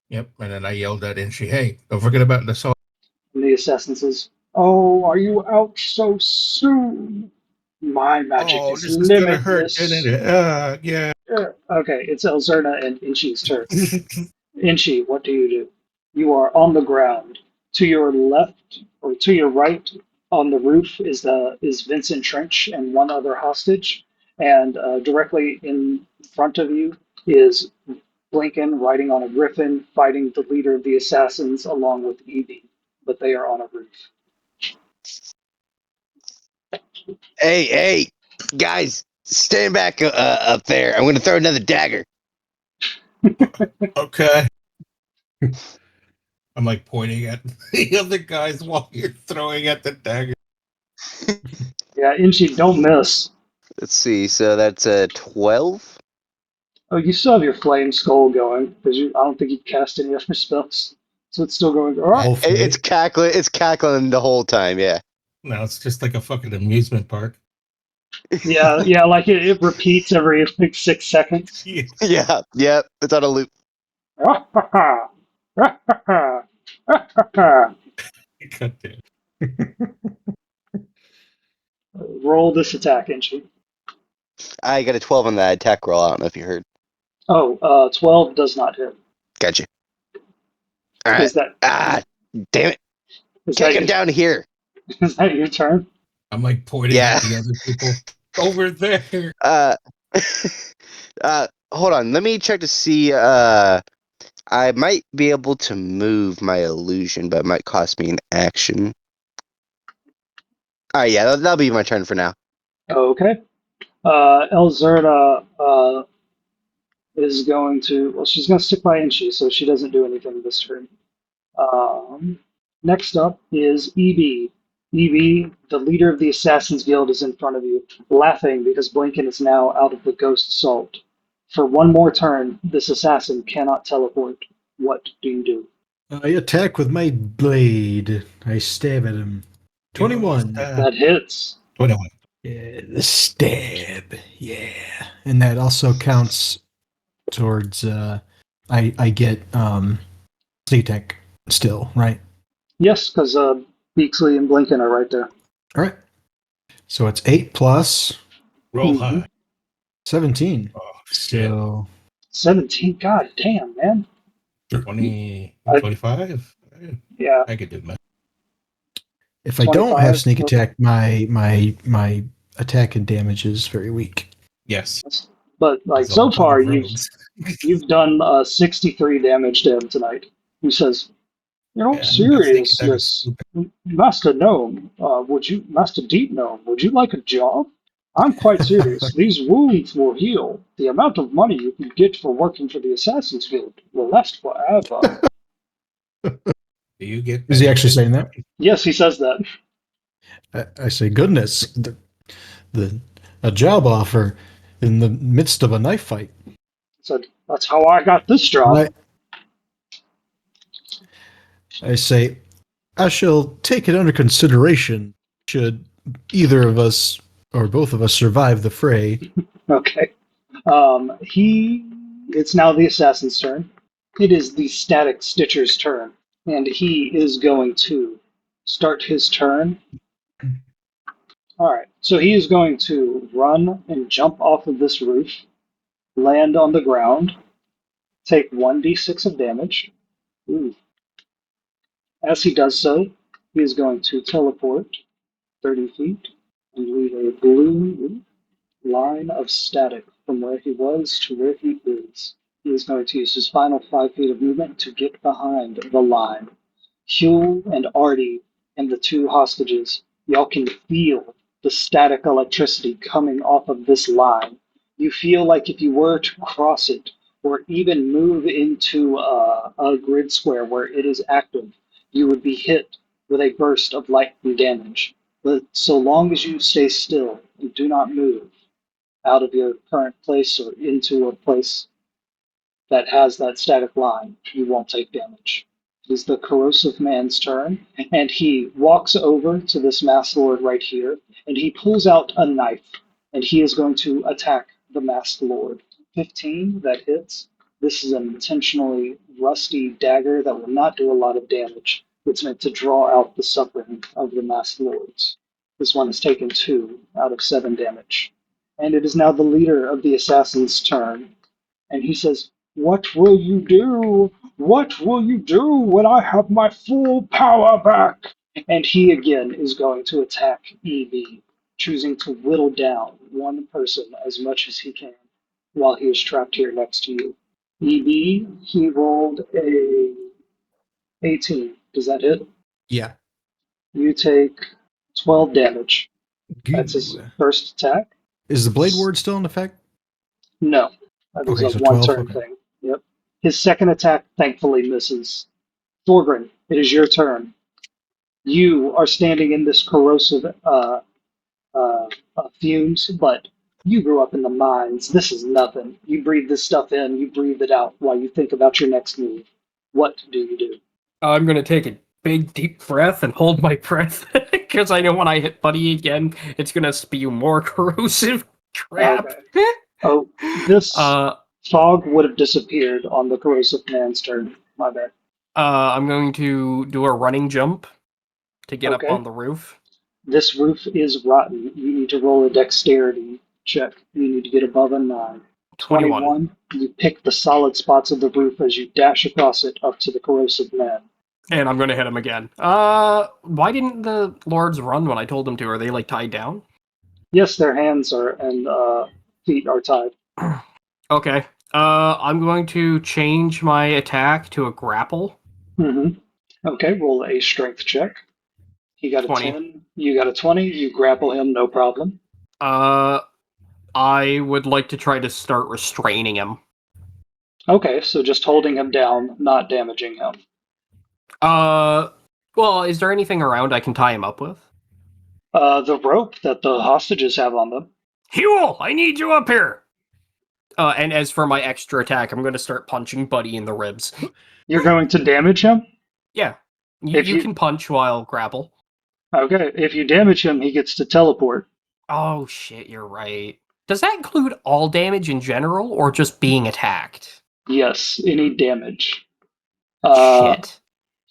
Yep. And then I yelled at Inchy, "Hey, don't forget about the salt." And the assassin says, "Oh, are you out so soon? My magic Oh, is this is gonna hurt, limitless." isn't it? Yeah. Okay, it's Elzerna and Inchy's turn. Inchy, what do you do? You are on the ground. To your left or to your right on the roof is Vincent Trench and one other hostage, and directly in front of you is Blinken riding on a griffin, fighting the leader of the assassins along with Evie, but they are on a roof. Hey, guys, stand back up there. I'm going to throw another dagger. Okay. I'm like pointing at the other guys while you're throwing at the dagger. Yeah, Inchy, don't miss. Let's see. So that's a 12. Oh, you still have your flame skull going because I don't think you cast any other spells, so it's still going. Oh, Hopefully. It's cackling. It's cackling the whole time. Yeah. No, it's just like a fucking amusement park. yeah, like it repeats every like 6 seconds. Yeah. Yep. It's on a loop. God damn. Roll this attack, Inchy. I got a 12 on that attack roll. I don't know if you heard. Oh, 12 does not hit. Gotcha. All right. Is that Damn it. Take him down here. Is that your turn? I'm like pointing at the other people over there. Hold on. Let me check to see. I might be able to move my illusion, but it might cost me an action. All right, yeah, that'll be my turn for now. Okay. Elzerna is going to. Well, she's going to stick by Inchy, so she doesn't do anything this turn. Next up is EB. EB, the leader of the Assassin's Guild, is in front of you, laughing because Blinken is now out of the Ghost Salt. For one more turn, this assassin cannot teleport. What do you do? I attack with my blade. I stab at him. 21. That hits. 21. Yeah, the stab. Yeah. And that also counts towards I get sneak attack still, right? Yes, because Beaksley and Blinken are right there. All right. So it's 8 plus Roll high. 17. Oh, shit. So 17. God damn, man. 20, 25? Yeah. I could do that. if I don't 25, have sneak okay. attack, my attack and damage is very weak. Yes. But like It's so all far, about rogues. you've done 63 damage to him tonight. He says, "You know, Yeah, sneak attack is seriousness, stupid. Master Gnome, Master Deep Gnome, would you like a job? I'm quite serious. These wounds will heal. The amount of money you can get for working for the Assassin's Guild will last forever." Do you get? Is he actually saying that? Yes, he says that. I say, goodness, a job offer. in the midst of a knife fight. So that's how I got this job. I say, I shall take it under consideration should either of us or both of us survive the fray. Okay. It's now the assassin's turn. It is the Static Stitcher's turn, and he is going to start his turn. Alright, so he is going to run and jump off of this roof, land on the ground, take 1d6 of damage. Ooh. As he does so, he is going to teleport 30 feet and leave a blue line of static from where he was to where he is. He is going to use his final 5 feet of movement to get behind the line. Huel and Artie and the two hostages, y'all can feel the static electricity coming off of this line. You feel like if you were to cross it or even move into a grid square where it is active, you would be hit with a burst of lightning damage. But so long as you stay still and do not move out of your current place or into a place that has that static line, you won't take damage. It is the corrosive man's turn, and he walks over to this masked lord right here, and he pulls out a knife, and he is going to attack the masked lord. 15, that hits. This is an intentionally rusty dagger that will not do a lot of damage. It's meant to draw out the suffering of the masked lords. This one has taken 2 out of 7 damage. And it is now the leader of the assassin's turn, and he says, "What will you do? What will you do when I have my full power back?" And he again is going to attack EB, choosing to whittle down one person as much as he can while he is trapped here next to you. EB, he rolled a 18. Does that hit? Yeah. You take 12 damage. That's his Goo. first attack. Is the blade ward still in effect? No. That is Okay, a so 12, one-turn okay. thing. Yep. His second attack thankfully misses. Thorgrim, it is your turn. You are standing in this corrosive fumes, but you grew up in the mines. This is nothing. You breathe this stuff in, you breathe it out while you think about your next move. What do you do? I'm gonna take a big deep breath and hold my breath because I know when I hit Buddy again, it's gonna spew more corrosive crap. Okay. Oh, this Uh, fog would have disappeared on the corrosive man's turn. My bad. I'm going to do a running jump to get Okay. up on the roof. This roof is rotten. You need to roll a dexterity check. You need to get above a 9. 21. You pick the solid spots of the roof as you dash across it up to the corrosive man. And I'm gonna hit him again. Why didn't the lords run when I told them to? Are they like tied down? Yes, their hands are and feet are tied. Okay. I'm going to change my attack to a grapple. Mm-hmm. Okay, roll a strength check. He got a 20. 10. You got a 20. You grapple him, no problem. I would like to try to start restraining him. Okay, so just holding him down, not damaging him. Well, is there anything around I can tie him up with? The rope that the hostages have on them. Huel, I need you up here! And as for my extra attack, I'm going to start punching Buddy in the ribs. You're going to damage him? Yeah. If You you- can punch while grapple. Okay, if you damage him, he gets to teleport. Oh, shit, you're right. Does that include all damage in general, or just being attacked? Yes, any damage. Shit.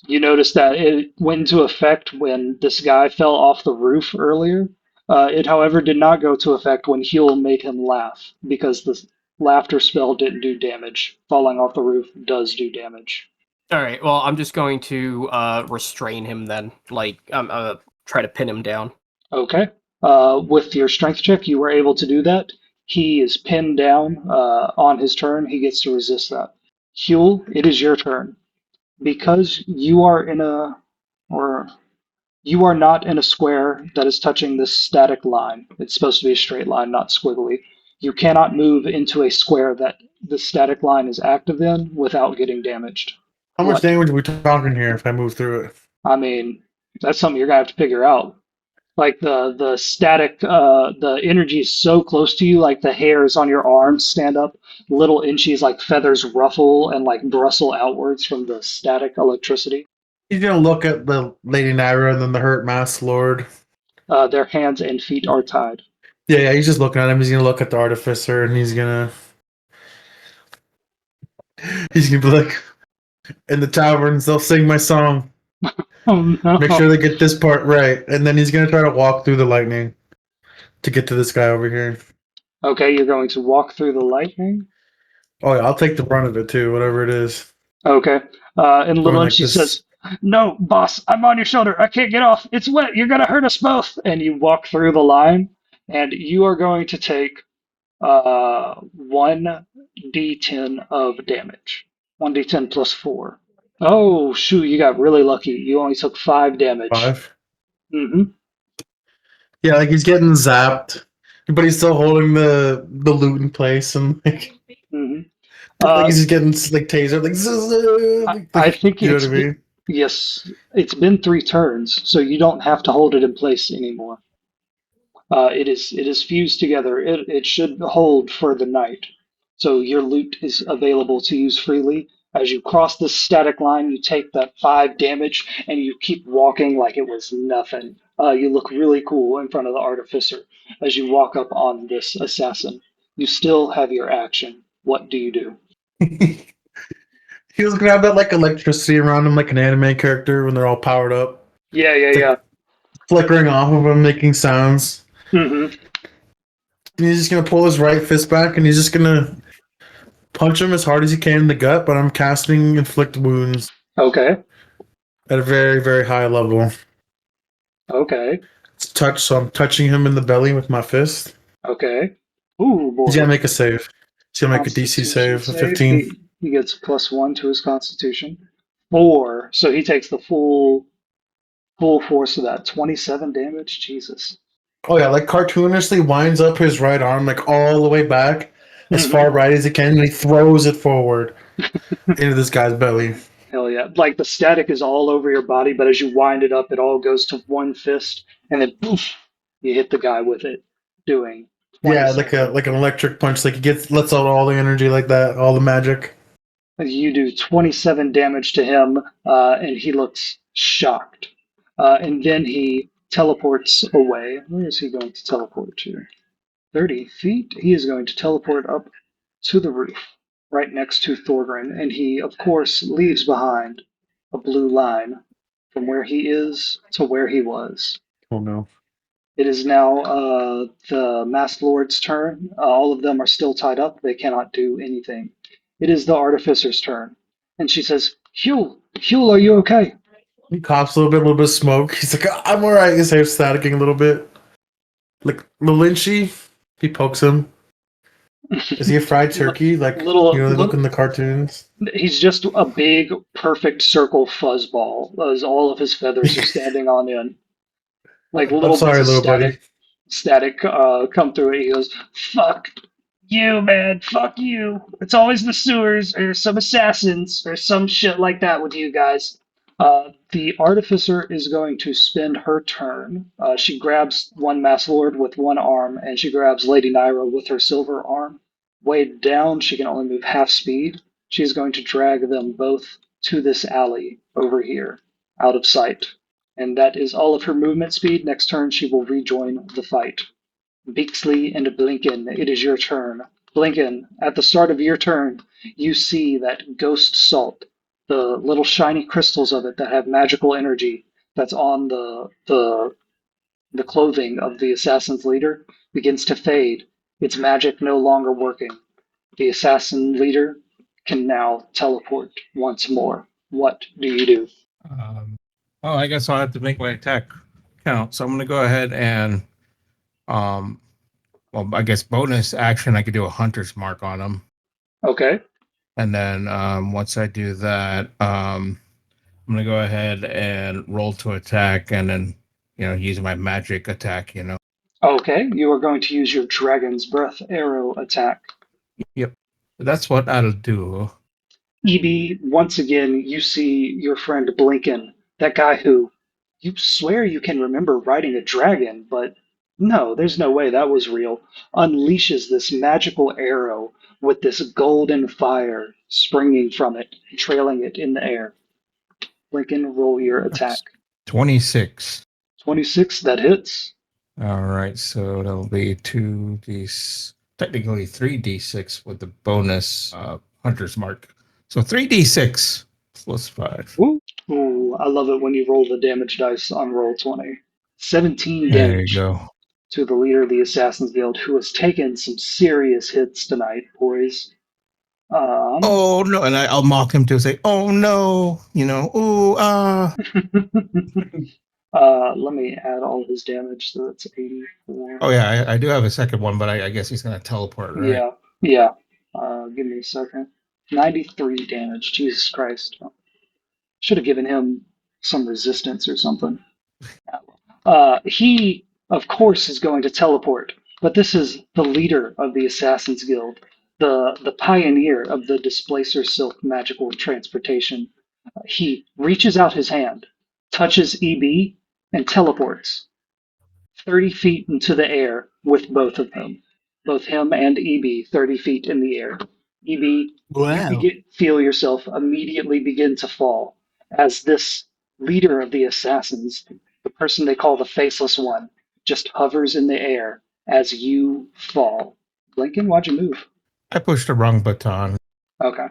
You notice that it went into effect when this guy fell off the roof earlier. It, however, did not go to effect when Huel made him laugh, because the laughter spell didn't do damage. Falling off the roof does do damage. Alright, well, I'm just going to restrain him then. Like, try to pin him down. Okay. With your strength check, you were able to do that. He is pinned down on his turn. He gets to resist that. Huel, it is your turn. Because you are you are not in a square that is touching this static line. It's supposed to be a straight line, not squiggly. You cannot move into a square that the static line is active in without getting damaged. How much What? damage are we talking here if I move through it? I mean, that's something you're gonna have to figure out. Like the static, the energy is so close to you, like the hairs on your arms stand up, little inchies like feathers ruffle and like bristle outwards from the static electricity. He's gonna look at the Lady Naira and then the Hurt Masked Lord. Their hands and feet are tied. Yeah, he's just looking at him. He's gonna look at the Artificer and he's gonna be like, in the taverns, they'll sing my song. Oh no! Make sure they get this part right. And then he's gonna try to walk through the lightning to get to this guy over here. Okay, you're going to walk through the lightning. Oh yeah, I'll take the brunt of it too, whatever it is. Okay. And Going little like she this. says, "No, boss, I'm on your shoulder. I can't get off. It's wet. You're gonna hurt us both." And you walk through the line, and you are going to take 1d10 of damage. 1d10 plus 4. Oh, shoot, you got really lucky. You only took 5 damage. 5. Mm-hmm. Yeah, like he's getting zapped, but he's still holding the loot in place and like, Mm-hmm. like he's just getting like tasered, I think you know it's what I mean? yes, it's been 3 turns, so you don't have to hold it in place anymore. It is fused together. It should hold for the night. So your loot is available to use freely. As you cross this static line, you take that 5 damage and you keep walking like it was nothing. You look really cool in front of the artificer as you walk up on this assassin. You still have your action. What do you do? He was gonna have that like electricity around him, like an anime character when they're all powered up, Yeah. flickering off of him, making sounds. hmm And he's just gonna pull his right fist back, and he's just gonna punch him as hard as he can in the gut. But I'm casting inflict wounds Okay. at a very, very high level. Okay. It's touch, so I'm touching him in the belly with my fist. Okay. Ooh, boy. He's gonna make a save. He's gonna make a DC Constitution save, a 15. He gets +1 to his Constitution. 4, so he takes the full force of that. 27 damage. Jesus. Oh yeah, like cartoonishly winds up his right arm like all the way back as far right as he can, and he throws it forward into this guy's belly. Hell yeah! Like the static is all over your body, but as you wind it up, it all goes to one fist, and then poof, you hit the guy with it, doing. Yeah, 27. like an electric punch. Like he lets out all the energy like that, all the magic. You do 27 damage to him, and he looks shocked. And then he teleports away. Where is he going to teleport to? 30 feet. He is going to teleport up to the roof, right next to Thorgrin, and he, of course, leaves behind a blue line from where he is to where he was. Oh no. It is now the Masked Lord's turn. All of them are still tied up. They cannot do anything. It is the Artificer's turn. And she says, Huel, are you okay? He coughs a little bit of smoke. He's like, I'm alright. His hair's staticking a little bit. Like Lynchy, he pokes him. Is he a fried turkey? Like they look in the cartoons. He's just a big, perfect circle fuzzball, as all of his feathers are standing on end. Like little I'm sorry, bits of little buddy. static come through it. He goes, "Fuck you, man! Fuck you! It's always the sewers or some assassins or some shit like that with you guys." The artificer is going to spend her turn. She grabs one Masked Lord with one arm, and she grabs Lady Naira with her silver arm. Weighed down, she can only move half speed. She is going to drag them both to this alley over here, out of sight. And that is all of her movement speed. Next turn, she will rejoin the fight. Beaksley and Blinken, it is your turn. Blinken, at the start of your turn, you see that ghost salt, the little shiny crystals of it that have magical energy that's on the clothing of the assassin's leader, begins to fade. Its magic no longer working. The assassin leader can now teleport once more. What do you do? Well, I guess I'll have to make my attack count. So I'm going to go ahead and, well, I guess bonus action, I could do a hunter's mark on him. Okay. And then once I do that, I'm going to go ahead and roll to attack and then, use my magic attack, Okay, you are going to use your Dragon's Breath arrow attack. Yep. That's what I'll do. EB, once again, you see your friend Blinken, that guy who You swear you can remember riding a dragon, but no, there's no way that was real. Unleashes this magical arrow with this golden fire springing from it, trailing it in the air. Lincoln, roll your attack. 26. 26, that hits. All right, so that'll be 2d, technically 3d6 with the bonus hunter's mark. So 3d6 plus 5. Ooh, I love it when you roll the damage dice on roll 20. 17 There damage you go. to the leader of the Assassin's Guild, who has taken some serious hits tonight, boys. Oh no, and I'll mock him to say, "Oh no," ooh Let me add all his damage, so that's 84. Oh yeah, I do have a second one, but I guess he's gonna teleport, right? Yeah. Give me a second. 93 damage. Jesus Christ. Should have given him some resistance or something. He, of course, is going to teleport, but this is the leader of the Assassin's Guild, the pioneer of the Displacer Silk magical transportation. He reaches out his hand, touches EB, and teleports 30 feet into the air with both of them. Both him and EB 30 feet in the air. EB, Wow. you feel yourself immediately begin to fall as this leader of the assassins, the person they call the Faceless One, just hovers in the air as you fall. Blinken, why'd you move? I pushed the wrong button. Okay.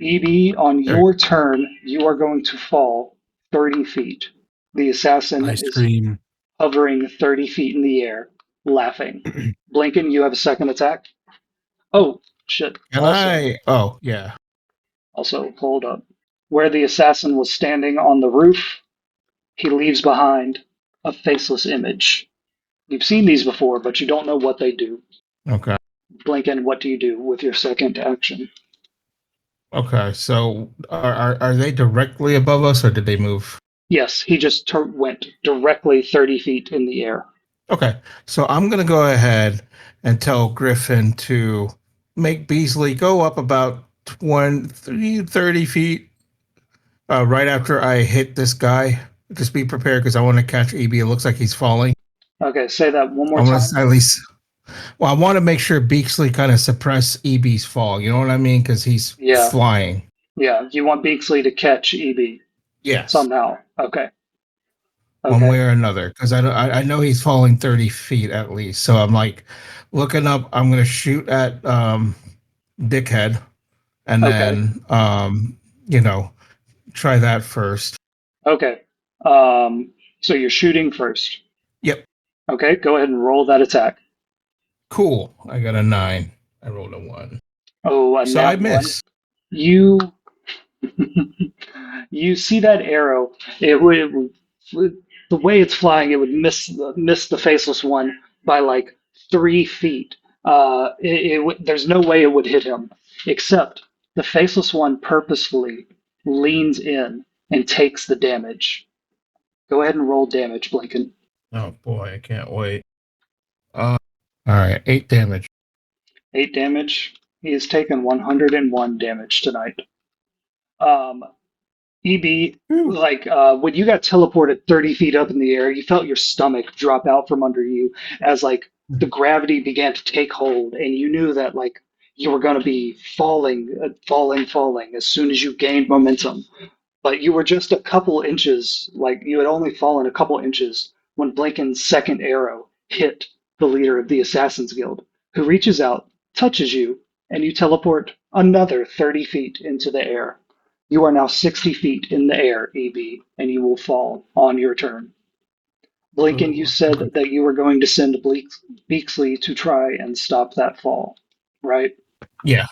EB, on There. your turn, you are going to fall 30 feet. The assassin I is scream. hovering 30 feet in the air, laughing. Blinken, you have a second attack? Oh, shit. Oh, yeah. Also, hold up. Where the assassin was standing on the roof, he leaves behind a faceless image. You've seen these before, but you don't know what they do. Okay. Blinken, what do you do with your second action? Okay, so are they directly above us, or did they move? Yes, he just went directly 30 feet in the air. Okay, so I'm going to go ahead and tell Griffin to make Beasley go up about 30 feet right after I hit this guy. Just be prepared because I want to catch EB. It looks like he's falling. Okay, say that one more I want time. to at least. Well, I want to make sure Beasley kind of suppress EB's fall. You know what I mean? Because he's flying. Yeah, you want Beaksley to catch EB Yes. somehow. Okay. One way or another, because I know he's falling 30 feet at least. So I'm like looking up. I'm going to shoot at Dickhead, and then try that first. Okay. So you're shooting first. Yep. Okay, go ahead and roll that attack. Cool. I got a 9. I rolled a 1. Oh, so I miss. You you see that arrow? It would the way it's flying, it would miss the faceless one by like 3 feet. There's no way it would hit him, except the faceless one purposefully leans in and takes the damage. Go ahead and roll damage, Blinken. Oh boy, I can't wait. All right, 8 damage. 8 damage. He has taken 101 damage tonight. EB, when you got teleported 30 feet up in the air, you felt your stomach drop out from under you as the gravity began to take hold, and you knew that you were going to be falling as soon as you gained momentum. But you were just a couple inches, you had only fallen a couple inches when Blinken's second arrow hit the leader of the Assassin's Guild, who reaches out, touches you, and you teleport another 30 feet into the air. You are now 60 feet in the air, EB, and you will fall on your turn. Blinken, you said that you were going to send Beaksley to try and stop that fall, right? Yeah.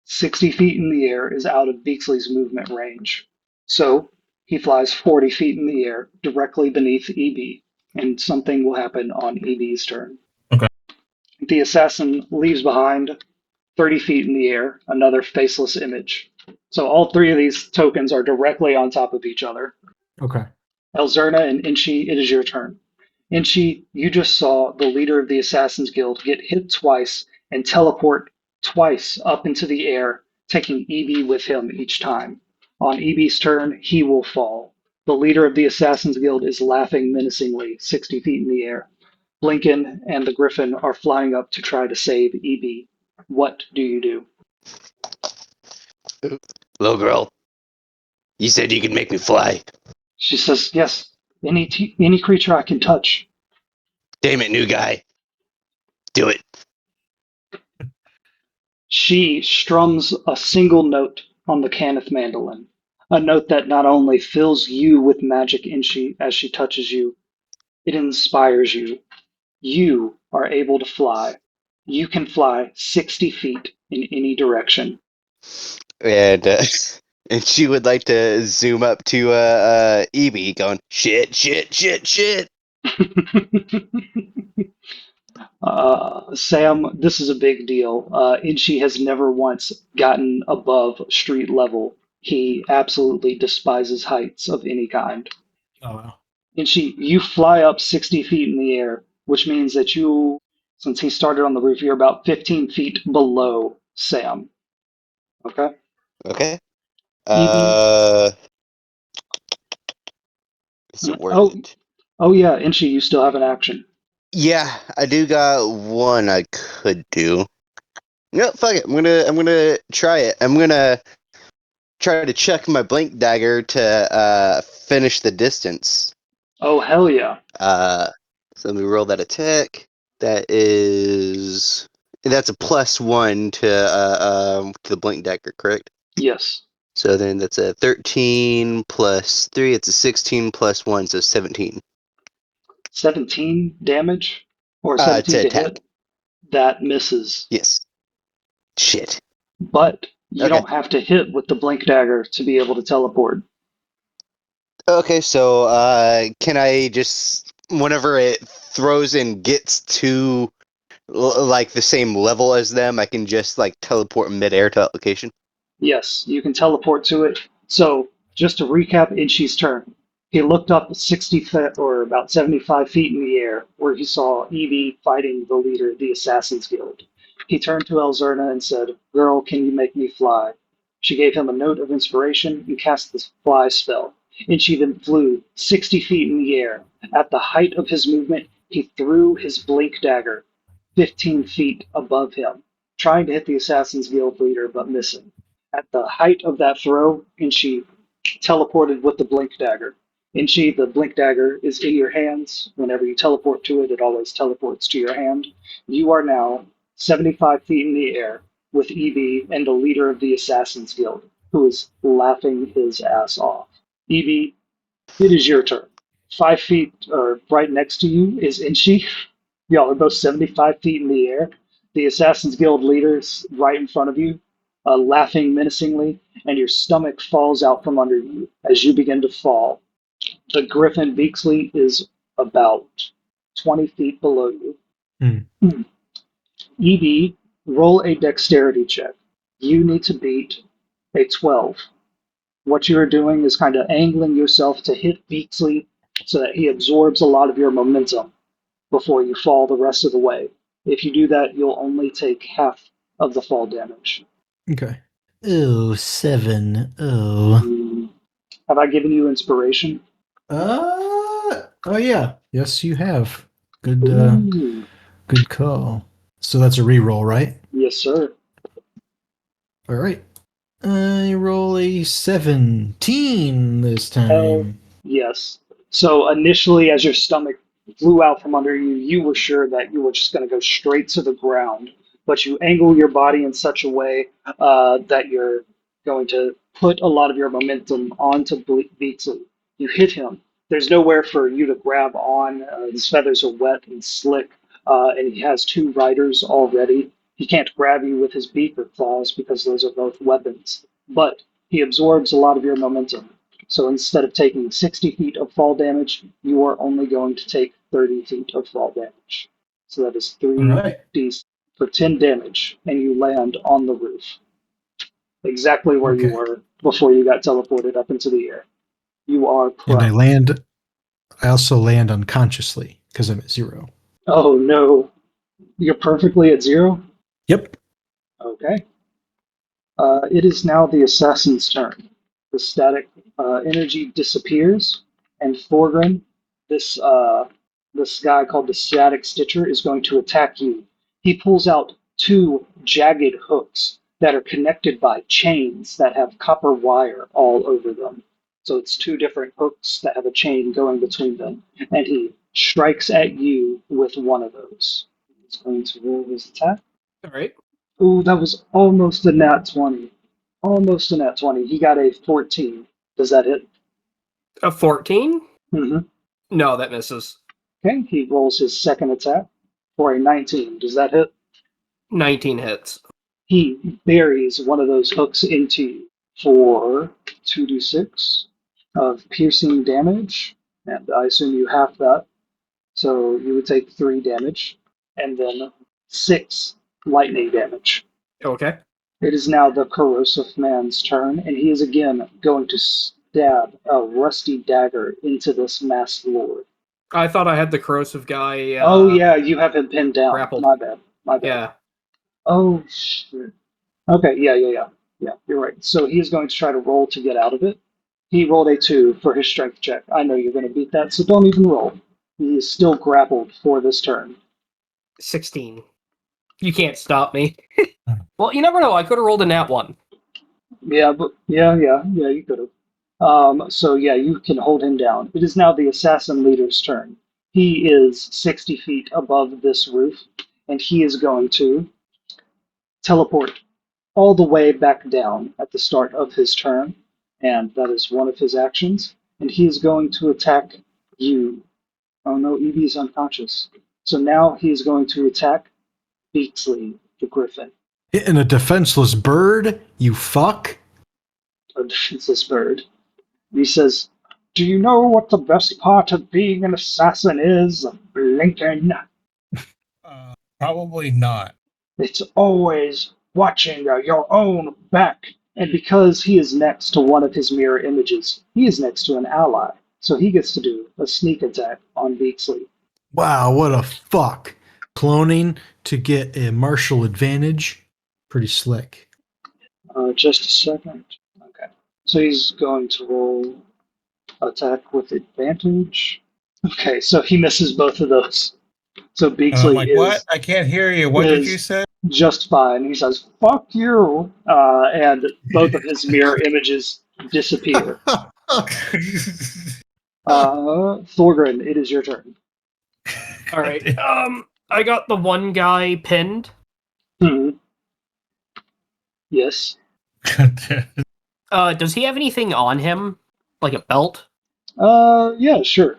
60 feet in the air is out of Beaksley's movement range. So he flies 40 feet in the air directly beneath EB, and something will happen on EB's turn. Okay. The assassin leaves behind 30 feet in the air, another faceless image. So all 3 of these tokens are directly on top of each other. Okay. Elzerna and Inchi, it is your turn. Inchi, you just saw the leader of the Assassin's Guild get hit twice and teleport twice up into the air, taking EB with him each time. On EB's turn, he will fall. The leader of the Assassin's Guild is laughing menacingly, 60 feet in the air. Blinken and the Griffin are flying up to try to save EB. What do you do? Little girl, you said you could make me fly. She says, yes, any creature I can touch. Damn it, new guy. Do it. She strums a single note on the Cannith mandolin, a note that not only fills you with magic as she touches you, it inspires you. You are able to fly. You can fly 60 feet in any direction. And and she would like to zoom up to Evie, going shit, shit, shit, shit. Sam, this is a big deal. Inchi has never once gotten above street level. He absolutely despises heights of any kind. Oh, wow. Inchi, you fly up 60 feet in the air, which means that you, since he started on the roof, you're about 15 feet below Sam. Okay? Okay. Evie? Is it worth it? Oh yeah, Inchi, you still have an action. Yeah, I do got one I could do. No, fuck it. I'm gonna try it. I'm gonna try to check my blink dagger to finish the distance. Oh hell yeah. So let me roll that attack. That's a +1 to the blink dagger, correct? Yes. So then that's a 13 plus 3. It's a 16 plus 1, so 17. 17 damage? Or To 17 to attack. hit? That misses. Yes. Shit. But you Okay. don't have to hit with the blink dagger to be able to teleport. Okay, so can I just, whenever it throws and gets to like the same level as them, I can just like teleport midair to that location? Yes, you can teleport to it. So, just to recap Inchi's turn, he looked up 60 feet, or about 75 feet in the air, where he saw Evie fighting the leader of the Assassin's Guild. He turned to Elzerna and said, "Girl, can you make me fly?" She gave him a note of inspiration and cast the fly spell. Inchi then flew 60 feet in the air. At the height of his movement, he threw his blink dagger 15 feet above him, trying to hit the Assassin's Guild leader, but missing. At the height of that throw, Inchi teleported with the blink dagger. Inchi, the blink dagger is in your hands. Whenever you teleport to it, it always teleports to your hand. You are now 75 feet in the air with Evie and the leader of the Assassin's Guild, who is laughing his ass off. Evie, it is your turn. 5 feet, or right next to you, is Inchi. Y'all are both 75 feet in the air. The Assassin's Guild leader's right in front of you, laughing menacingly, and your stomach falls out from under you as you begin to fall. The Griffin Beaksley is about 20 feet below you. Evie, roll a dexterity check. You need to beat a 12. What you are doing is kind of angling yourself to hit Beaksley so that he absorbs a lot of your momentum before you fall the rest of the way. If you do that, you'll only take half of the fall damage. Okay. Oh, 7. Oh. Have I given you inspiration? Oh yeah. Yes, you have. Good Ooh. good call. So that's a reroll, right? Yes, sir. All right. I roll a 17 this time. Oh, yes. So initially, as your stomach flew out from under you, you were sure that you were just going to go straight to the ground. But you angle your body in such a way that you're going to put a lot of your momentum onto Beaksley. You hit him. There's nowhere for you to grab on. His feathers are wet and slick, and he has 2 riders already. He can't grab you with his beak or claws because those are both weapons. But he absorbs a lot of your momentum. So instead of taking 60 feet of fall damage, you are only going to take 30 feet of fall damage. So that is 3d for 10 damage, and you land on the roof. Exactly where you were before you got teleported up into the air. You are prone. And I also land unconsciously because I'm at 0. Oh no. You're perfectly at 0? Yep. Okay. It is now the assassin's turn. The static energy disappears, and Thorgrim, this this guy called the Static Stitcher, is going to attack you. He pulls out two jagged hooks that are connected by chains that have copper wire all over them. So it's two different hooks that have a chain going between them, and he strikes at you with one of those. He's going to roll his attack. All right. Ooh, that was almost a nat 20. Almost a nat 20. He got a 14. Does that hit? A 14? Mm-hmm. No, that misses. Okay, he rolls his second attack for a 19. Does that hit? 19 hits. He buries one of those hooks into you for 2d6 of piercing damage, and I assume you half that. So you would take 3 damage, and then 6 lightning damage. Okay. It is now the corrosive man's turn, and he is again going to stab a rusty dagger into this masked lord. I thought I had the corrosive guy. Oh yeah, you have him pinned down. grappled. My bad. My bad. Yeah. Oh shit. Okay, yeah. Yeah, you're right. So he is going to try to roll to get out of it. He rolled a 2 for his strength check. I know you're going to beat that, so don't even roll. He is still grappled for this turn. 16. You can't stop me. Well, you never know. I could have rolled a nat 1. Yeah, but yeah, you could have. So yeah, you can hold him down. It is now the assassin leader's turn. He is 60 feet above this roof, and he is going to teleport all the way back down at the start of his turn, and that is one of his actions. And he is going to attack you. Oh no, Evie's unconscious. So now he is going to attack Beaksley, the griffin. In a defenseless bird, you fuck. A defenseless bird. He says, "Do you know what the best part of being an assassin is, Lincoln? Probably not. It's always watching your own back." And because he is next to one of his mirror images, he is next to an ally. So he gets to do a sneak attack on Beaksley. Wow, what a fuck. Cloning to get a martial advantage. Pretty slick. Just a second. Okay. So he's going to roll attack with advantage. Okay, so he misses both of those. So Beaksley I'm like, is what? I can't hear you. What did is- you say? just fine. He says, "Fuck you," and both of his mirror images disappear. Thorgrim, it is your turn. All right. I got the one guy pinned. Hmm. Yes. Does he have anything on him? Like a belt? Yeah, sure.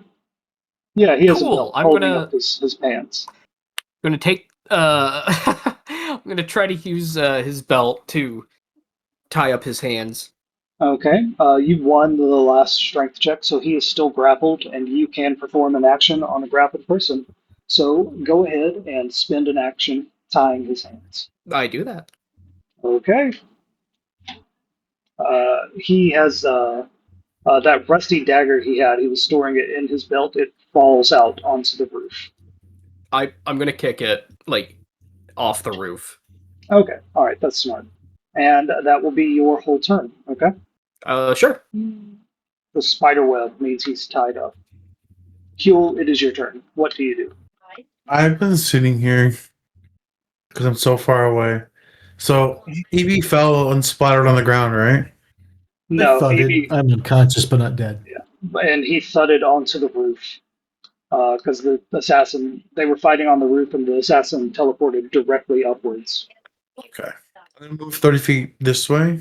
Yeah, he has a Cool, belt I'm holding gonna- up his pants. I'm gonna take I'm gonna try to use his belt to tie up his hands. Okay. You won the last strength check, so he is still grappled, and you can perform an action on a grappled person. So go ahead and spend an action tying his hands. I do that. Okay. He has that rusty dagger he had. He was storing it in his belt. It falls out onto the roof. I'm gonna kick it like off the roof. Okay. All right. That's smart. And that will be your whole turn. Okay. Sure. The spider web means he's tied up. Huel, it is your turn. What do you do? I've been sitting here because I'm so far away. So Evie fell and splattered on the ground, right? No, Thudded. Evie, I'm unconscious but not dead. and he thudded onto the roof because the assassin, they were fighting on the roof, and the assassin teleported directly upwards. Okay. I'm gonna move 30 feet this way,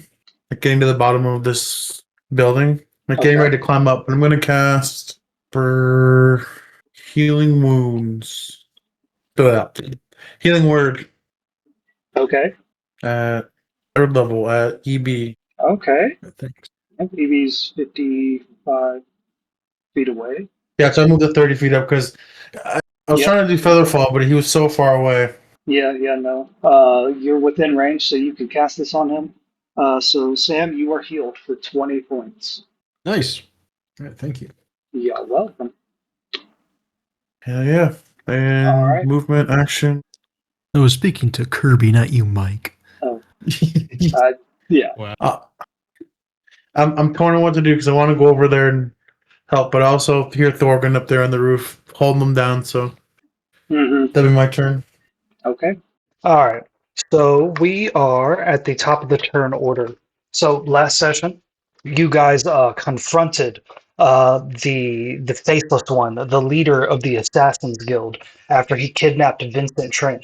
like getting to the bottom of this building, like getting Okay. ready to climb up. And I'm gonna cast for healing wounds. Healing word Okay. at 3rd level at EB. Okay. Thanks. Evie's 55 feet away. Yeah, so I moved the 30 feet up because I was Yep. trying to do Featherfall, but he was so far away. Yeah, no. You're within range, so you can cast this on him. So, Sam, you are healed for 20 points. Nice. All right, thank you. You're welcome. Hell yeah. And All right. movement action. I was speaking to Kirby, not you, Mike. Oh. Yeah. I'm torn on what to do because I want to go over there and help, but I also hear Thorgan up there on the roof holding them down. So Mm-hmm. that'll be my turn. Okay. All right. So we are at the top of the turn order. Last session, you guys confronted the faithless one, the leader of the Assassins Guild, after he kidnapped Vincent Trench.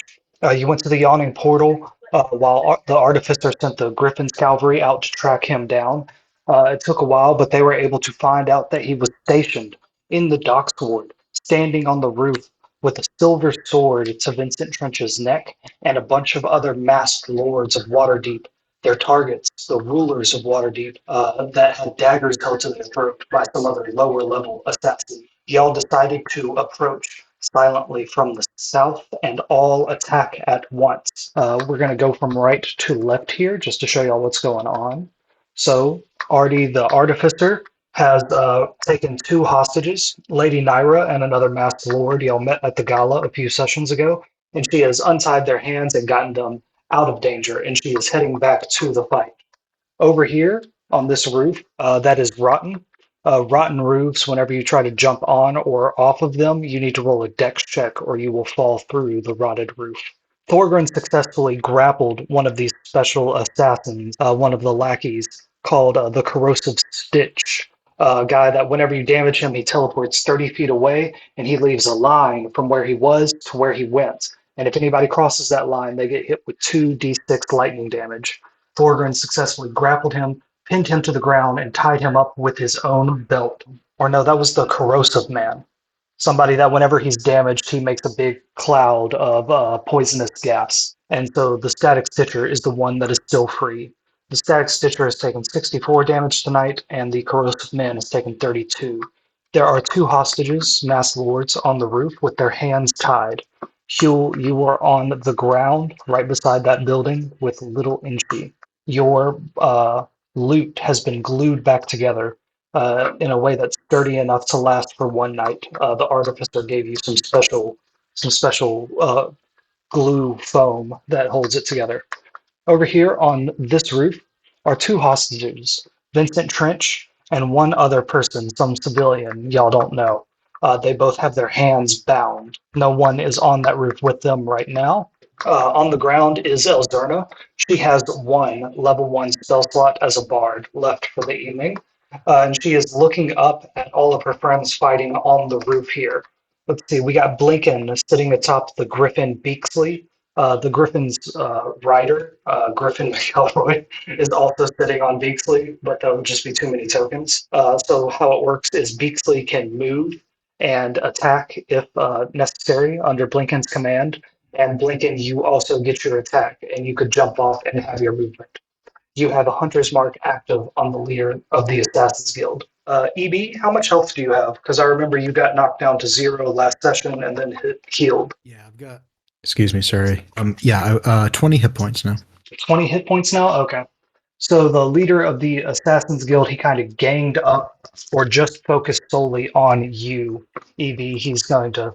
You went to the Yawning Portal while the Artificer sent the Griffin's Cavalry out to track him down. It took a while, but they were able to find out that he was stationed in the Docks Ward, standing on the roof with a silver sword to Vincent Trench's neck and a bunch of other masked lords of Waterdeep, their targets, the rulers of Waterdeep, that had daggers held to their throat by some other lower level assassin. Y'all decided to approach silently from the south and all attack at once. We're going to go from right to left here just to show y'all what's going on. So, Artie the Artificer has taken 2 hostages, Lady Naira and another masked lord y'all met at the gala a few sessions ago, and she has untied their hands and gotten them out of danger, and she is heading back to the fight. Over here on this roof, that is rotten. Rotten roofs, whenever you try to jump on or off of them, you need to roll a dex check or you will fall through the rotted roof. Thorgrim successfully grappled one of these special assassins, one of the lackeys, called the Corrosive Stitch. A guy that whenever you damage him, he teleports 30 feet away and he leaves a line from where he was to where he went. And if anybody crosses that line, they get hit with 2d6 lightning damage. Thorgrim successfully grappled him, pinned him to the ground, and tied him up with his own belt. Or no, that was the Corrosive Man. Somebody that whenever he's damaged, he makes a big cloud of poisonous gas. And so the Static Stitcher is the one that is still free. The Static Stitcher has taken 64 damage tonight, and the Corrosive Man has taken 32. There are 2 hostages, masked lords, on the roof with their hands tied. Huel, you are on the ground right beside that building with little Inchy. Your loot has been glued back together in a way that's sturdy enough to last for one night. The Artificer gave you some special glue foam that holds it together. Over here on this roof are 2 hostages, Vincent Trench and one other person, some civilian y'all don't know. They both have their hands bound. No one is on that roof with them right now. On the ground is Elzerna. She has 1 level 1 spell slot as a bard left for the evening. And she is looking up at all of her friends fighting on the roof here. Let's see, we got Blinken sitting atop the Griffin Beaksley. The Griffin's rider, Griffin McElroy, is also sitting on Beaksley, but that would just be too many tokens. So how it works is Beaksley can move and attack if necessary under Blinken's command. And Blinken, you also get your attack, and you could jump off and have your movement. You have a Hunter's Mark active on the leader of the Assassin's Guild. EB, how much health do you have? Because I remember you got knocked down to 0 last session and then healed. Yeah, I've got. Excuse me, sorry. 20 hit points now. 20 hit points now? Okay. So the leader of the Assassin's Guild, he kind of ganged up or just focused solely on you, EB. He's going to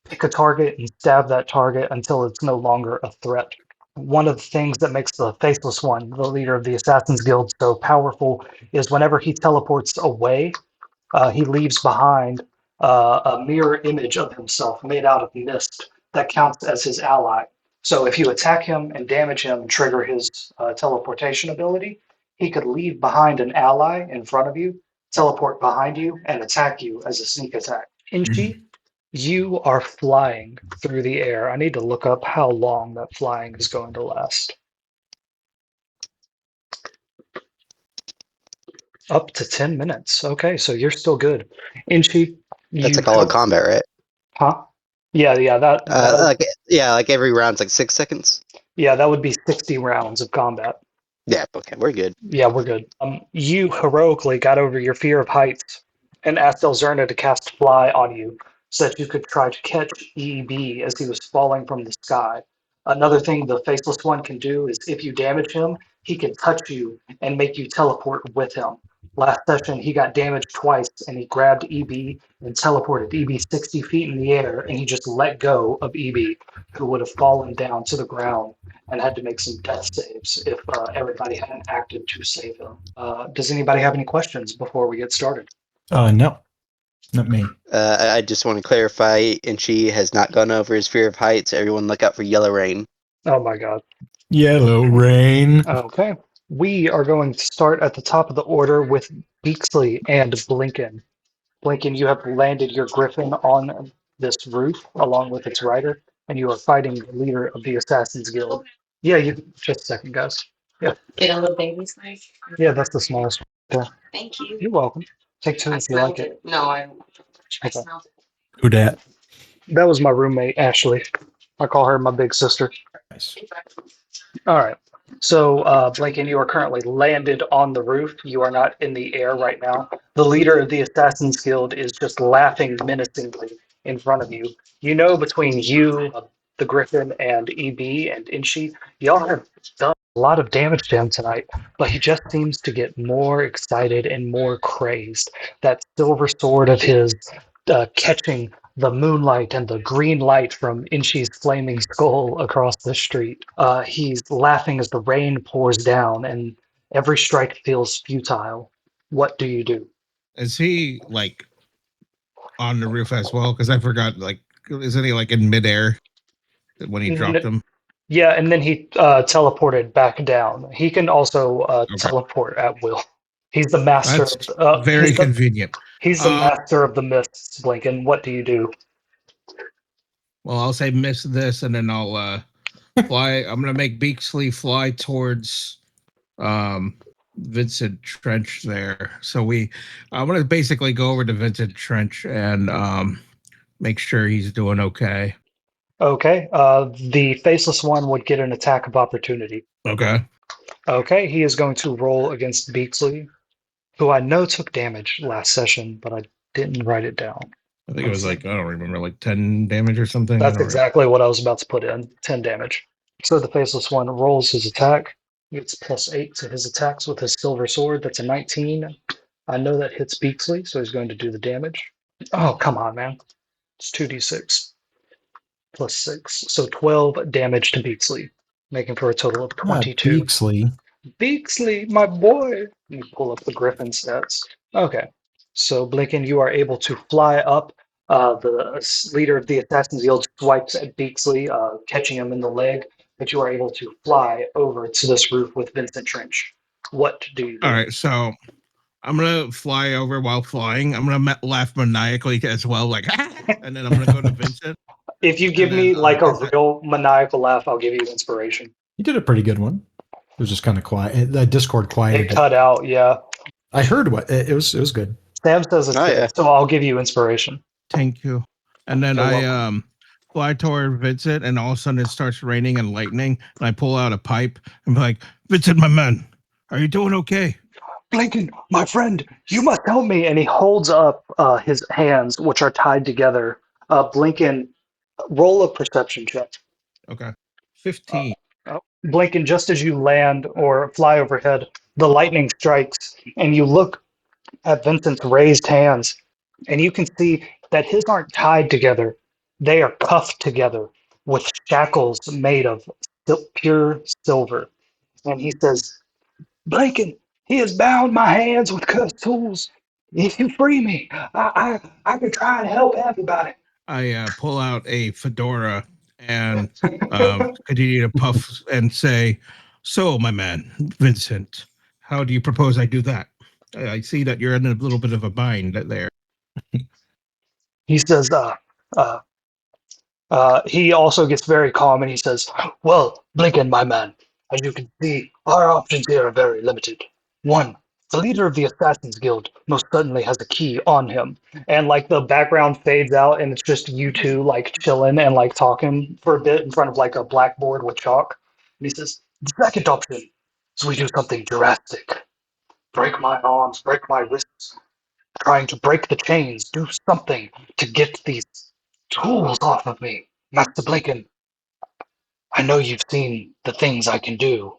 pick a target and stab that target until it's no longer a threat. One of the things that makes the Faceless One, the leader of the Assassin's Guild, so powerful is whenever he teleports away, he leaves behind a mirror image of himself made out of mist that counts as his ally. So if you attack him and damage him and trigger his teleportation ability, he could leave behind an ally in front of you, teleport behind you, and attack you as a sneak attack. Inchi, you are flying through the air. I need to look up how long that flying is going to last. Up to 10 minutes. Okay, so you're still good. Inchi, That's like all in combat, right? Huh? Yeah, Like every round's like 6 seconds. Yeah, that would be 60 rounds of combat. Yeah, okay, we're good. Yeah, we're good. You heroically got over your fear of heights and asked Elzerna to cast Fly on you so that you could try to catch EEB as he was falling from the sky. Another thing the Faceless One can do is if you damage him, he can touch you and make you teleport with him. Last session, he got damaged twice, and he grabbed EB and teleported EB 60 feet in the air, and he just let go of EB, who would have fallen down to the ground and had to make some death saves if everybody hadn't acted to save him. Does anybody have any questions before we get started? No, not me. I just want to clarify, Inchi has not gone over his fear of heights. Everyone look out for yellow rain. Oh my god. Yellow rain. Okay. We are going to start at the top of the order with Beaksley and Blinken. Blinken, you have landed your griffin on this roof along with its rider, and you are fighting the leader of the Assassin's Guild. Yeah, you just a second, guys. Yeah. Get a little baby size. Yeah, that's the smallest one. Thank you. You're welcome. Take two I if you like smelled it. it. No, I Okay. smelled it. Who dat? That was my roommate, Ashley. I call her my big sister. Nice. All right. So, Blinken, you are currently landed on the roof. You are not in the air right now. The leader of the Assassin's Guild is just laughing menacingly in front of you. You know, between you, the Griffin, and EB and Inchi, y'all have done a lot of damage to him tonight, but he just seems to get more excited and more crazed. That silver sword of his catching the moonlight and the green light from Inchi's flaming skull across the street. He's laughing as the rain pours down and every strike feels futile. What do you do? Is he like on the roof as well? Because I forgot. Like, isn't he like in midair when he dropped him? Yeah, and then he teleported back down. He can also teleport at will. He's the master. That's very convenient. He's the master of the mists, Blinken. What do you do? Well, I'll say miss this, and then I'll fly. I'm gonna make Beaksley fly towards Vincent Trench there. So I'm gonna basically go over to Vincent Trench and make sure he's doing okay. Okay. The faceless one would get an attack of opportunity. Okay. Okay, he is going to roll against Beaksley, who I know took damage last session, but I didn't write it down. I think it was like, I don't remember, like 10 damage or something. That's exactly what I was about to put in, 10 damage. So the faceless one rolls his attack. Gets +8 to his attacks with his silver sword. That's a 19. I know that hits Beaksley, so he's going to do the damage. Oh, come on, man. It's 2d6 +6. So 12 damage to Beaksley, making for a total of 22. Beaksley. Beaksley, my boy. You pull up the Griffin stats. Okay. So, Blinken, you are able to fly up. The leader of the Assassin's Guild swipes at Beaksley, catching him in the leg, but you are able to fly over to this roof with Vincent Trench. What do you do? All right, so I'm going to fly over while flying. I'm going to laugh maniacally as well, like, and then I'm going to go to Vincent. If you give me like a real maniacal laugh, I'll give you inspiration. You did a pretty good one. It was just kind of quiet. The Discord quieted. It cut out, yeah. I heard what it was. It was good. Sam says it's good, so I'll give you inspiration. Thank you. And then I fly toward Vincent, and all of a sudden it starts raining and lightning, and I pull out a pipe and be like, Vincent, my man, are you doing okay? Blinken, my friend, you must help me. And he holds up his hands, which are tied together. Blinken, roll a perception check. Okay. 15. Blinken, just as you land or fly overhead, the lightning strikes, and you look at Vincent's raised hands, and you can see that his aren't tied together. They are cuffed together with shackles made of pure silver. And he says, Blinken, he has bound my hands with cursed tools. If you free me, I can try and help everybody. I pull out a fedora and continue to puff and say, so, my man, Vincent, how do you propose I do that? I see that you're in a little bit of a bind there. He says, he also gets very calm and he says, well, Blinken, my man, as you can see, our options here are very limited. One, the leader of the Assassin's Guild most certainly has a key on him. And like the background fades out and it's just you two like chilling and like talking for a bit in front of like a blackboard with chalk. And he says, the second option is we do something drastic. Break my arms, break my wrists, trying to break the chains, do something to get these tools off of me. Master Blinken, I know you've seen the things I can do.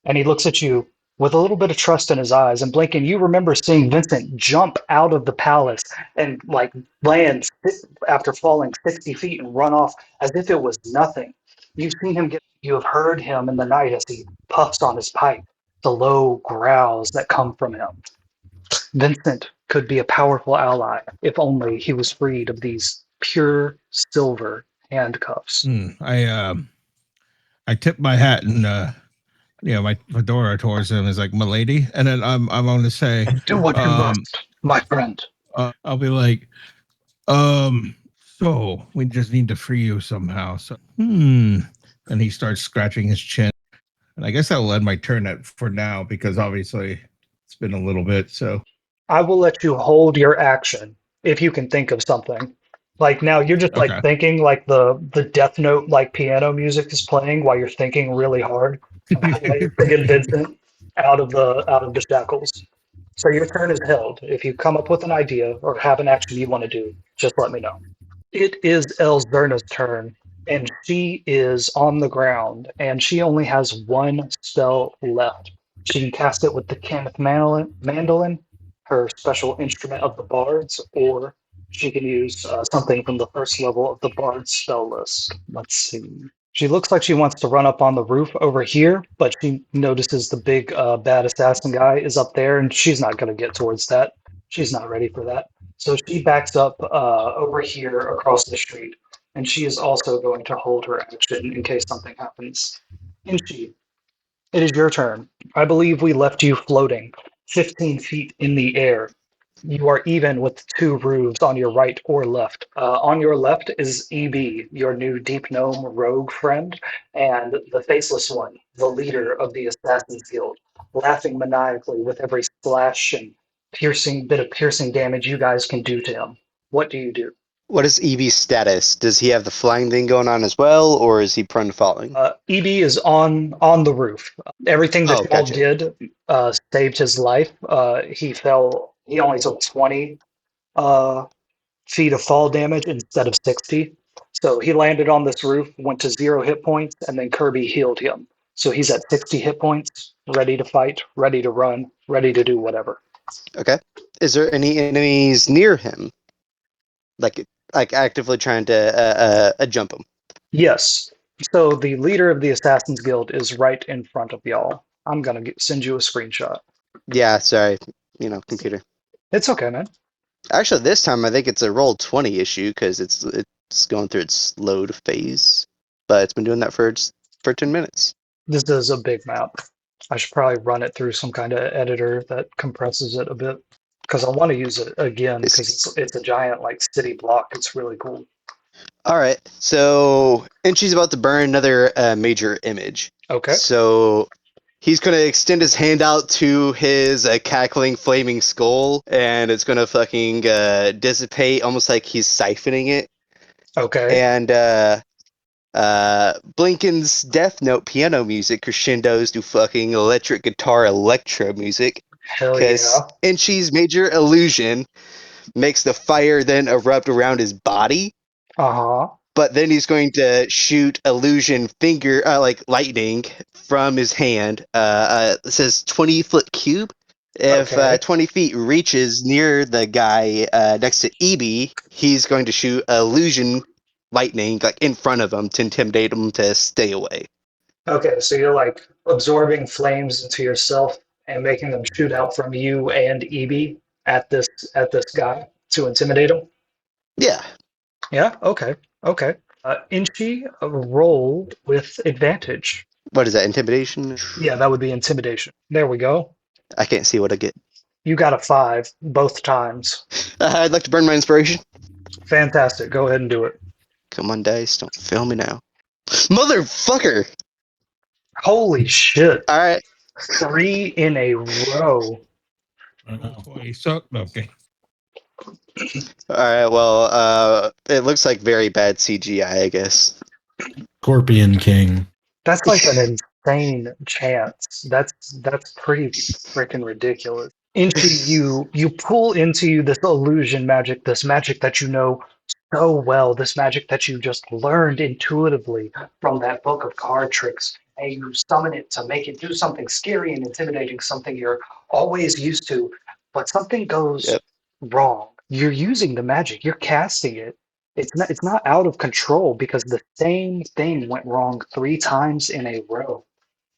And he looks at you with a little bit of trust in his eyes. And Blinken, you remember seeing Vincent jump out of the palace and like land after falling 60 feet and run off as if it was nothing. You've seen him get You have heard him in the night as he puffs on his pipe, the low growls that come from him. Vincent could be a powerful ally if only he was freed of these pure silver handcuffs. I tip my hat and my fedora towards him is like, "Milady," and then I'm going to say, Do what you must, my friend. I'll be like, so we just need to free you somehow. So, and he starts scratching his chin, and I guess that'll end my turn for now because obviously it's been a little bit. So I will let you hold your action if you can think of something. Like now you're just like Okay. thinking like the Death Note like piano music is playing while you're thinking really hard about how you're bringing Vincent out of the shackles. So your turn is held. If you come up with an idea or have an action you want to do, just let me know. It is Elzerna's turn, and she is on the ground, and she only has one spell left. She can cast it with the Kenneth Mandolin, her special instrument of the bards, or she can use something from the first level of the bard's spell list. Let's see. She looks like she wants to run up on the roof over here, but she notices the big bad assassin guy is up there, and she's not going to get towards that. She's not ready for that. So she backs up over here across the street, and she is also going to hold her action in case something happens. Inchi, it is your turn. I believe we left you floating 15 feet in the air. You are even with two roofs on your right or left. On your left is EB, your new Deep Gnome rogue friend, and the Faceless One, the leader of the Assassin's Guild, laughing maniacally with every splash and bit of piercing damage you guys can do to him. What do you do? What is EB's status? Does he have the flying thing going on as well, or is he prone to falling? EB is on the roof. Everything that Oh, y'all gotcha. did saved his life. He fell. He only took 20 feet of fall damage instead of 60. So he landed on this roof, went to 0 hit points, and then Kirby healed him. So he's at 60 hit points, ready to fight, ready to run, ready to do whatever. Okay. Is there any enemies near him? Like actively trying to jump him? Yes. So the leader of the Assassin's Guild is right in front of y'all. I'm gonna send you a screenshot. Yeah, sorry. Computer. It's okay, man. Actually, this time I think it's a roll 20 issue because it's going through its load phase. But it's been doing that for 10 minutes. This is a big map. I should probably run it through some kind of editor that compresses it a bit because I want to use it again because it's a giant like city block. It's really cool. All right. So, and she's about to burn another major image. Okay. So he's going to extend his hand out to his cackling flaming skull, and it's going to fucking dissipate, almost like he's siphoning it. Okay. And Blinken's Death Note piano music crescendos to fucking electric guitar electro music. Hell yeah. And she's major illusion makes the fire then erupt around his body. Uh-huh. But then he's going to shoot illusion finger, like lightning, from his hand. It says 20-foot cube. If Okay. 20 feet reaches near the guy next to EB, he's going to shoot illusion lightning like in front of him to intimidate him to stay away. Okay, so you're like absorbing flames into yourself and making them shoot out from you and EB at this guy to intimidate him? Yeah. Yeah, okay. Okay. Inchi, roll with advantage. What is that, intimidation? Yeah, that would be intimidation. There we go. I can't see what I get. You got a 5 both times. I'd like to burn my inspiration. Fantastic. Go ahead and do it. Come on, dice. Don't fail me now. Motherfucker! Holy shit. All right. 3 in a row. He sucked. Okay. All right. Well, it looks like very bad CGI, I guess. Scorpion King. That's like an insane chance. That's pretty freaking ridiculous. You pull into you this illusion magic, this magic that you know so well, this magic that you just learned intuitively from that book of card tricks, and you summon it to make it do something scary and intimidating, something you're always used to, but something goes wrong. You're using the magic, you're casting it, It's not out of control because the same thing went wrong 3 times in a row.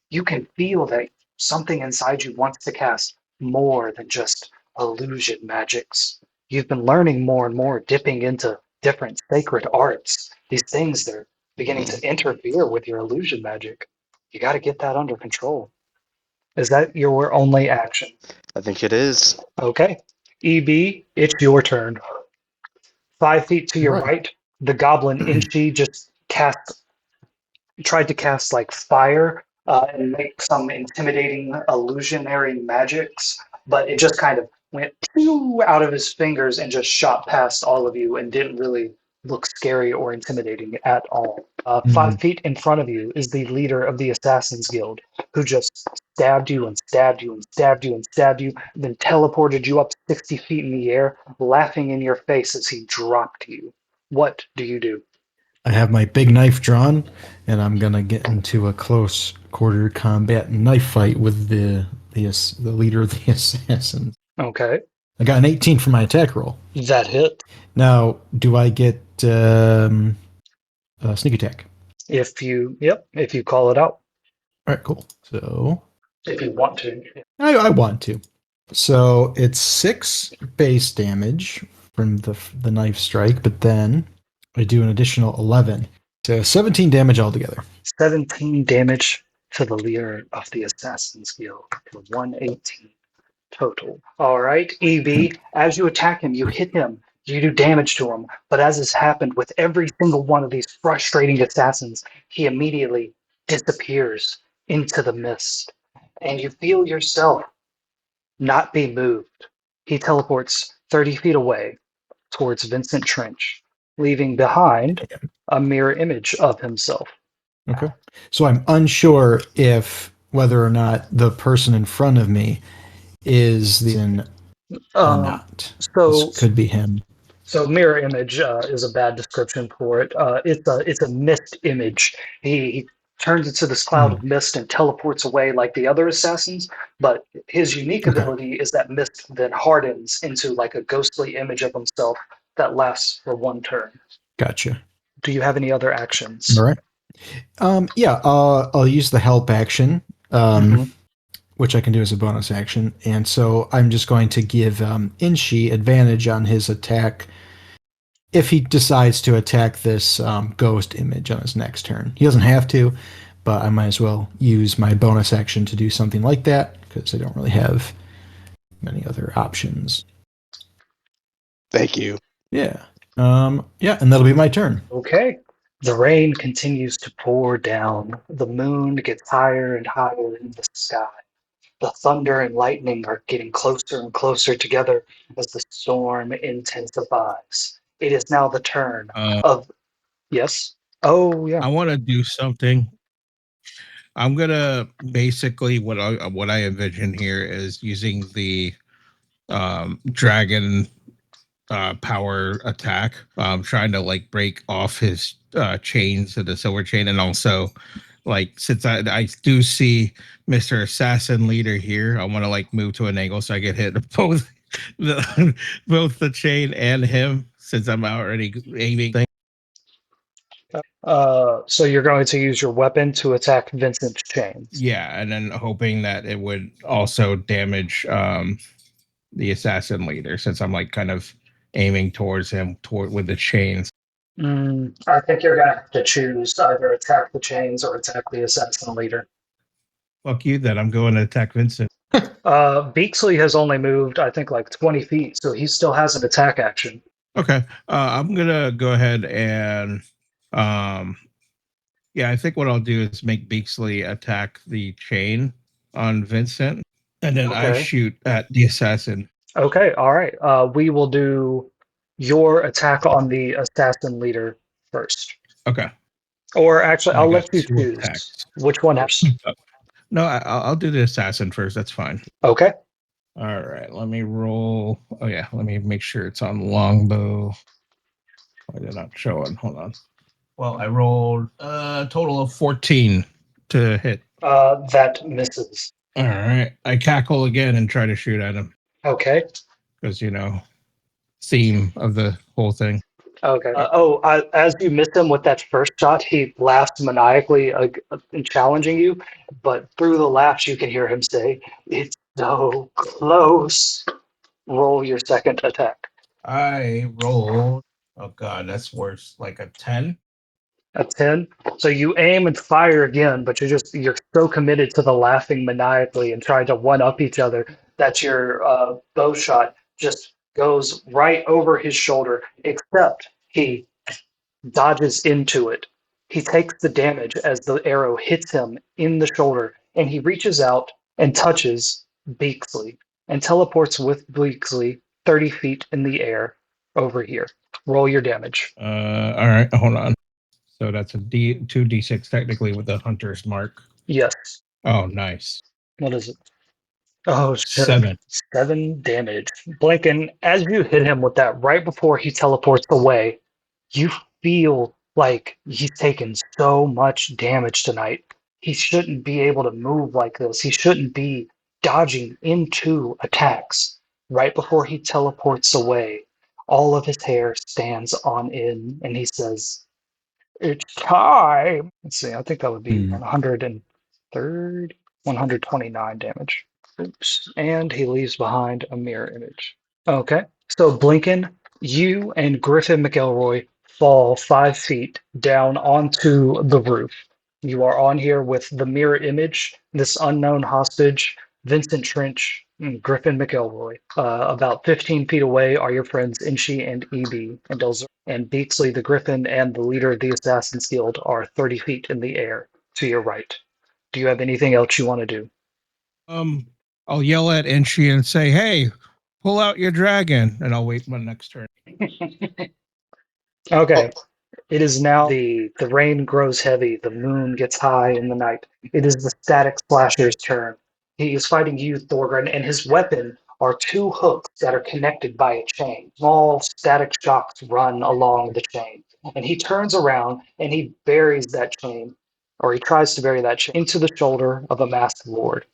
You can feel that something inside you wants to cast more than just illusion magics. You've been learning more and more, dipping into different sacred arts. These things, they're beginning to interfere with your illusion magic. You got to get that under control. Is that your only action? I think it is. Okay. EB, it's your turn. 5 feet to your Right. right, the goblin Inchi just tried to cast like fire and make some intimidating illusionary magics, but it just kind of went pew out of his fingers and just shot past all of you and didn't really look scary or intimidating at all. 5 feet in front of you is the leader of the Assassin's Guild, who just stabbed you and stabbed you and stabbed you and stabbed you, then teleported you up 60 feet in the air, laughing in your face as he dropped you. What do you do? I have my big knife drawn, and I'm gonna get into a close quarter combat knife fight with the leader of the assassins. Okay, I got an 18 for my attack roll. that hit. Now, do I get sneak attack? If you call it out, All right, cool. So if you want to. I want to. So it's 6 base damage from the knife strike, but then I do an additional 11. So 17 damage altogether. 17 damage to the leader of the Assassin's Guild for 118 total. All right, EB, as you attack him, you hit him, you do damage to him, but as has happened with every single one of these frustrating assassins, he immediately disappears into the mist, and you feel yourself not be moved. He teleports 30 feet away towards Vincent Trench, leaving behind a mirror image of himself. Okay. So I'm unsure if whether or not the person in front of me is the or not. So This could be him. So mirror image is a bad description for it. It's a mist image. He turns into this cloud of mist and teleports away like the other assassins. But his unique Okay. ability is that mist then hardens into like a ghostly image of himself that lasts for 1 turn. Gotcha. Do you have any other actions? All right. Yeah, I'll use the help action, which I can do as a bonus action. And so I'm just going to give Inchi advantage on his attack if he decides to attack this ghost image on his next turn. He doesn't have to, but I might as well use my bonus action to do something like that because I don't really have many other options. Thank you. Yeah. Yeah, and that'll be my turn. Okay. The rain continues to pour down. The moon gets higher and higher in the sky. The thunder and lightning are getting closer and closer together as the storm intensifies. It is now the turn of... Yes? Oh, yeah. I want to do something. I'm gonna basically what I envision here is using the dragon power attack. Trying to like break off his chains of the silver chain, and also like since I do see Mr. Assassin Leader here, I want to like move to an angle so I get hit both the chain and him since I'm already aiming. So you're going to use your weapon to attack Vincent's chains. Yeah, and then hoping that it would also damage the Assassin Leader since I'm like kind of aiming towards him with the chains. I think you're going to have to choose either attack the chains or attack the Assassin Leader. Fuck you, then I'm going to attack Vincent. Beaksley has only moved, I think, like 20 feet, so he still has an attack action. Okay, I'm gonna go ahead and yeah, I think what I'll do is make Beaksley attack the chain on Vincent, and then I Okay. shoot at the assassin. Okay, all right. We will do your attack on the Assassin Leader first. Okay. Or actually, I I'll got let you 2 choose. attacks. Which one has... No, I'll do the assassin first. That's fine. Okay. All right, let me roll. Oh yeah, let me make sure it's on longbow. Why did not show it? Hold on. Well, I rolled a total of 14 to hit. That misses. All right, I cackle again and try to shoot at him Okay. because theme of the whole thing. Okay. As you miss him with that first shot, he laughs maniacally in challenging you, but through the laughs, you can hear him say, "It's so close." Roll your second attack. I rolled. Oh god, that's worse. Like a 10. A 10. So you aim and fire again, but you're so committed to the laughing maniacally and trying to one up each other that your bow shot just goes right over his shoulder, except he dodges into it. He takes the damage as the arrow hits him in the shoulder, and he reaches out and touches Beaksley and teleports with Beaksley 30 feet in the air over here. Roll your damage. All right, hold on. So that's a 2d6 technically with the hunter's mark. Yes. Oh, nice. What is it? Oh, shit. 7. 7 damage. Blinken, as you hit him with that right before he teleports away, you feel like he's taken so much damage tonight. He shouldn't be able to move like this. He shouldn't be dodging into attacks. Right before he teleports away, all of his hair stands on end, and he says, "It's time." Let's see, I think that would be 130, 129 damage. Oops. And he leaves behind a mirror image. Okay. So Blinken, you and Griffin McElroy fall 5 feet down onto the roof. You are on here with the mirror image, this unknown hostage, Vincent Trench, and Griffin McElroy. About 15 feet away are your friends Inshi and EB and Delzer. And Beaksley the Griffin and the leader of the Assassin's Guild are 30 feet in the air to your right. Do you have anything else you want to do? I'll yell at Enshi and say, "Hey, pull out your dragon," and I'll wait my next turn. Okay. It is now the rain grows heavy, the moon gets high in the night. It is the static slasher's turn. He is fighting you, Thorgrim, and his weapon are two hooks that are connected by a chain. Small static shocks run along the chain. And he turns around and he buries that chain, or he tries to bury that chain, into the shoulder of a masked lord.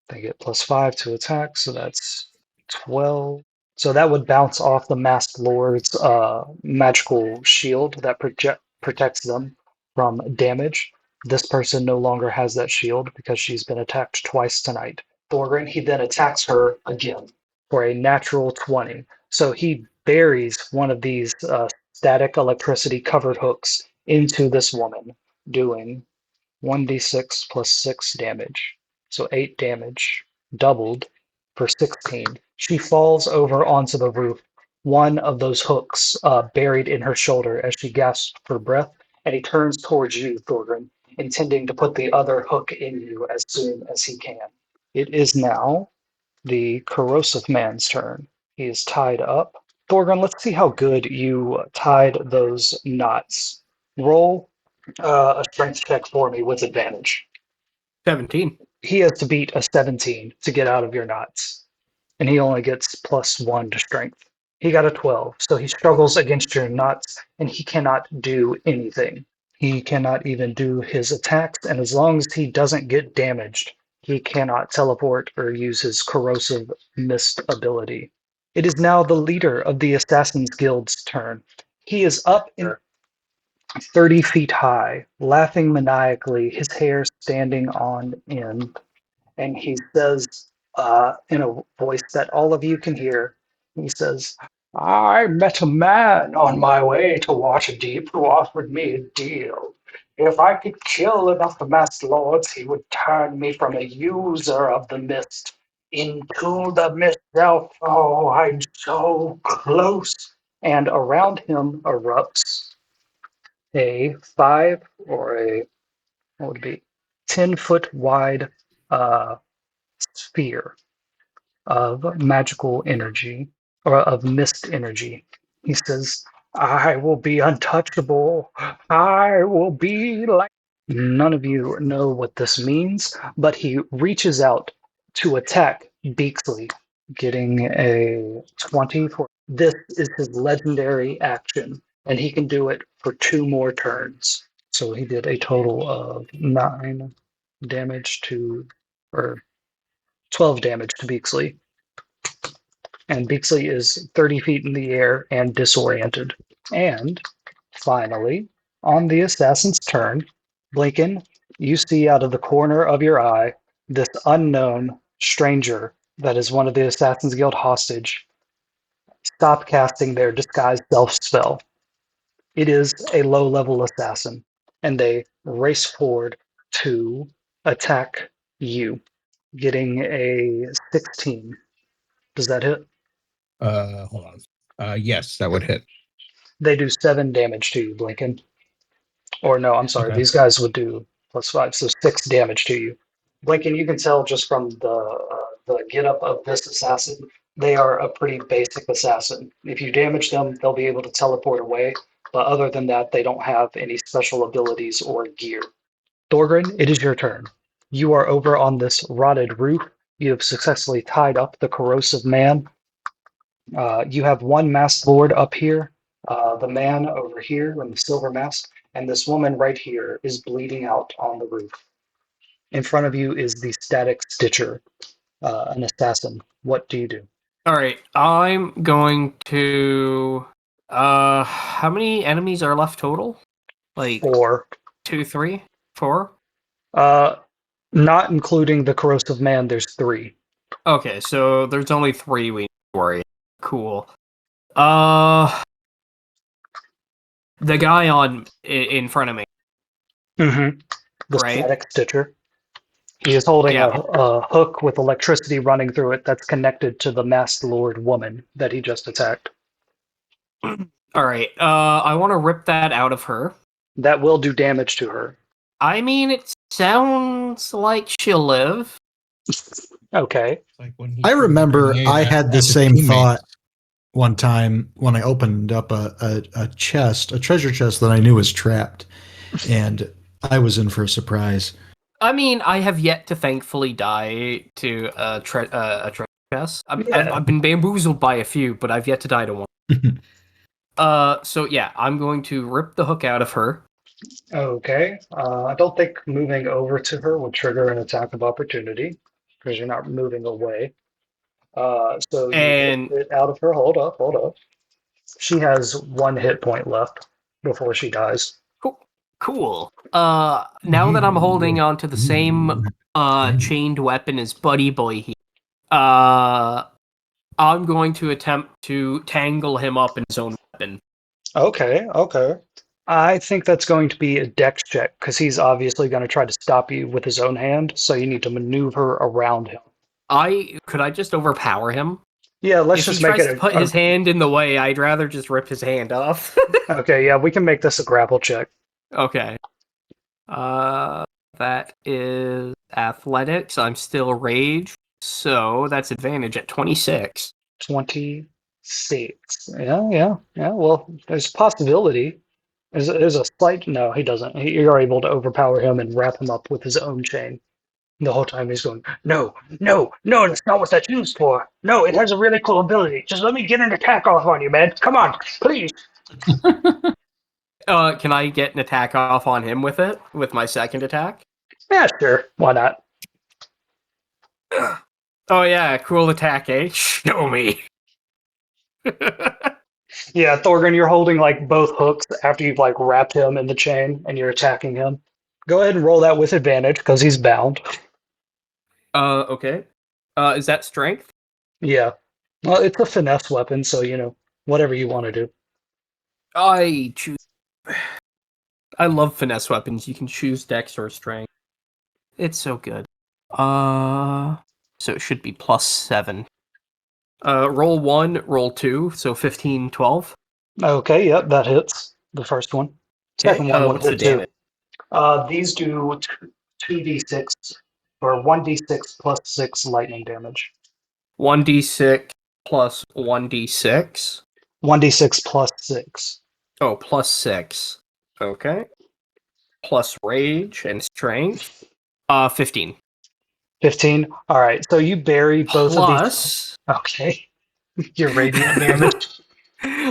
They get +5 to attack, so that's 12. So that would bounce off the Masked Lord's magical shield that protects them from damage. This person no longer has that shield because she's been attacked twice tonight. Thorgrim, he then attacks her again for a natural 20. So he buries one of these static electricity covered hooks into this woman, doing 1d6 plus 6 damage. So 8 damage, doubled for 16. She falls over onto the roof, one of those hooks buried in her shoulder as she gasps for breath, and he turns towards you, Thorgrim, intending to put the other hook in you as soon as he can. It is now the corrosive man's turn. He is tied up. Thorgrim, let's see how good you tied those knots. Roll a strength check for me with advantage. 17. He has to beat a 17 to get out of your knots, and he only gets +1 to strength. He got a 12, so he struggles against your knots, and he cannot do anything. He cannot even do his attacks, and as long as he doesn't get damaged, he cannot teleport or use his corrosive mist ability. It is now the leader of the Assassin's Guild's turn. He is up in 30 feet high, laughing maniacally, his hair standing on end. And he says, in a voice that all of you can hear, he says, "I met a man on my way to Waterdeep who offered me a deal. If I could kill enough masked lords, he would turn me from a user of the mist into the mist itself. Oh, I'm so close." And around him erupts a 5 or a, what would it be, 10-foot wide sphere of magical energy, or of mist energy. He says, "I will be untouchable. I will be like..." None of you know what this means, but he reaches out to attack Beaksley, getting a 20 for... This is his legendary action, and he can do it for 2 more turns. So he did a total of 9 damage to, or 12 damage to Beaksley. and Beaksley is 30 feet in the air and disoriented. And finally, on the assassin's turn, Blinken, you see out of the corner of your eye this unknown stranger that is one of the Assassin's Guild hostage stop casting their disguised self spell. It is a low level assassin, and they race forward to attack you, getting a 16. Does that hit? Hold on. Yes, that would hit. They do 7 damage to you, Blinken. Or no, I'm sorry, Okay. these guys would do +5, so 6 damage to you. Blinken, you can tell just from the get up of this assassin, they are a pretty basic assassin. If you damage them, they'll be able to teleport away, but other than that, they don't have any special abilities or gear. Thorgrin, it is your turn. You are over on this rotted roof. You have successfully tied up the corrosive man. You have one masked lord up here, the man over here in the silver mask, and this woman right here is bleeding out on the roof. In front of you is the static stitcher, an assassin. What do you do? All right, I'm going to. How many enemies are left total? Like Or 2, 3, 4. not including the corrosive man, there's 3. Okay, so there's only 3 we need to worry. Cool. The guy in front of me. Mm-hmm. The Right. static stitcher. He is holding Yeah. a hook with electricity running through it that's connected to the masked lord woman that he just attacked. All right. I want to rip that out of her. That will do damage to her. I mean, it sounds like she'll live. Okay. It's like when he I threw the remember grenade I at had the his same teammates. thought one time when I opened up a chest, a treasure chest that I knew was trapped, and I was in for a surprise. I mean, I have yet to thankfully die to a treasure chest. I've been bamboozled by a few, but I've yet to die to one. So yeah, I'm going to rip the hook out of her. Okay. I don't think moving over to her would trigger an attack of opportunity because you're not moving away. So you And- rip it out of her. Hold up. She has 1 hit point left before she dies. Cool. Now that I'm holding on to the same chained weapon as Buddy Boy here, I'm going to attempt to tangle him up in his own weapon. Okay. I think that's going to be a dex check because he's obviously going to try to stop you with his own hand, so you need to maneuver around him. Could I just overpower him? Yeah, let's If just he make tries it to put his hand in the way, I'd rather just rip his hand off. Okay, yeah, we can make this a grapple check. Okay. That is athletics. I'm still rage, so that's advantage at 26. 26. Yeah. Well, there's a possibility. There's a slight. No, he doesn't. You're able to overpower him and wrap him up with his own chain. The whole time he's going, no, that's not what that's used for. No, it has a really cool ability. Just let me get an attack off on you, man. Come on, please. Can I get an attack off on him with it? With my second attack? Yeah, sure. Why not? Oh yeah, cool attack, eh? Show me. Yeah, Thorgrin, you're holding like both hooks after you've like wrapped him in the chain and you're attacking him. Go ahead and roll that with advantage because he's bound. Okay. Is that strength? Yeah. Well, it's a finesse weapon, so whatever you want to do. I choose. I love finesse weapons. You can choose dex or strength. It's so good. So it should be +7. Roll 1, roll 2, so 15, 12. Okay, yep, that hits the first one. Second one would what's the hit too. damage? These do 2d6 or 1d6 plus 6 lightning damage. 1d6 plus 1d6. 1d6 plus 6. Oh, +6. Okay. Plus rage and strength. 15. 15. All right, so you bury both of these. Plus Okay. Your radiant damage.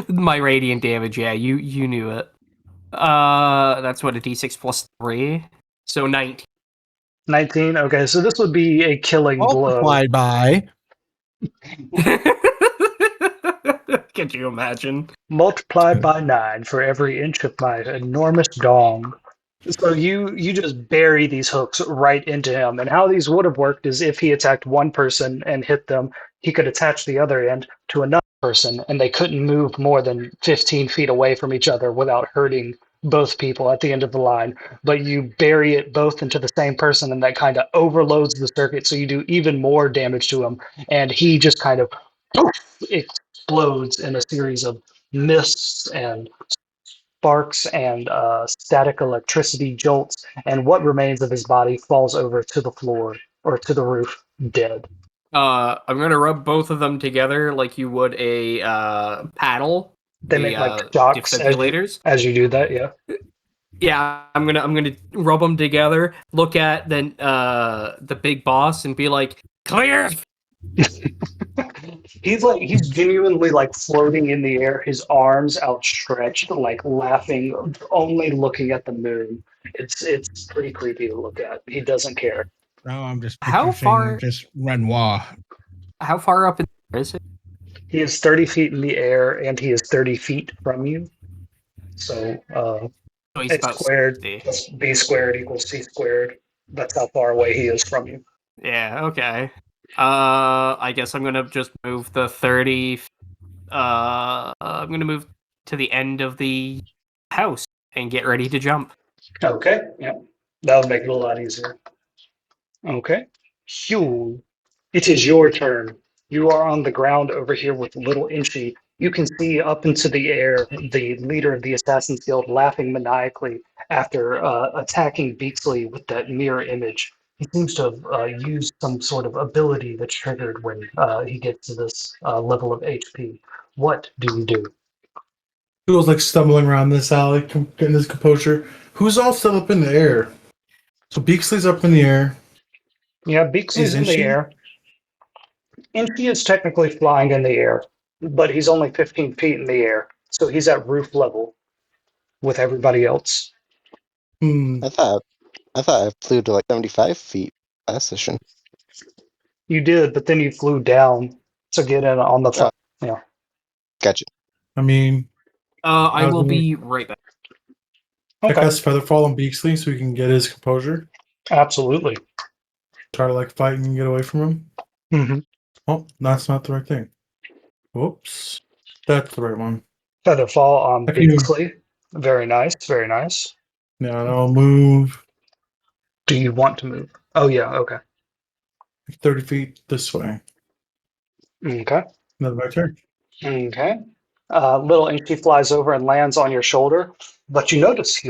my radiant damage. Yeah, you knew it. That's what, a d6 plus 3. So 19. 19. Okay, so this would be a killing blow. Multiplied by Could you imagine? Multiplied by 9 for every inch of my enormous dong. So you just bury these hooks right into him. And how these would have worked is if he attacked one person and hit them, he could attach the other end to another person, and they couldn't move more than 15 feet away from each other without hurting both people at the end of the line. But you bury it both into the same person, and that kind of overloads the circuit, so you do even more damage to him. And he just kind of explodes in a series of mists and sparks and static electricity jolts, and what remains of his body falls over to the floor or to the roof, dead. I'm gonna rub both of them together like you would a paddle. They the, make like shocks defibrillators. as you do that, yeah. Yeah, I'm gonna rub them together. Look at the big boss and be like, clear. He's genuinely like floating in the air, his arms outstretched, like laughing, only looking at the moon. It's pretty creepy to look at. He doesn't care. Now I'm just How picturing far- just Renoir. How far up in there is it? He is 30 feet in the air, and he is 30 feet from you. So So he's it's about squared 60. plus b squared equals c squared. That's how far away he is from you. Yeah, okay. I guess I'm gonna just move the 30. I'm gonna move to the end of the house and get ready to jump. Okay, yeah. That would make it a lot easier. Okay. Hugh, it is your turn. You are on the ground over here with Little Inchy. You can see up into the air the leader of the Assassin's Guild laughing maniacally after attacking Beaksley with that mirror image. He seems to have used some sort of ability that's triggered when he gets to this level of HP. What do you do? He was like stumbling around this alley, getting his composure. Who's all still up in the air? So Beaksley's up in the air. Yeah, Beaksley's in the Inchy? air. Inchy is technically flying in the air, but he's only 15 feet in the air, so he's at roof level with everybody else. I thought I flew to like 75 feet last session. You did, but then you flew down to get in on the front. Yeah. Gotcha. I mean, I was will gonna- be right back. I Okay. cast Featherfall on Beaksley so he can get his composure. Absolutely. Try to like fight and get away from him. Mm-hmm. Oh, that's not the right thing. Whoops. That's the right one. Featherfall on Okay. Beaksley. Very nice. Very nice. Now I'll move Do you want to move? Oh, yeah. Okay. 30 feet this way. Okay. Another my turn. Okay. Little Inchy flies over and lands on your shoulder, but you notice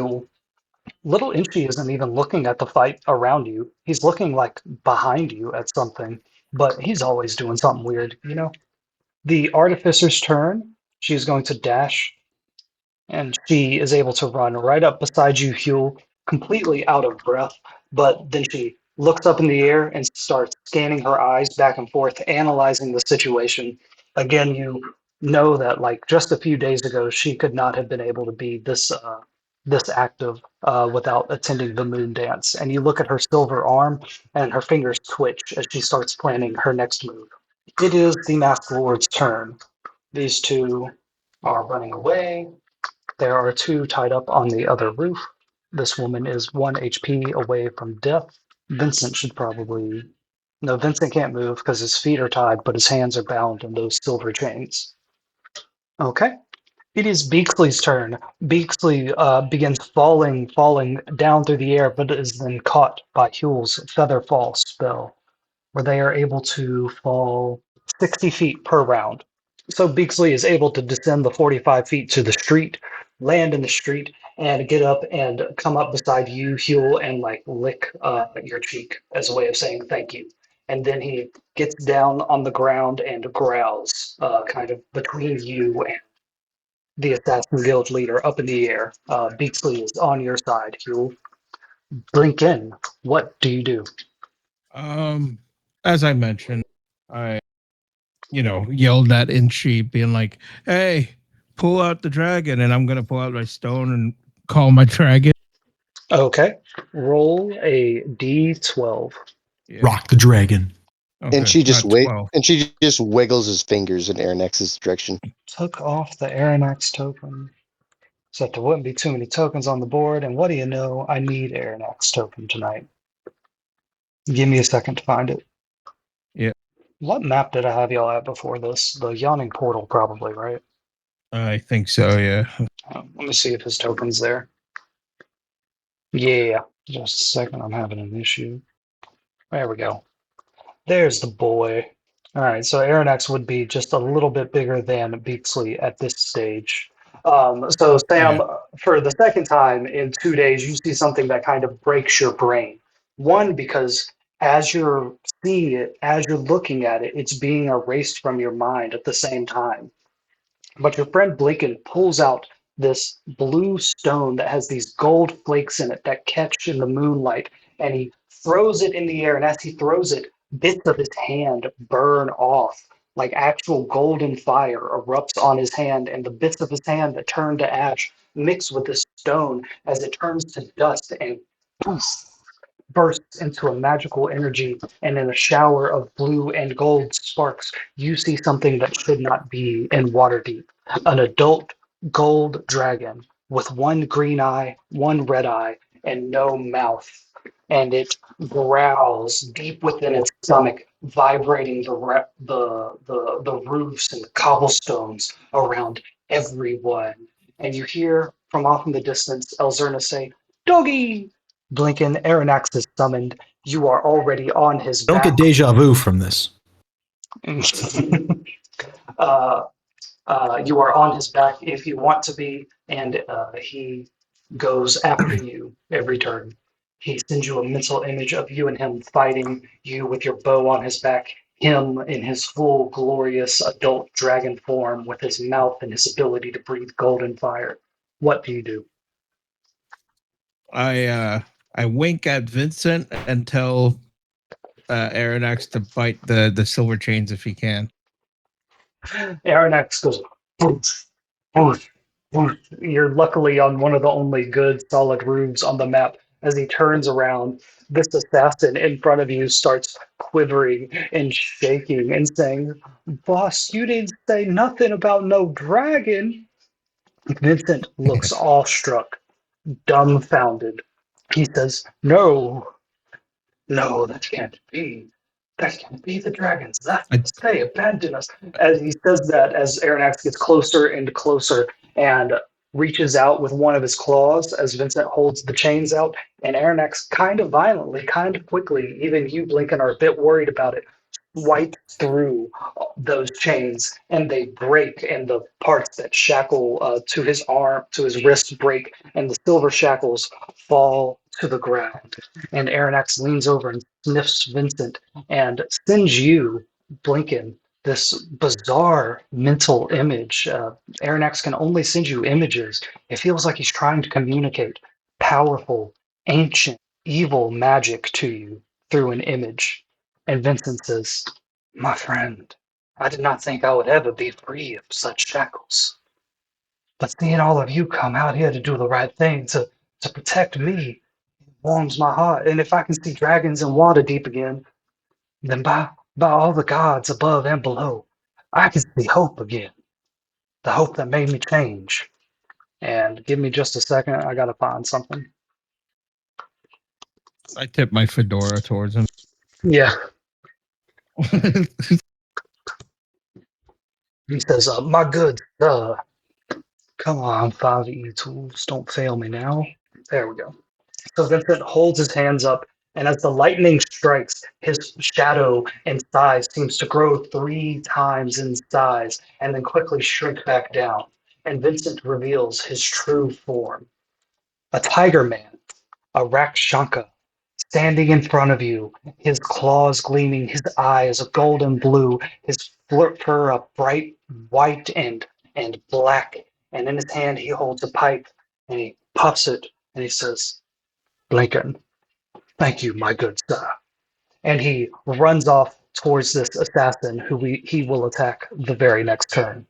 Little Inchy isn't even looking at the fight around you. He's looking like behind you at something, but he's always doing something weird, you know? The Artificer's turn. She's going to dash, and she is able to run right up beside you, Huel, completely out of breath, but then she looks up in the air and starts scanning her eyes back and forth, analyzing the situation. Again, you know that like just a few days ago, she could not have been able to be this active without attending the moon dance. And you look at her silver arm, and her fingers twitch as she starts planning her next move. It is the Masked Lord's turn. These two are running away. There are two tied up on the other roof. This woman is 1 HP away from death. Vincent should probably... No, Vincent can't move because his feet are tied, but his hands are bound in those silver chains. Okay. It is Beaksley's turn. Beaksley begins falling down through the air, but is then caught by Huel's Featherfall spell, where they are able to fall 60 feet per round. So Beaksley is able to descend the 45 feet to the street, land in the street, and get up and come up beside you, Huel, and like lick your cheek as a way of saying thank you. And then he gets down on the ground and growls, kind of between you and the Assassin Guild leader up in the air. Beaksley is on your side, Huel. Blink in. What do you do? As I mentioned, I, yelled at Inchy, being like, "Hey, pull out the dragon," and I'm gonna pull out my stone and call my dragon. Okay. Roll a d12. Yeah. Rock the dragon. Okay, And she just not wait, 12. and she just wiggles his fingers in Aronnax's direction. Took off the Aronnax token. So there wouldn't be too many tokens on the board, and what do you know? I need Aronnax token tonight. Give me a second to find it. Yeah. What map did I have y'all at before this? The Yawning Portal, probably, right? I think so, yeah. Let me see if his token's there. Yeah, just a second, I'm having an issue. There we go. There's the boy. All right, so Aronnax would be just a little bit bigger than Beaksley at this stage. So Sam, Yeah. for the second time in 2 days, you see something that kind of breaks your brain. One, because as you're seeing it, as you're looking at it, it's being erased from your mind at the same time. But your friend Blinken pulls out this blue stone that has these gold flakes in it that catch in the moonlight, and he throws it in the air. And as he throws it, bits of his hand burn off, like actual golden fire erupts on his hand, and the bits of his hand that turn to ash mix with the stone as it turns to dust and poof, bursts into a magical energy, and in a shower of blue and gold sparks, you see something that should not be in Waterdeep. An adult gold dragon with one green eye, one red eye, and no mouth. And it growls deep within its stomach, vibrating the roofs and the cobblestones around everyone. And you hear from off in the distance Elzerna say, "Doggy!" Blinken, Aronnax is summoned. You are already on his Don't back. get deja vu from this. uh, you are on his back if you want to be, and he goes after you every turn. He sends you a mental image of you and him fighting, you with your bow on his back, him in his full, glorious adult dragon form with his mouth and his ability to breathe golden fire. What do you do? I wink at Vincent and tell Aronnax to bite the silver chains if he can. Aronnax goes, "Boosh, boosh, boosh." You're luckily on one of the only good solid roofs on the map. As he turns around, this assassin in front of you starts quivering and shaking and saying, "Boss, you didn't say nothing about no dragon." Vincent looks awestruck, dumbfounded. He says, "No, no, that can't be. That can't be. The dragons left us. They abandoned us." As he says that, as Aronnax gets closer and closer and reaches out with one of his claws as Vincent holds the chains out, and Aronnax kind of violently, kind of quickly, even you, Blinken, are a bit worried about it, swipes through those chains, and they break, and the parts that shackle to his arm, to his wrist break, and the silver shackles fall to the ground. And Aronnax leans over and sniffs Vincent and sends you, Blinken, this bizarre mental image. Aronnax can only send you images. It feels like he's trying to communicate powerful, ancient, evil magic to you through an image. And Vincent says, "My friend, I did not think I would ever be free of such shackles. But seeing all of you come out here to do the right thing, to protect me, warms my heart. And if I can see dragons in Waterdeep again, then by all the gods above and below, I can see hope again. The hope that made me change." And give me just a second, I gotta find something. I tip my fedora towards him. Yeah. He says, "My good sir, come on, 5e tools, don't fail me now." There we go. So Vincent holds his hands up, and as the lightning strikes, his shadow and size seems to grow 3 times in size and then quickly shrink back down. And Vincent reveals his true form. A tiger man, a Rakshanka, standing in front of you, his claws gleaming, his eyes a golden blue, his fur a bright white and black. And in his hand he holds a pipe, and he puffs it, and he says, "Blinken, thank you, my good sir." And he runs off towards this assassin who he will attack the very next turn.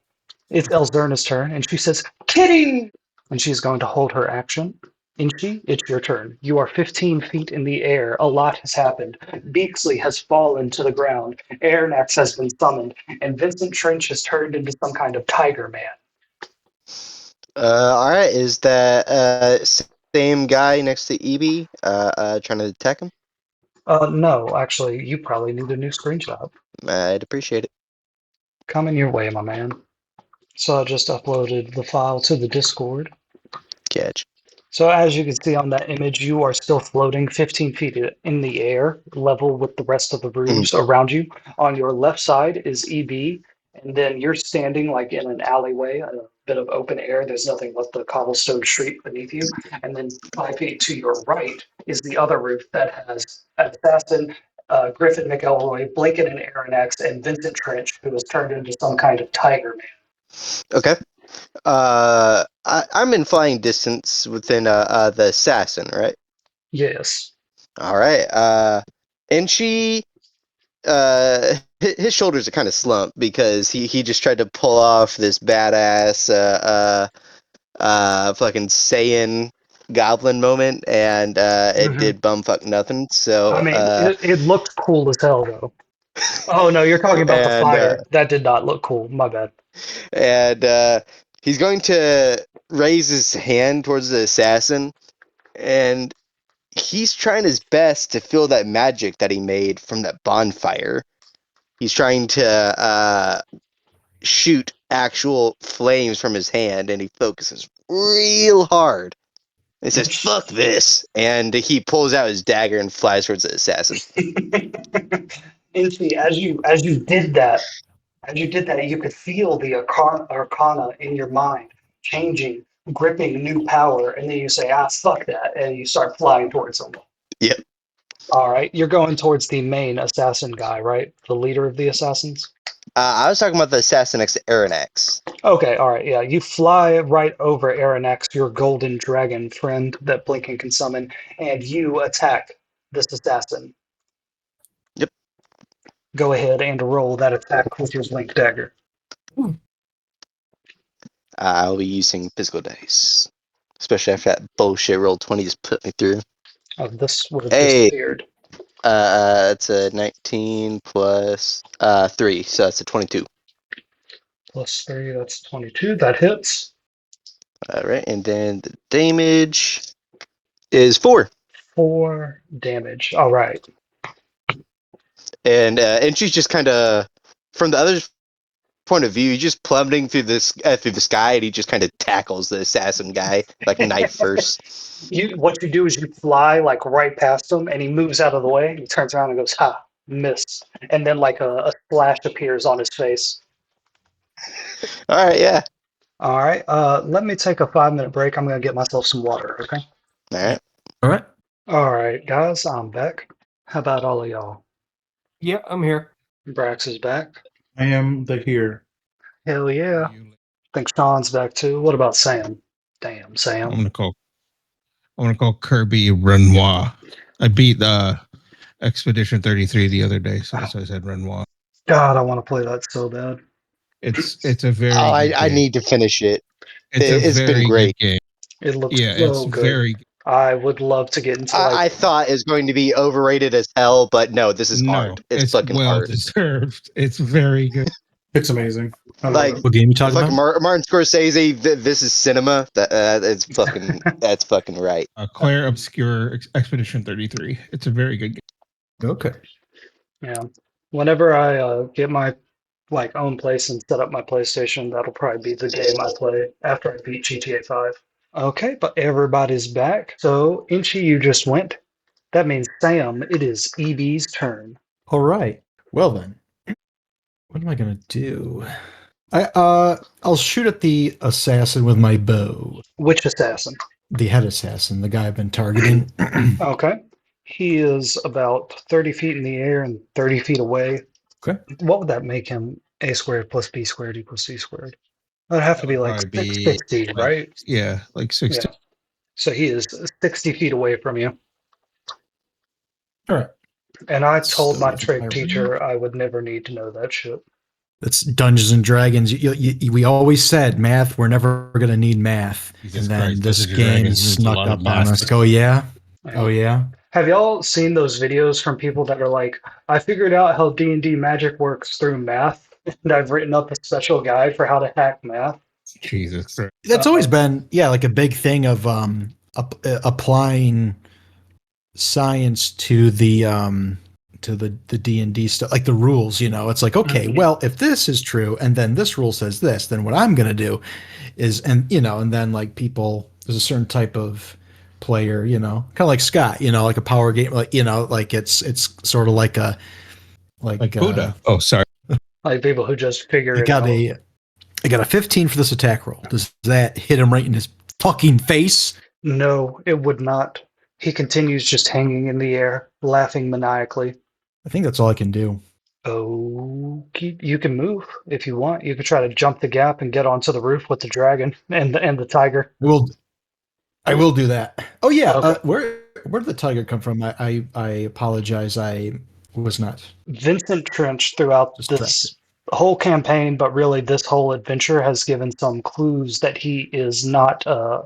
It's Elzerna's turn, and she says, "Kitty!" And she's going to hold her action Inchi, it's your turn. You are 15 feet in the air. A lot has happened. Beaksley has fallen to the ground. Airnax has been summoned, and Vincent Trench has turned into some kind of tiger man. All right. Is that same guy next to EB trying to attack him? No, actually, you probably need a new screenshot. I'd appreciate it. Coming your way, my man. So I just uploaded the file to the Discord. Catch. So as you can see on that image, you are still floating 15 feet in the air, level with the rest of the roofs around you. On your left side is EB, and then you're standing like in an alleyway, a bit of open air. There's nothing but the cobblestone street beneath you. And then 5 feet to your right is the other roof that has Assassin, Griffin McElroy, Blinken and Aaronax, and Vincent Trench, who has turned into some kind of tiger man. Okay. I'm in flying distance within the assassin, right? Yes. All right. And she his shoulders are kind of slumped because he just tried to pull off this badass fucking Saiyan goblin moment, and it did bumfuck nothing. So I mean, it looked cool as hell, though. Oh, no, you're talking about the And, fire. That did not look cool. My bad. and he's going to raise his hand towards the assassin, and he's trying his best to feel that magic that he made from that bonfire. He's trying to shoot actual flames from his hand, and he focuses real hard. He says, "Fuck this!" And he pulls out his dagger and flies towards the assassin. Incy, as you did that, you could feel the arcana in your mind changing, gripping new power, and then you say, "Ah, fuck that," and you start flying towards them. Yep. All right, you're going towards the main assassin guy, right? The leader of the assassins. I was talking about the assassin next to Aaronax. Okay, all right, yeah. You fly right over Aaronax, your golden dragon friend that Blinken can summon, and you attack this assassin. Yep. Go ahead and roll that attack with your link dagger. I'll be using physical dice. Especially after that bullshit roll 20 just put me through. Oh, this would have Hey. disappeared. It's a 19 plus 3, so that's a 22. Plus 3, that's 22. That hits. All right, and then the damage is 4. 4 damage. All right. And she's just kind of, from the other's point of view, just plummeting through the sky, and he just kind of tackles the assassin guy like knife first. What you do is you fly like right past him, and he moves out of the way. He turns around and goes, "Ha, missed!" And then like a splash appears on his face. All right, yeah. All right. Let me take a 5-minute break. I'm gonna get myself some water. Okay. All right. All right. All right, guys. I'm back. How about all of y'all? Yeah, I'm here. Brax is back. I am the here. Hell yeah. I think Sean's back too. What about Sam? Damn, I'm Sam. gonna call Kirby Renoir. I beat Expedition 33 the other day, so that's why I said Renoir. God, I want to play that so bad. It's a very. Oh, good I game. need to finish it. It's been great. Good game. It looks Yeah, so it's good. very. I would love to get into I thought it was going to be overrated as hell, but no, this is hard. It's fucking well hard. deserved. It's very good. It's amazing. I love Like, it. What game you talking Fucking about? Martin Scorsese, this is cinema. That's fucking that's fucking right. Claire Obscure Expedition 33. It's a very good game. Okay. Yeah. Whenever I get my own place and set up my PlayStation, that'll probably be the game I play after I beat GTA 5. Okay, but everybody's back. So, Inchi, you just went. That means, Sam, it is EB's turn. All right. Well then, what am I gonna do? I'll shoot at the assassin with my bow. Which assassin? The head assassin, the guy I've been targeting. Okay. He is about 30 feet in the air and 30 feet away. Okay. What would that make him? A squared plus B squared equals C squared. That'd have to be like Probably be 660, right? Yeah, like 60. Yeah. So he is 60 feet away from you. All right. And I told my So, trait my teacher I would never need to know that shit. It's Dungeons and Dragons. We always said math. We're never going to need math, Jesus and then Christ, this Dungeons and game Dragons needs a snuck lot of up on math. us. Oh yeah, oh yeah. Have y'all seen those videos from people that are like, I figured out how D&D magic works through math, and I've written up a special guide for how to hack math? Jesus Christ. That's always been like a big thing of applying science to the D&D stuff, like the rules. It's like, okay, well, if this is true and then this rule says this, then what I'm going to do is, and then like people, there's a certain type of player, kind of like Scott, like a power game, like like it's sort of like Buddha. Oh, sorry. Like people who just figure I it got out. I got a 15 for this attack roll. Does that hit him right in his fucking face? No, it would not. He continues just hanging in the air, laughing maniacally. I think that's all I can do. Oh, you can move if you want. You could try to jump the gap and get onto the roof with the dragon and the tiger. I will do that. Oh yeah, Okay. where did the tiger come from? I apologize. I was not. Vincent Trench throughout Distracted. this whole campaign, but really this whole adventure has given some clues that he is not a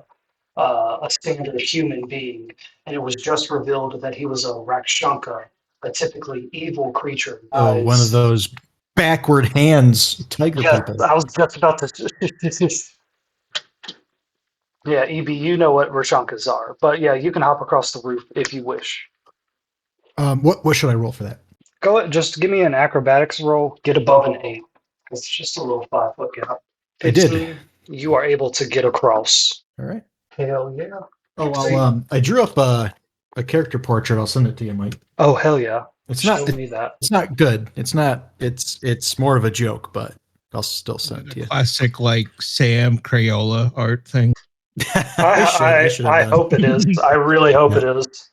standard human being, and it was just revealed that he was a Rakshanka, a typically evil creature. Oh, one of those backward hands tiger Yes, people. I was just about to. Yeah, EB, you know what Rashankas are, but yeah, you can hop across the roof if you wish. What should I roll for that? Go ahead, just give me an acrobatics roll. Get above an 8. It's just a little 5-foot gap. I did. 15, you are able to get across. All right. Hell yeah. Oh, I drew up a character portrait. I'll send it to you, Mike. Oh hell yeah. It's Show not. me that. It's not good. It's not. It's more of a joke, but I'll still send it to you. Classic like Sam Crayola art thing. I hope it is. I really hope it is.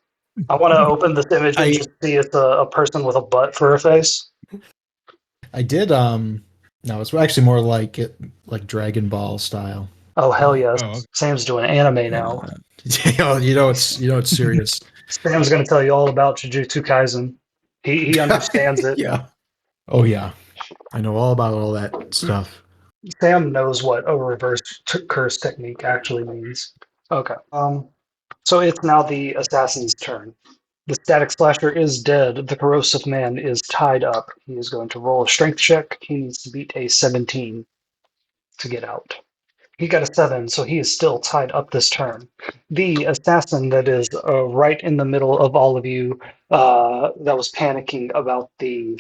I want to open this image and I- just see it's a person with a butt for a face. I did. No, it's actually more like Dragon Ball style. Oh hell yeah. Oh, okay. Sam's doing anime now. It's serious. Sam's going to tell you all about Jujutsu Kaisen. He understands it. Yeah. Oh yeah. I know all about all that stuff. Sam knows what a reverse curse technique actually means. Okay. So it's now the assassin's turn. The static slasher is dead. The corrosive man is tied up. He is going to roll a strength check. He needs to beat a 17 to get out. He got a 7, so he is still tied up this turn. The assassin that is right in the middle of all of you that was panicking about the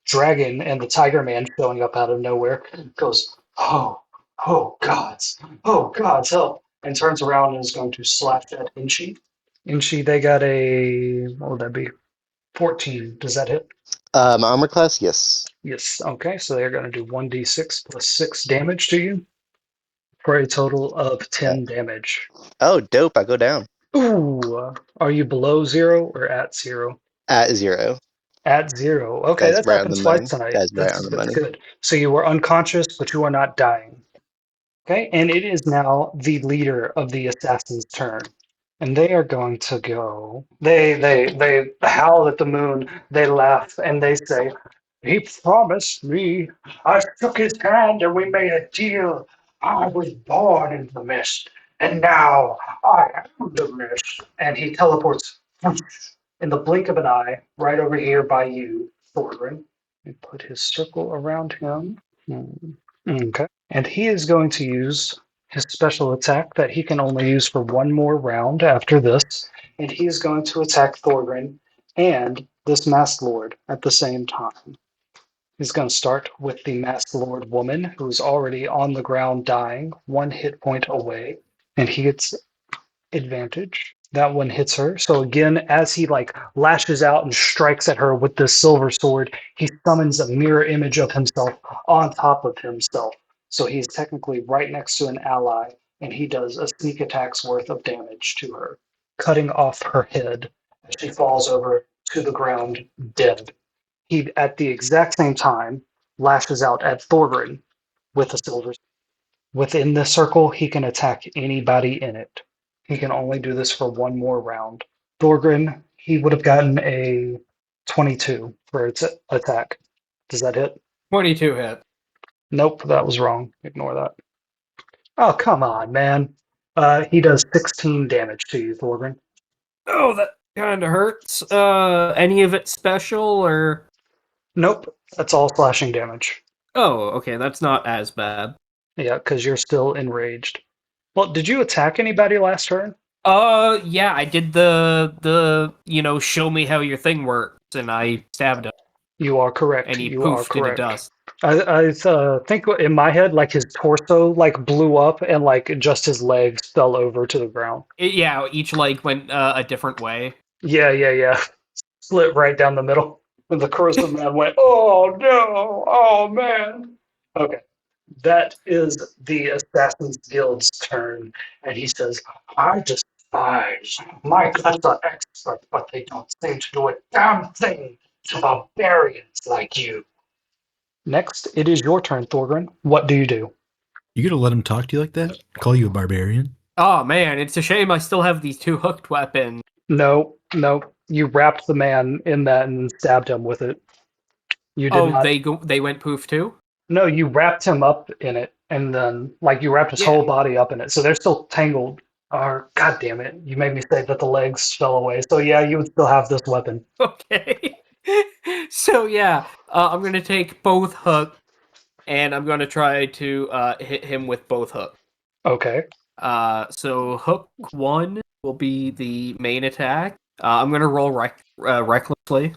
dragon and the tiger man showing up out of nowhere goes, oh gods, help, and turns around and is going to slash at Inchi. Inchi, they got a, what would that be? 14. Does that hit? Armor class, yes. Yes. Okay, so they're going to do 1d6 plus 6 damage to you for a total of 10 damage. Oh, dope! I go down Ooh, are you below 0 or at 0? at 0. At 0. Okay, Guys, that's right on happened the twice money. tonight. Guys, right That's, on the that's money. good. So you were unconscious, but you are not dying. Okay, and it is now the leader of the assassin's turn. And they are going to go. They howl at the moon, they laugh, and they say, he promised me. I shook his hand and we made a deal. I was born in the mist, and now I am the mist. And he teleports in the blink of an eye right over here by you, Thorgrim. And put his circle around him. Okay. And he is going to use his special attack that he can only use for one more round after this. And he is going to attack Thorgrim and this Masked Lord at the same time. He's going to start with the Masked Lord woman who's already on the ground dying, 1 hit point away. And he gets advantage. That one hits her. So again, as he lashes out and strikes at her with this silver sword, he summons a mirror image of himself on top of himself. So he's technically right next to an ally, and he does a sneak attack's worth of damage to her, cutting off her head as she falls over to the ground dead. He, at the exact same time, lashes out at Thorgrim with a silver. Within the circle, he can attack anybody in it. He can only do this for one more round. Thorgrim, he would have gotten a 22 for its attack. Does that hit? 22 hit. Nope, that was wrong. Ignore that. Oh, come on, man. He does 16 damage to you, Thorgrim. Oh, that kind of hurts. Any of it special or? Nope, that's all slashing damage. Oh, okay, that's not as bad. Yeah, because you're still enraged. Well, did you attack anybody last turn? Yeah, I did the show me how your thing works, and I stabbed him, You are correct. and he You are poofed into correct. dust. I think in my head, like his torso like blew up and like just his legs fell over to the ground. Yeah, each leg went a different way. Yeah. Split right down the middle. And the corrosive man went, oh no, oh man. Okay. That is the Assassin's Guild's turn. And he says, I despise. My guys are expert, but they don't seem to do a damn thing to barbarians like you. Next, it is your turn, Thorgrim. What do you do? You gonna let him talk to you like that? Call you a barbarian? Oh man, it's a shame I still have these two hooked weapons. No. You wrapped the man in that and stabbed him with it. You did not. They went poof too? No, you wrapped him up in it, and then like you wrapped his whole body up in it, so they're still tangled. Or God damn it, you made me say that the legs fell away. So yeah, you would still have this weapon. Okay. So yeah, I'm gonna take both hooks, and I'm gonna try to hit him with both hooks. Okay. So hook 1 will be the main attack. I'm gonna roll recklessly.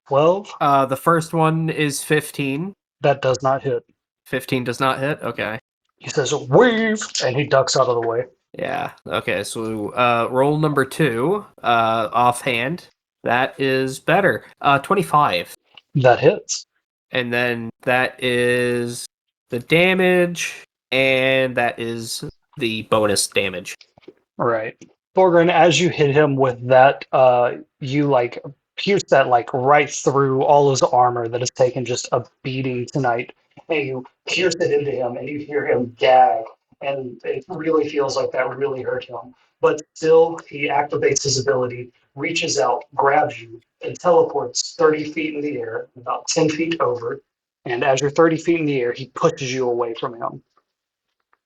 12. The first one is 15. That does not hit. 15 does not hit. Okay. He says, "Weave," and he ducks out of the way. Yeah. Okay. So roll number 2, offhand. That is better. 25. That hits. And then that is the damage, and that is the bonus damage. Right. Thorgrim, as you hit him with that, you like pierce that like right through all his armor that has taken just a beating tonight. And you pierce it into him and you hear him gag. And it really feels like that really hurt him. But still, he activates his ability, reaches out, grabs you, and teleports 30 feet in the air, about 10 feet over. And as you're 30 feet in the air, he pushes you away from him.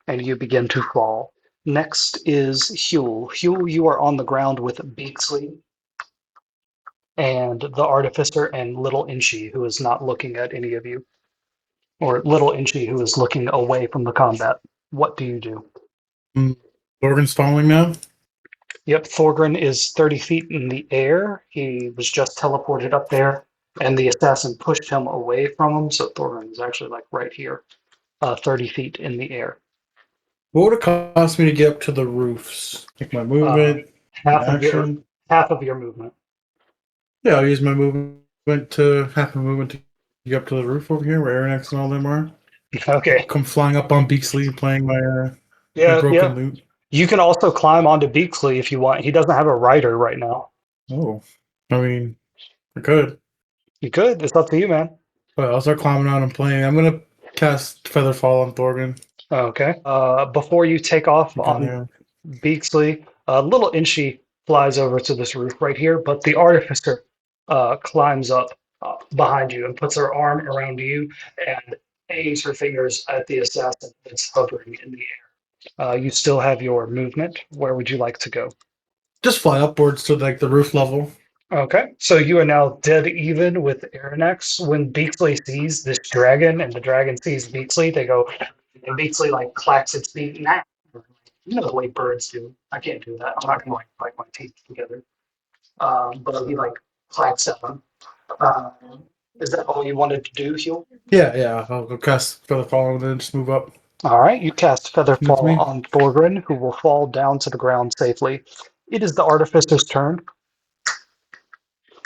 And you begin to fall. Next is Huel. Huel, you are on the ground with Beaksley and the Artificer and Little Inchi, who is not looking at any of you. Or Little Inchi, who is looking away from the combat. What do you do? Thorgrim's falling now? Yep, Thorgrim is 30 feet in the air. He was just teleported up there, and the assassin pushed him away from him, so Thorgrim is actually like right here, 30 feet in the air. What would it cost me to get up to the roofs? Like my movement, Half of your movement. Yeah, I'll use my movement to half my movement to get up to the roof over here where Aranex and all them are. Okay. Come flying up on Beaksley playing my Yeah, broken yeah. loot. You can also climb onto Beaksley if you want. He doesn't have a rider right now. Oh. I mean, I could. You could. It's up to you, man. But I'll start climbing on and playing. I'm gonna cast Featherfall on Thorgrim. Okay. Before you take off on Beaksley, Little Inchi flies over to this roof right here, but the Artificer climbs up behind you and puts her arm around you and aims her fingers at the assassin that's hovering in the air. You still have your movement. Where would you like to go? Just fly upwards to like the roof level. Okay, so you are now dead even with Aranex. When Beaksley sees this dragon and the dragon sees Beaksley, they go, and Beaksley like clacks its beak. Nah. You know the way birds do. I can't do that. I'm not gonna like bite my teeth together. But he like clacks at them. Is that all you wanted to do, Huel? Yeah. I'll go cast Featherfall and then just move up. All right, you cast Featherfall me. on Thorgrim, who will fall down to the ground safely. It is the Artificer's turn.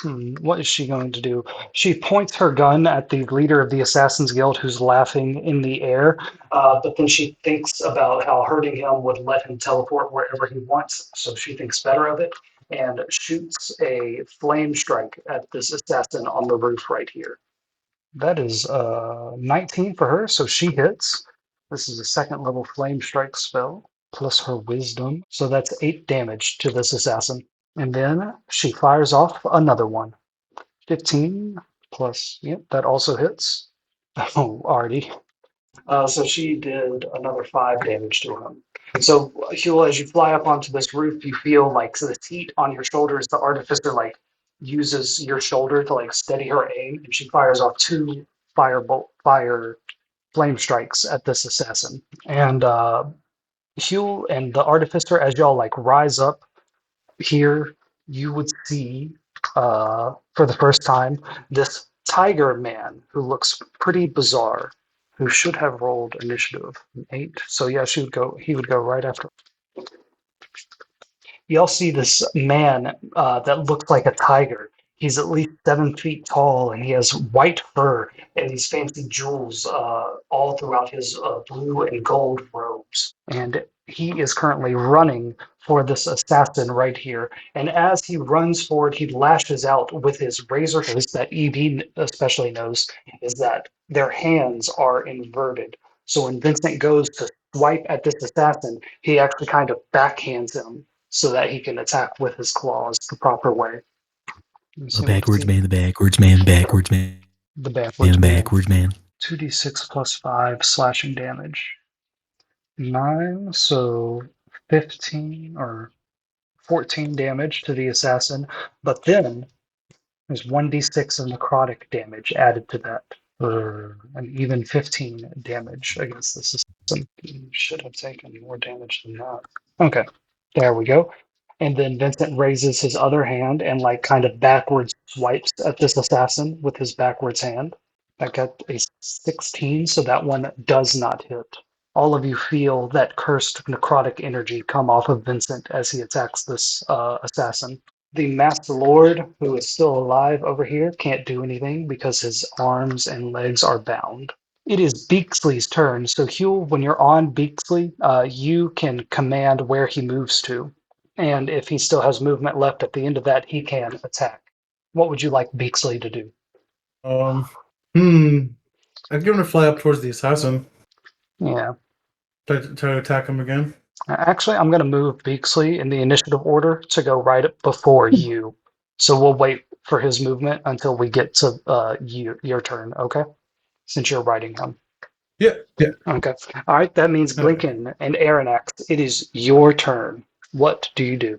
What is she going to do? She points her gun at the leader of the Assassin's Guild who's laughing in the air, but then she thinks about how hurting him would let him teleport wherever he wants, so she thinks better of it and shoots a flame strike at this assassin on the roof right here. That is 19 for her, so she hits. This is a second level flame strike spell, plus her wisdom, so that's 8 damage to this assassin. And then she fires off another one. 15 plus, yep, that also hits. Oh, already. So she did another 5 damage to him. And so, Huel, as you fly up onto this roof, you feel like the heat on your shoulders. The artificer like uses your shoulder to like steady her aim, and she fires off 2 fire flame strikes at this assassin. And Huel and the artificer, as y'all like rise up here, you would see for the first time this tiger man who looks pretty bizarre, who should have rolled initiative 8. So yeah, he would go right after. Y'all see this man that looks like a tiger. He's at least 7 feet tall, and he has white fur and these fancy jewels all throughout his blue and gold robes. And he is currently running for this assassin right here. And as he runs forward, he lashes out with his razor fist that EB especially knows is that their hands are inverted. So when Vincent goes to swipe at this assassin, he actually kind of backhands him so that he can attack with his claws the proper way. The backwards man, the backwards man, backwards man. The backwards man. Backwards man. 2d6 plus 5 slashing damage. 9, so 15 or 14 damage to the assassin. But then there's 1d6 of necrotic damage added to that. And even 15 damage against this assassin. You should have taken more damage than that. Okay, there we go. And then Vincent raises his other hand and like kind of backwards swipes at this assassin with his backwards hand. I got a 16, so that one does not hit. All of you feel that cursed necrotic energy come off of Vincent as he attacks this assassin. The Master Lord, who is still alive over here, can't do anything because his arms and legs are bound. It is Beaksley's turn, so Huel, when you're on Beaksley, you can command where he moves to. And if he still has movement left at the end of that, he can attack. What would you like Beaksley to do? I'd give him a fly up towards the assassin. Yeah. Try to attack him again. Actually, I'm going to move Beaksley in the initiative order to go right before you. So we'll wait for his movement until we get to your turn, okay? Since you're riding him. Yeah. Okay. All right, that means Blinken and Aranax, it is your turn. What do you do?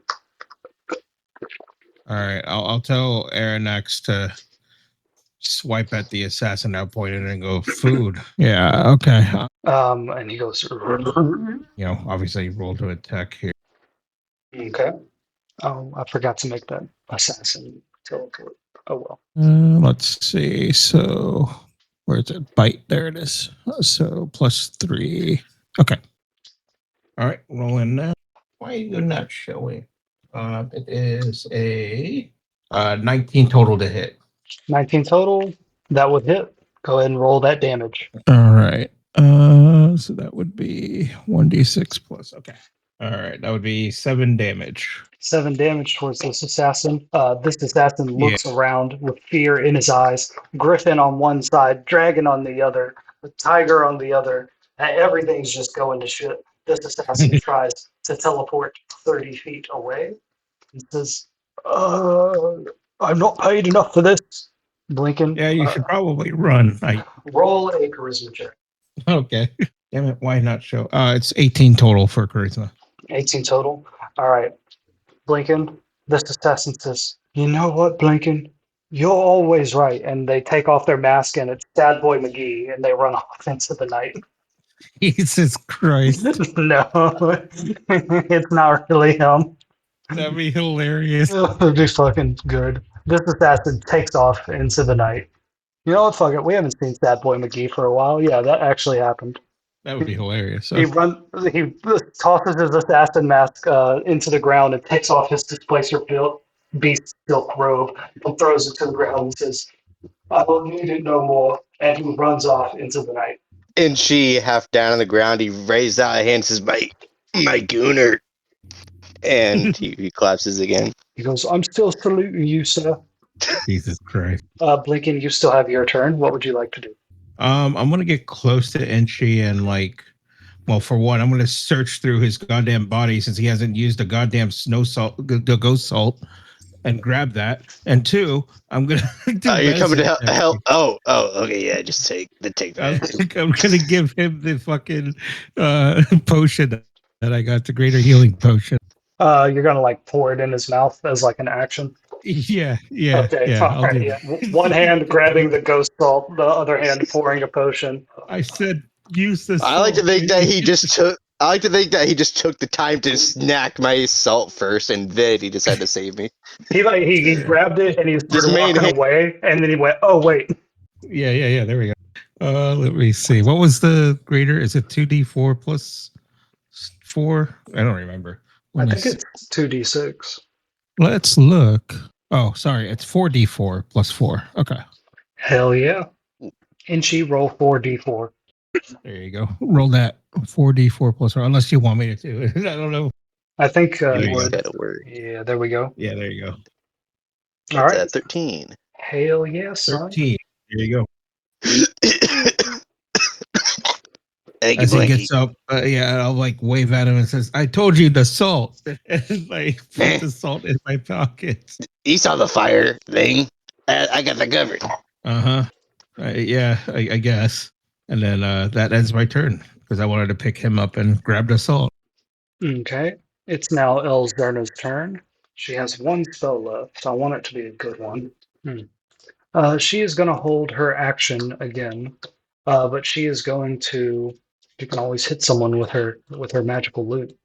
All right, I'll tell Aranax to swipe at the assassin I pointed and go food. Yeah, okay. And he goes, You know, obviously roll to attack here. okay. Oh, I forgot to make that assassin teleport. Oh well. Let's see. So where's it? Bite. There it is. So +3. Okay. All right, roll in now. Why are you not showing? It is a 19 total to hit. 19 total. That would hit. Go ahead and roll that damage. All right. So that would be 1d6 plus. Okay. All right. That would be 7 damage. 7 damage towards this assassin. This assassin looks around with fear in his eyes. Griffin on one side, dragon on the other, the tiger on the other. Everything's just going to shit. This assassin tries to teleport 30 feet away. He says, I'm not paid enough for this. Blinken. Yeah, you should probably run. Roll a charisma check. Okay. Damn it. Why not show? It's 18 total for charisma. 18 total. All right. Blinken, this assassin says, you know what, Blinken? You're always right. And they take off their mask and it's Sad Boy McGee and they run off into the night. Jesus Christ. No, it's not really him. That'd be hilarious. It'd be fucking good. This assassin takes off into the night. You know what? Fuck it. We haven't seen Sad Boy McGee for a while. Yeah, that actually happened. That would be hilarious. He tosses his assassin mask into the ground and takes off his displacer beast silk robe and throws it to the ground and says, I don't need it no more. And he runs off into the night. And she, half down on the ground, he raised out a hand and says, my gooner. And he collapses again. He goes, I'm still saluting you, sir. Jesus Christ. Blinken, you still have your turn. What would you like to do? I'm gonna get close to Enchi and for one, I'm gonna search through his goddamn body since he hasn't used a goddamn snow salt, the ghost salt. and grab that. And 2, I'm gonna. You're coming to help. Oh, okay, yeah. Just take that. I'm gonna give him the fucking potion that I got, the greater healing potion. You're gonna like pour it in his mouth as like an action. Yeah. Okay, Yeah. all I'll right, do yeah. that. One hand grabbing the ghost salt, the other hand pouring a potion. I said use this. I like to think that he just took. I like to think that he just took the time to snack my salt first, and then he decided to save me. He grabbed it and he started main walking hand- away, and then he went, "Oh wait." Yeah. There we go. Let me see. What was the greater? Is it 2d4 plus 4? I don't remember. I think it's 2d6. Let's look. Oh, sorry. It's 4d4 plus 4. Okay. Hell yeah. Inchy, roll 4d4. There you go. Roll that 4d4 plus 4. Unless you want me to do it. I don't know. I think. It's gotta work. Yeah, there we go. Yeah, there you go. All right. 13. Hell yeah, son. 13. There you go. Thank you, As he Blinky. gets up, I'll like wave at him and says, "I told you the salt." And I put the salt in my pocket. You saw the fire thing. I got that covered. Uh-huh. I guess. And then that ends my turn because I wanted to pick him up and grab the salt. Okay. It's now Elzerna's turn. She has one spell left. I want it to be a good one. She is going to hold her action again, but she is going to. You can always hit someone with her magical loot.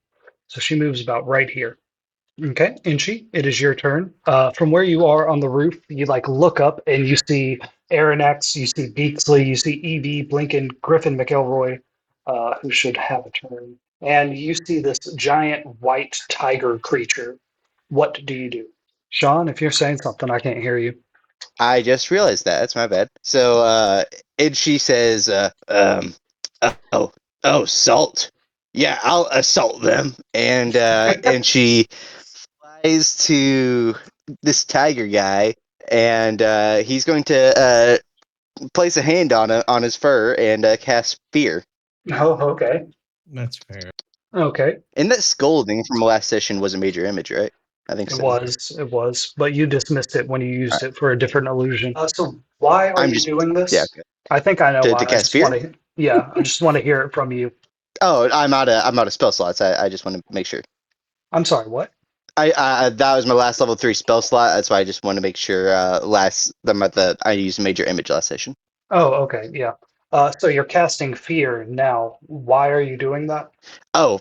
So she moves about right here. Okay, Inchi, it is your turn. From where you are on the roof, you like look up and you see Aranex, you see Beaksley, you see EB, Blinken, Griffin, McElroy, who should have a turn, and you see this giant white tiger creature. What do you do, Sean? If you're saying something, I can't hear you. I just realized that. That's my bad. So, and she says, oh, salt. Yeah, I'll assault them. And she flies to this tiger guy, and he's going to place a hand on his fur and cast fear. Oh, okay. That's fair. Okay. And that scolding from last session was a major image, right? I think It so. was, but you dismissed it when you used it for a different illusion. So why are you doing this? Yeah, okay. I think I know To why. cast fear? I just want to hear it from you. Oh, I'm out of spell slots. I just want to make sure. I'm sorry, what? I that was my last level 3 spell slot. That's why I just want to make sure. I used major image last session. Oh, okay, yeah. So you're casting fear now. Why are you doing that? Oh,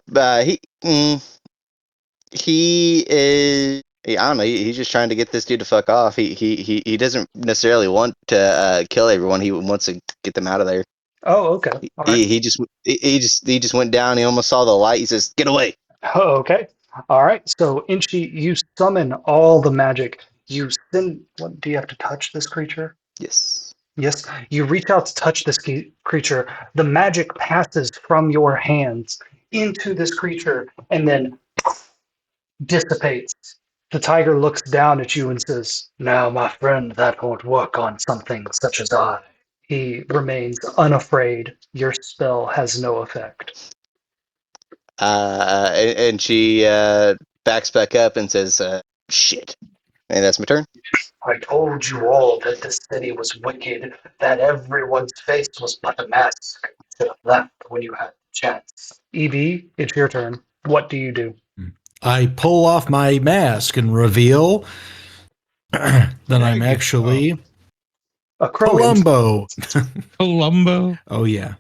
he is. I don't know. He's just trying to get this dude to fuck off. He doesn't necessarily want to kill everyone. He wants to get them out of there. Oh, okay. All right. He just went down. He almost saw the light. He says, "Get away." Oh, okay. All right. So Inchi, you summon all the magic. You send. What do you have to touch this creature? Yes. Yes. You reach out to touch this creature. The magic passes from your hands into this creature and then dissipates. The tiger looks down at you and says, "Now, my friend, that won't work on something such as I." He remains unafraid. Your spell has no effect. And she backs back up and says, "Shit." And that's my turn. I told you all that this city was wicked, that everyone's face was but a mask. You should have left when you had the chance. EB, it's your turn. What do you do? I pull off my mask and reveal that I'm actually A Krogan. Columbo. Columbo. Oh yeah,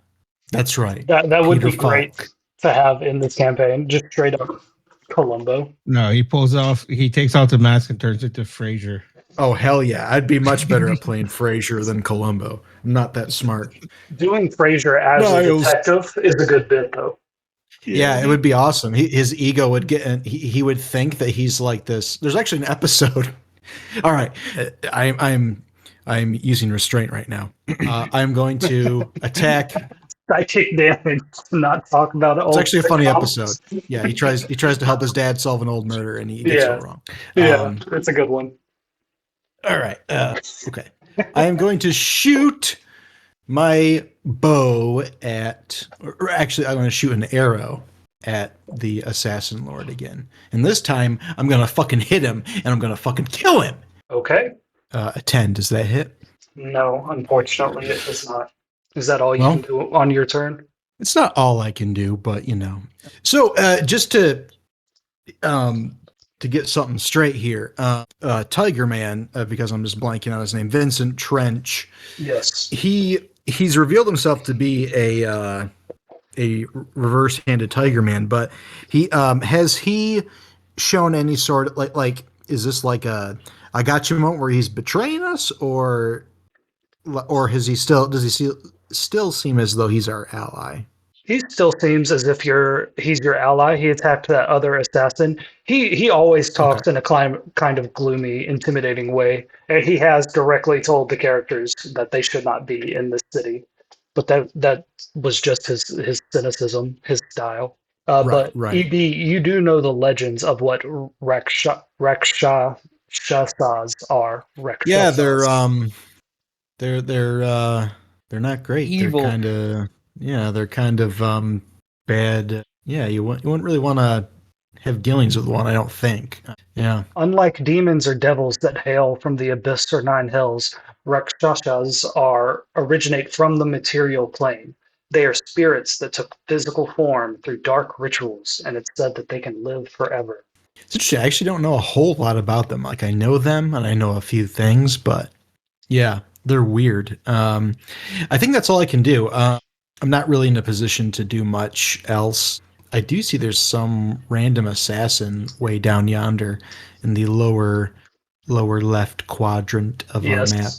that's right. That would Peter be great Falk. to have in this campaign. Just straight up Columbo. No, he takes off the mask and turns it to Frasier. Oh hell yeah, I'd be much better at playing Frasier than Columbo. I'm not that smart. Doing Frasier as a Niles. detective is a good bit, though. Yeah, it would be awesome. His ego would get. He would think that he's like this. There's actually an episode. All right, I'm using restraint right now. I'm going to attack. Psychic damage. Not talk about it. It's actually a funny episode. Yeah, he tries to help his dad solve an old murder, and he gets it wrong. Yeah, it's a good one. All right. Okay. I am going to shoot my bow at. Or actually, I'm going to shoot an arrow at the Assassin Lord again. And this time, I'm going to fucking hit him, and I'm going to fucking kill him. Okay. A 10, does that hit? No, unfortunately, it does not. Is that all you Well- can do on your turn? It's not all I can do, but So just to get something straight here, Tiger Man, because I'm just blanking on his name, Vincent Trench. Yes. He's revealed himself to be a reverse-handed Tiger Man, but has he shown any sort of like is this like a I got you moment where he's betraying us, or does he still seem as though he's our ally? He still seems as if he's your ally. He attacked that other assassin. He always talks in a kind of gloomy, intimidating way, and he has directly told the characters that they should not be in this city. But that was just his cynicism, his style. But right. EB, you do know the legends of what Rakshasas are. Yeah, Rakshasas. they're not great. Evil. They're kind of bad. Yeah, you wouldn't really want to have dealings with one, I don't think. Yeah. Unlike demons or devils that hail from the abyss or nine hells, Rakshasas originate from the material plane. They are spirits that took physical form through dark rituals, and it's said that they can live forever. It's interesting. I actually don't know a whole lot about them. Like, I know them and I know a few things, but yeah, they're weird. I think that's all I can do. I'm not really in a position to do much else. I do see there's some random assassin way down yonder in the lower left quadrant of our map.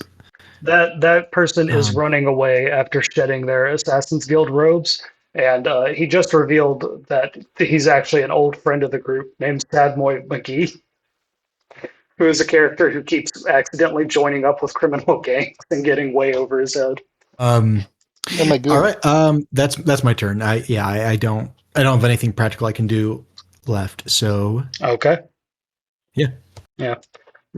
That person is running away after shedding their Assassin's Guild robes, and he just revealed that he's actually an old friend of the group named Sadmoy McGee, who is a character who keeps accidentally joining up with criminal gangs and getting way over his head. Oh my god! All right, that's my turn. I don't have anything practical I can do left. So Okay. Yeah.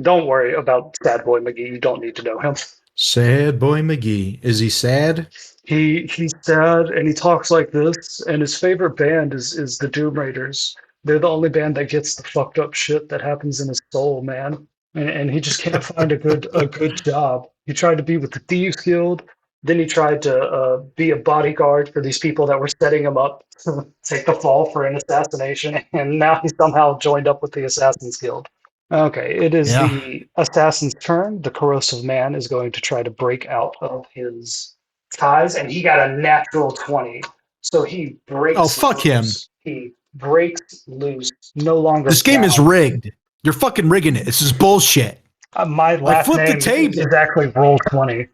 Don't worry about Sad Boy McGee. You don't need to know him. Sad Boy McGee, is he sad? He's sad and he talks like this. And his favorite band is the Doom Raiders. They're the only band that gets the fucked up shit that happens in his soul, man. And he just can't find a good job. He tried to be with the Thieves Guild. Then he tried to be a bodyguard for these people that were setting him up to take the fall for an assassination. And now he's somehow joined up with the Assassin's Guild. Okay, it is the assassin's turn. The corrosive man is going to try to break out of his ties, and he got a natural 20. So he breaks. Oh, fuck him. He breaks loose. No longer. This game is rigged. You're fucking rigging it. This is bullshit. My last flipped the name table. is actually Roll20.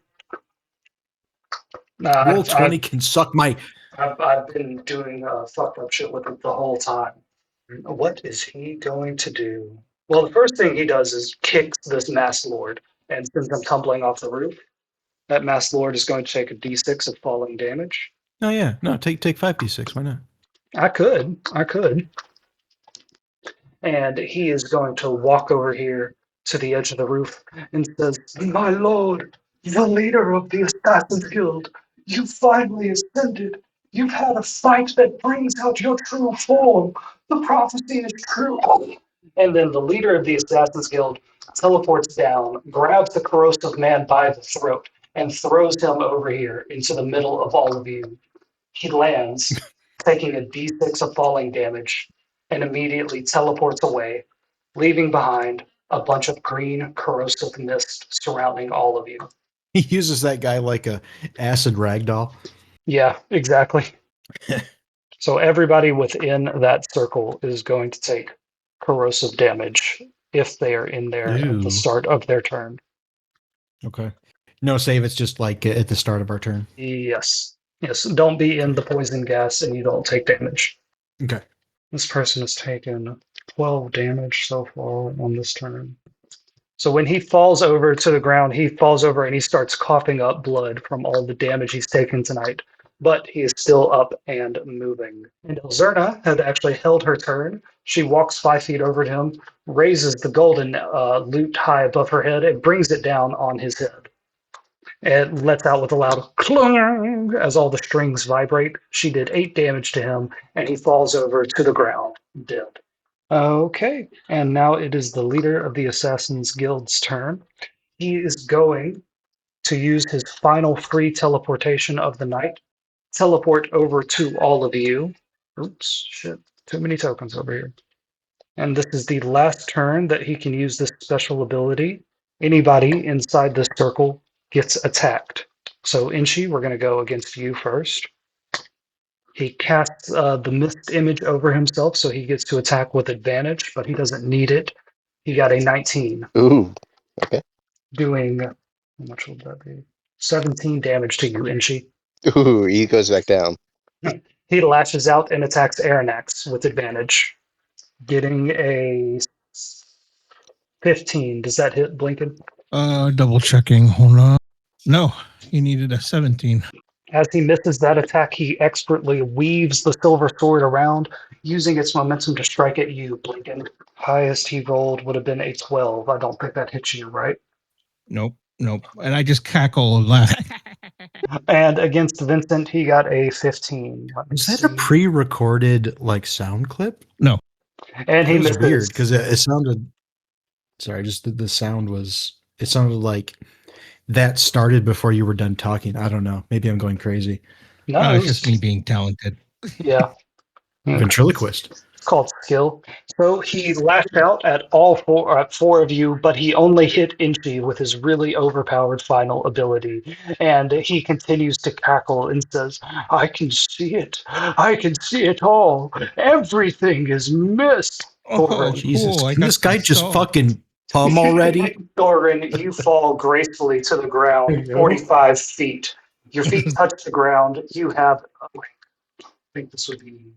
Roll20 can suck my. I've been doing fucked up shit with him the whole time. What is he going to do? Well, the first thing he does is kicks this Masked Lord and sends him tumbling off the roof. That Masked Lord is going to take a d6 of falling damage. Oh yeah, no, take 5d6. Why not? I could. And he is going to walk over here to the edge of the roof and says, "My lord, the leader of the Assassin's Guild, you finally ascended. You've had a fight that brings out your true form. The prophecy is true." And then the leader of the Assassin's Guild teleports down, grabs the corrosive man by the throat, and throws him over here into the middle of all of you. He lands, taking a d6 of falling damage, and immediately teleports away, leaving behind a bunch of green corrosive mist surrounding all of you. He uses that guy like a acid ragdoll. Yeah, exactly. So everybody within that circle is going to take corrosive damage if they are in there at the start of their turn. Okay. No save, it's just like at the start of our turn. Yes. Don't be in the poison gas and you don't take damage. Okay. This person has taken 12 damage so far on this turn. So when he falls over to the ground, he falls over and he starts coughing up blood from all the damage he's taken tonight. But he is still up and moving. And Elzerna had actually held her turn. She walks 5 feet over to him, raises the golden loot high above her head, and brings it down on his head. It lets out with a loud clang as all the strings vibrate. She did 8 damage to him, and he falls over to the ground, dead. Okay, and now it is the leader of the Assassin's Guild's turn. He is going to use his final free teleportation of the night, teleport over to all of you. Oops, shit, too many tokens over here. And this is the last turn that he can use this special ability. Anybody inside this circle gets attacked. So Inchi, we're going to go against you first. He casts the mist image over himself, so he gets to attack with advantage, but he doesn't need it. He got a 19, Ooh. Okay. doing, how much would that be? 17 damage to you, Inchi. Ooh, he goes back down. He lashes out and attacks Aranax with advantage, getting a 15. Does that hit Blinken? Double checking. Hold on. No, he needed a 17. As he misses that attack, he expertly weaves the silver sword around, using its momentum to strike at you, Blinken. Highest he rolled would have been a 12. I don't think that hits you, right? Nope. And I just cackle and laugh. And against Vincent, he got a 15. Let me Is that a see. pre-recorded like sound clip? And he It was misses. weird because it sounded. Sorry, just the sound was. It sounded like that started before you were done talking. I don't know. Maybe I'm going crazy. No, Oh, it it's was- just me being talented. Yeah. Ventriloquist. It's called skill. So he lashed out at all four of you, but he only hit Inchi with his really overpowered final ability. And he continues to cackle and says, I can see it. I can see it all. Everything is missed. Oh, Thorin. Jesus, cool. I can got this guy some just salt. fucking hum already? Thorin, you fall gracefully to the There ground, you go. 45 feet. Your feet touch the ground. You have, I think this would be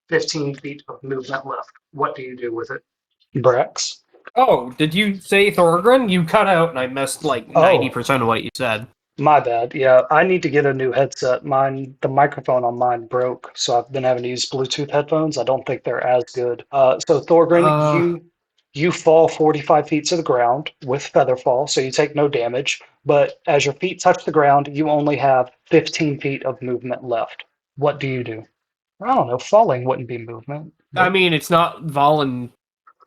15 feet of movement left. What do you do with it? Brax? Oh, did you say Thorgrim? You cut out and I missed like Oh. 90% of what you said. My bad. Yeah, I need to get a new headset. The microphone on mine broke, so I've been having to use Bluetooth headphones. I don't think they're as good. So Thorgrim, you fall 45 feet to the ground with Featherfall, so you take no damage. But as your feet touch the ground, you only have 15 feet of movement left. What do you do? I don't know. Falling wouldn't be movement. I mean, it's not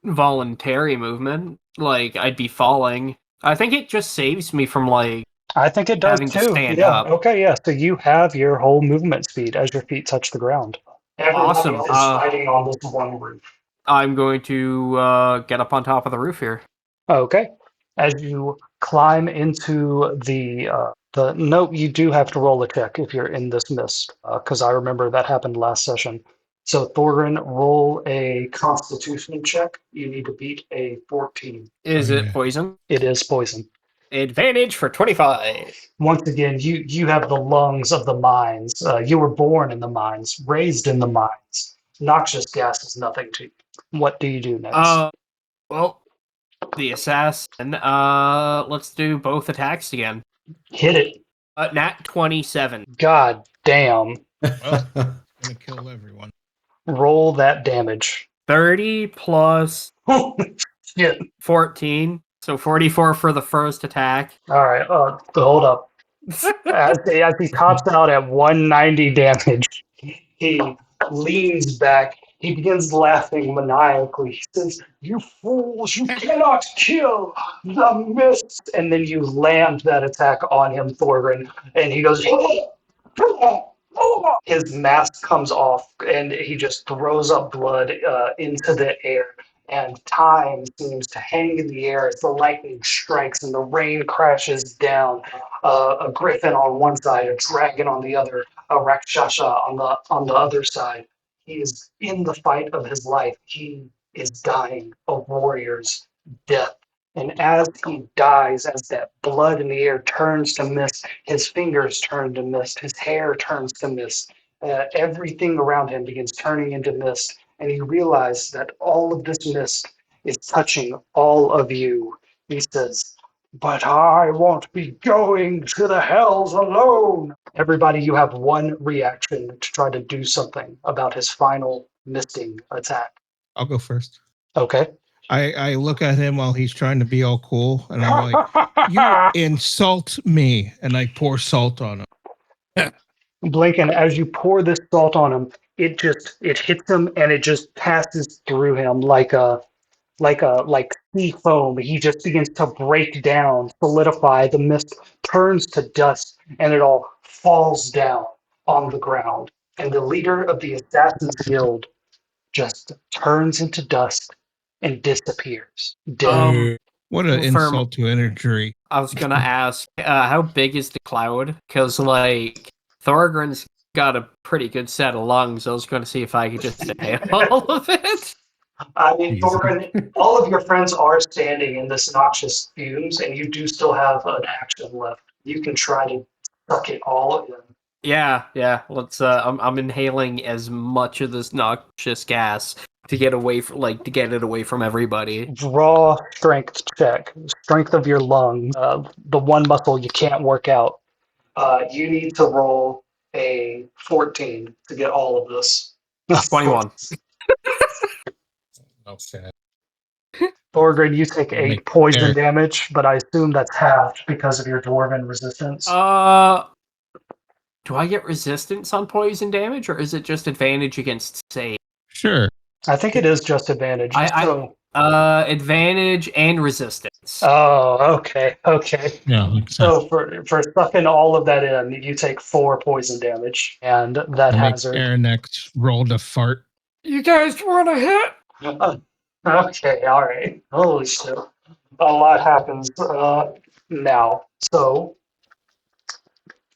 voluntary movement. Like, I'd be falling. I think it just saves me from, like, I think it does having to too. stand Yeah. up. Okay. Yeah. So you have your whole movement speed as your feet touch the ground. Everybody Awesome. is fighting on this one roof. I'm going to get up on top of the roof here. Okay. As you climb into the note, you do have to roll a check if you're in this mist, because I remember that happened last session. So Thorin, roll a Constitution check. You need to beat a 14. Is Oh, it yeah. poison? It is poison. Advantage for 25. Once again, you have the lungs of the mines. You were born in the mines, raised in the mines. Noxious gas is nothing to you. What do you do next? Well, the assassin. Let's do both attacks again. Hit it. Nat 27. God damn. Well, gonna kill everyone. Roll that damage. 30 plus Shit. 14. So 44 for the first attack. All right, hold up. As he tops out at 190 damage, he leans back. He begins laughing maniacally. He says, "You fools, you cannot kill the mist!" And then you land that attack on him, Thorin, and he goes, his mask comes off, and he just throws up blood into the air. And time seems to hang in the air as the lightning strikes and the rain crashes down. A griffin on one side, a dragon on the other, a rakshasa on the other side. He is in the fight of his life. He is dying a warrior's death. And as he dies, as that blood in the air turns to mist, his fingers turn to mist, his hair turns to mist. Everything around him begins turning into mist. And he realizes that all of this mist is touching all of you. He says, "But I won't be going to the hells alone." Everybody, you have one reaction to try to do something about his final misting attack. I'll go first. Okay. I look at him while he's trying to be all cool, and I'm like, "You insult me," and I pour salt on him. Blinken, as you pour this salt on him, it hits him and it just passes through him like sea foam. He just begins to break down, solidify. The mist turns to dust, and it all falls down on the ground. And the leader of the Assassin's Guild just turns into dust and disappears. Dead. What an Firm. insult to injury. I was gonna ask, how big is the cloud? Because like Thorgrim's got a pretty good set of lungs. I was gonna see if I could just inhale all of it. I mean, Thorgrim, all of your friends are standing in this noxious fumes, and you do still have an action left. You can try to suck it all in. Yeah. Let's. I'm inhaling as much of this noxious gas to get away from, to get it away from everybody. Raw strength check. Strength of your lung. The one muscle you can't work out. You need to roll a 14 to get all of this. 21. Okay. Thorgrim, you take 8 Make poison Eric- damage, but I assume that's halved because of your dwarven resistance. Do I get resistance on poison damage, or is it just advantage against save? Sure. I think it is just advantage. Advantage and resistance. Okay. Yeah. So for sucking all of that in, you take 4 poison damage, and that hazard. Aranex rolled a fart. You guys want to hit? Okay, all right. Holy shit. A lot happens now. So,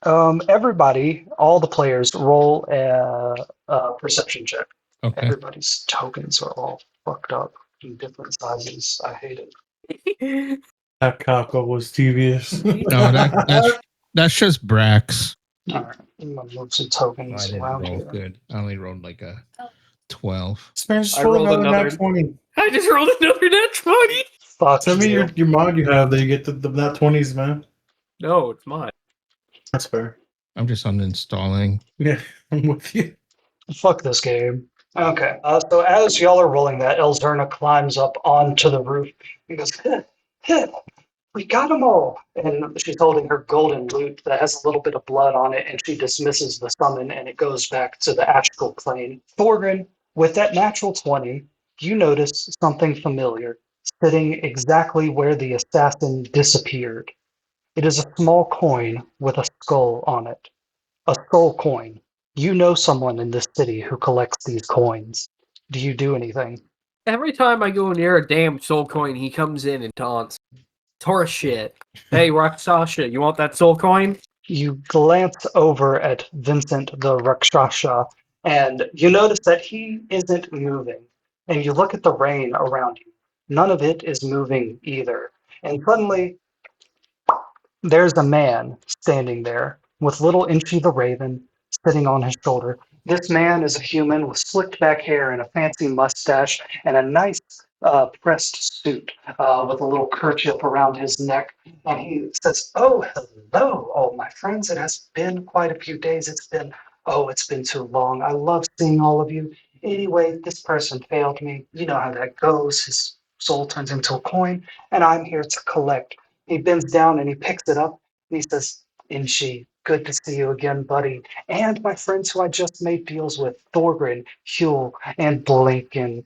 everybody, all the players, roll a perception check. Okay. Everybody's tokens are all fucked up in different sizes. I hate it. That caco was devious. No, that's just Brax. All right, I'm gonna move some I tokens didn't around roll here. good. I only rolled like a 12. Smash I roll rolled another another- nat 20. I just rolled another net 20. Fuck Send me you. your mod you have that you get the nat 20s, man. No, it's mine. That's fair. I'm just uninstalling. Yeah, I'm with you. Fuck this game. Okay, so as y'all are rolling that, Elzerna climbs up onto the roof and goes, we got them all. And she's holding her golden lute that has a little bit of blood on it, and she dismisses the summon, and it goes back to the astral plane. Thorgrim, with that natural 20, you notice something familiar, sitting exactly where the assassin disappeared. It is a small coin with a skull on it. A skull coin. You know someone in this city who collects these coins. Do you do anything? Every time I go near a damn soul coin, he comes in and taunts. It's horse shit. Hey, Rakshasha, you want that soul coin? You glance over at Vincent the Rakshasha, and you notice that he isn't moving. And you look at the rain around you. None of it is moving either. And suddenly, there's a man standing there with little Inchy the Raven sitting on his shoulder. This man is a human with slicked back hair and a fancy mustache and a nice pressed suit with a little kerchief around his neck. And he says, "Oh, hello, all my friends. It has been quite a few days. It's been too long. I love seeing all of you. Anyway, this person failed me. You know how that goes. His soul turns into a coin, and I'm here to collect." He bends down and he picks it up and he says, "Inshi, good to see you again, buddy. And my friends who I just made deals with, Thorgrim, Huel, and Blinken,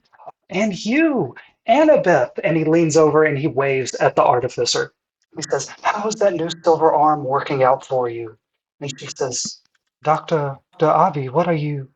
and you, Annabeth." And he leans over and he waves at the artificer. He says, "How's that new silver arm working out for you?" And she says, Dr. Avi, what are you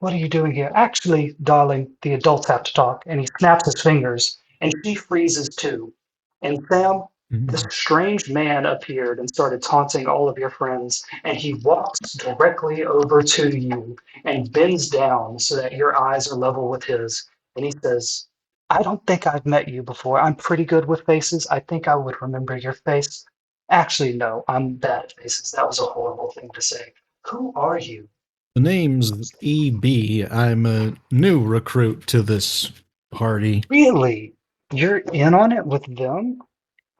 doing here? Actually, darling, the adults have to talk." And he snaps his fingers and she freezes too. And Sam, this strange man appeared and started taunting all of your friends, and he walks directly over to you and bends down so that your eyes are level with his. And he says, "I don't think I've met you before. I'm pretty good with faces. I think I would remember your face. Actually, no, I'm bad at faces. That was a horrible thing to say. Who are you?" The name's EB. I'm a new recruit to this party. Really? You're in on it with them?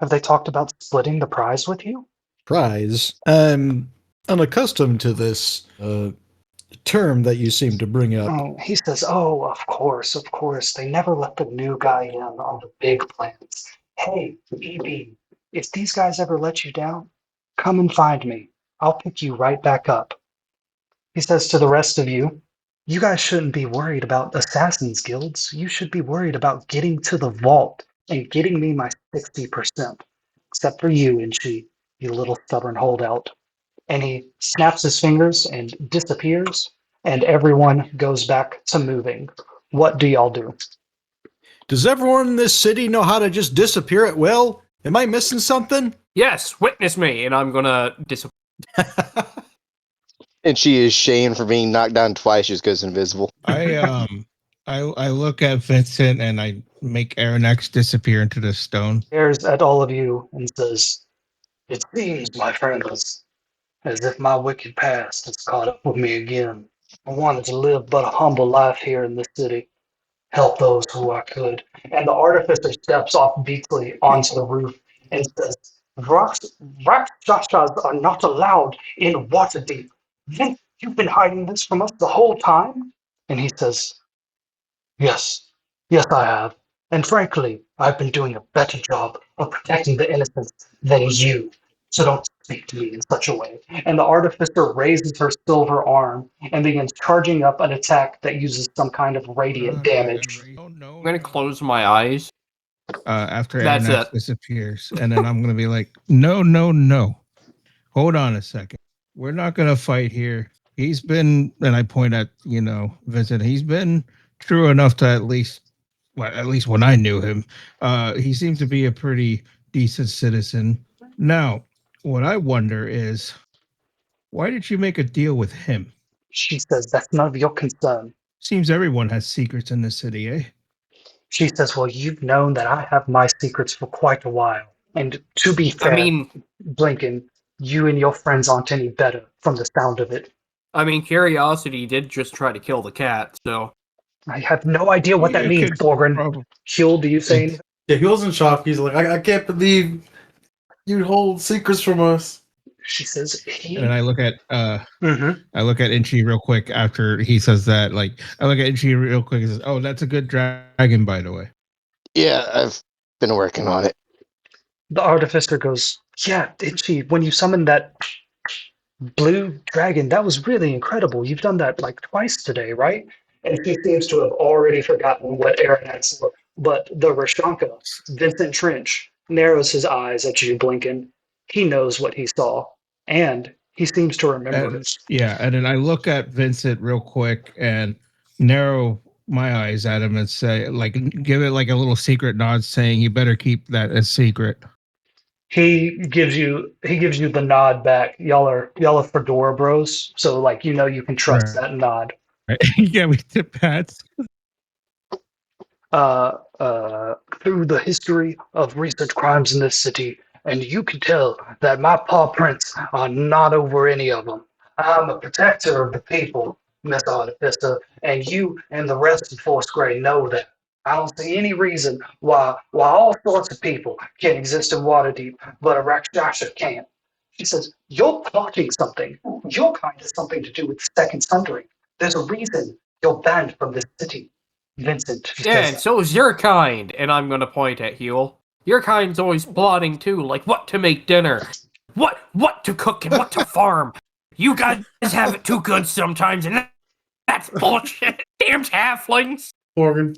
Have they talked about splitting the prize with you? Prize. I'm unaccustomed to this. term that you seem to bring up. Oh, he says, "Oh, of course, of course. They never let the new guy in on the big plans. Hey, EB, if these guys ever let you down, come and find me. I'll pick you right back up." He says to the rest of you, "You guys shouldn't be worried about assassins guilds. You should be worried about getting to the vault and getting me my 60%. Except for you, Inchi, you little stubborn holdout." And he snaps his fingers and disappears, and everyone goes back to moving. What do y'all do? Does everyone in this city know how to just disappear at will? Am I missing something? Yes, witness me, and I'm gonna disappear. And she is shamed for being knocked down twice just goes invisible. I look at Vincent and I make Aranex disappear into the stone. Stares at all of you and says, "It seems, my friends, as if my wicked past has caught up with me again. I wanted to live but a humble life here in this city, help those who I could." And the artificer steps off Beasley onto the roof and says, Rakshasas are not allowed in Waterdeep. Think you've been hiding this from us the whole time?" And he says, "Yes, yes, I have. And frankly, I've been doing a better job of protecting the innocents than you. So don't speak to me in such a way." And the artificer raises her silver arm and begins charging up an attack that uses some kind of radiant damage. I'm gonna close my eyes. After That's Aranex it. disappears, and then I'm gonna be like, no, no, no. Hold on a second. We're not gonna fight here. He's been, and I point at Vincent. He's been true enough to at least when I knew him, he seemed to be a pretty decent citizen. Now, what I wonder is, why did you make a deal with him? She says, "That's none of your concern." Seems everyone has secrets in this city, eh? She says, "Well, you've known that I have my secrets for quite a while. And to be fair, I mean, Blinken, you and your friends aren't any better from the sound of it." Curiosity did just try to kill the cat, so I have no idea what that You means, could Thorgren. probably- Huel, do you say anything? Yeah, he was in shock. He's like, I can't believe you hold secrets from us. She says, And then I look at Mhm. Inchi real quick after he says that. Like, I look at Inchi real quick and says, "Oh, that's a good dragon, by the way." Yeah, I've been working on it. The artificer goes, "Yeah, Itchy, when you summoned that blue dragon, that was really incredible. You've done that like twice today, right?" And he seems to have already forgotten what Aaron had said. But the Rashanka, Vincent Trench, narrows his eyes at you, Blinken. He knows what he saw, and he seems to remember. Yeah, and then I look at Vincent real quick and narrow my eyes at him and say, like, give it like a little secret nod, saying, "You better keep that a secret." He gives you the nod back. Y'all are Fedora bros, so like you can trust Right. that nod. Right? Yeah, we tip hats. Through the history of recent crimes in this city, and you can tell that my paw prints are not over any of them. I'm a protector of the people, Miss Artificer, and you and the rest of Force Grey know that. I don't see any reason why all sorts of people can exist in Waterdeep, but a Rakshasa can't. She says, "You're plotting something. Your kind has something to do with Second Sundering. There's a reason you're banned from this city." Vincent, she yeah, says, and so is your kind. And I'm gonna point at Huel. Your kind's always plotting too, like what to make dinner, what to cook, and what to farm. You guys have it too good sometimes, and that's bullshit. Damn halflings. Morgan,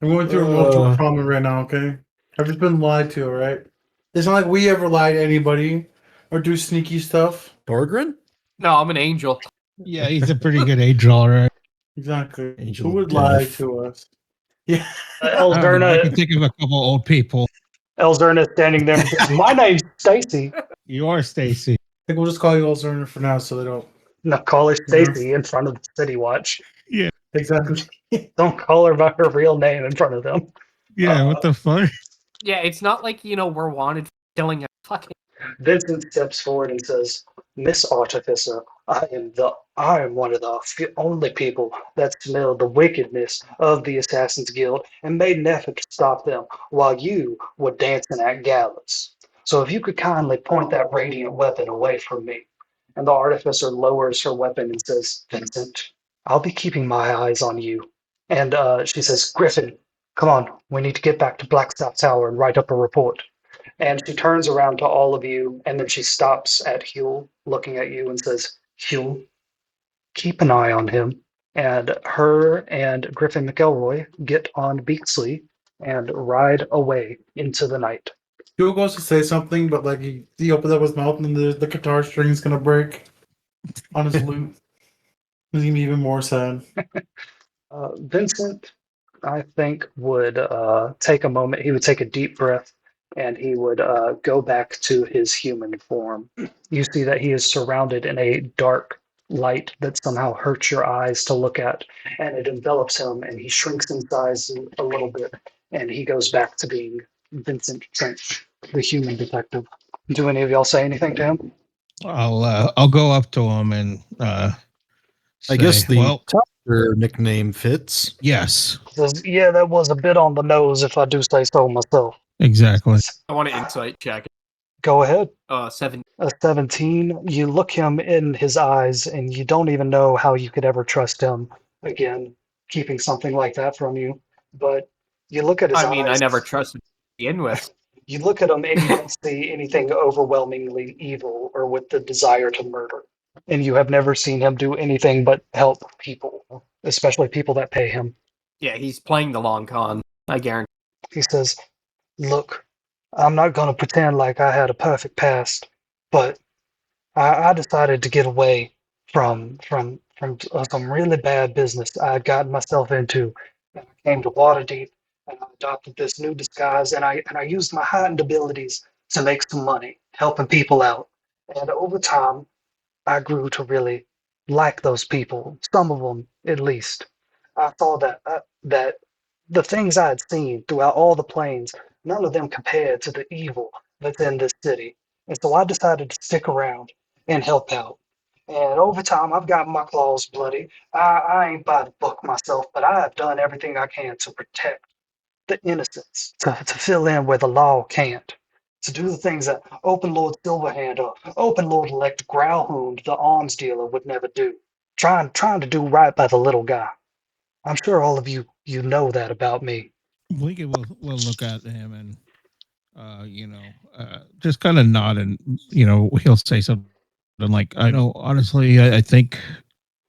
I'm going through emotional trauma right now, okay? I've just been lied to, alright? It's not like we ever lie to anybody or do sneaky stuff. Thorgren? No, I'm an angel. Yeah, he's a pretty good angel, all right. Exactly. Angel Who of would lie death. to us? Yeah. I can Elzerna think of a couple old people. standing there and says, "My name's Stacy." You are Stacy. I think we'll just call you Elzerna for now so they don't. No, call her Stacy in front of the City Watch. Exactly. Don't call her by her real name in front of them. Yeah, what the fuck? Yeah, it's not like we're wanted for killing a fucking. Vincent steps forward and says, "Miss Artificer, I am one of the only people that smell the wickedness of the Assassin's Guild and made an effort to stop them while you were dancing at galas. So if you could kindly point that radiant weapon away from me." And the artificer lowers her weapon and says, Vincent, I'll be keeping my eyes on you. And she says, Griffin, come on, we need to get back to Blackstaff Tower and write up a report. And she turns around to all of you, and then she stops at Huel, looking at you, and says, Huel, keep an eye on him. And her and Griffin McElroy get on Beaksley and ride away into the night. Hugo goes to say something, but like he opens up his mouth and the guitar string's gonna break on his lute. He's gonna be even more sad. Vincent, I think, would take a moment. He would take a deep breath and he would go back to his human form. You see that he is surrounded in a dark light that somehow hurts your eyes to look at, and it envelops him, and he shrinks in size a little bit, and he goes back to being Vincent Trench, the human detective. Do any of y'all say anything to him? I'll go up to him and I guess say, the well, Tucker nickname fits. yes, Says, yeah, that was a bit on the nose, if I do say so myself. exactly. I want to insight check. Go ahead. 7. A 17, you look him in his eyes and you don't even know how you could ever trust him again, keeping something like that from you. But you look at his eyes. I mean, I never trusted to begin with. You look at him and you don't see anything overwhelmingly evil or with the desire to murder. And you have never seen him do anything but help people, especially people that pay him. Yeah, he's playing the long con. I guarantee. He says, look, I'm not going to pretend like I had a perfect past, but I decided to get away from some really bad business I had gotten myself into. And I came to Waterdeep and I adopted this new disguise, and I used my heightened abilities to make some money, helping people out. And over time, I grew to really like those people, some of them at least. I saw that the things I had seen throughout all the planes, none of them compared to the evil that's in this city. And so I decided to stick around and help out. And over time, I've gotten my claws bloody. I ain't by the book myself, but I have done everything I can to protect the innocents, to fill in where the law can't, to do the things that Open Lord Silverhand or Open Lord Elect Growlhound, the arms dealer, would never do. Trying to do right by the little guy. I'm sure all of you know that about me. Blinken will look at him and just kind of nod, and he'll say something like, I know, honestly, I think,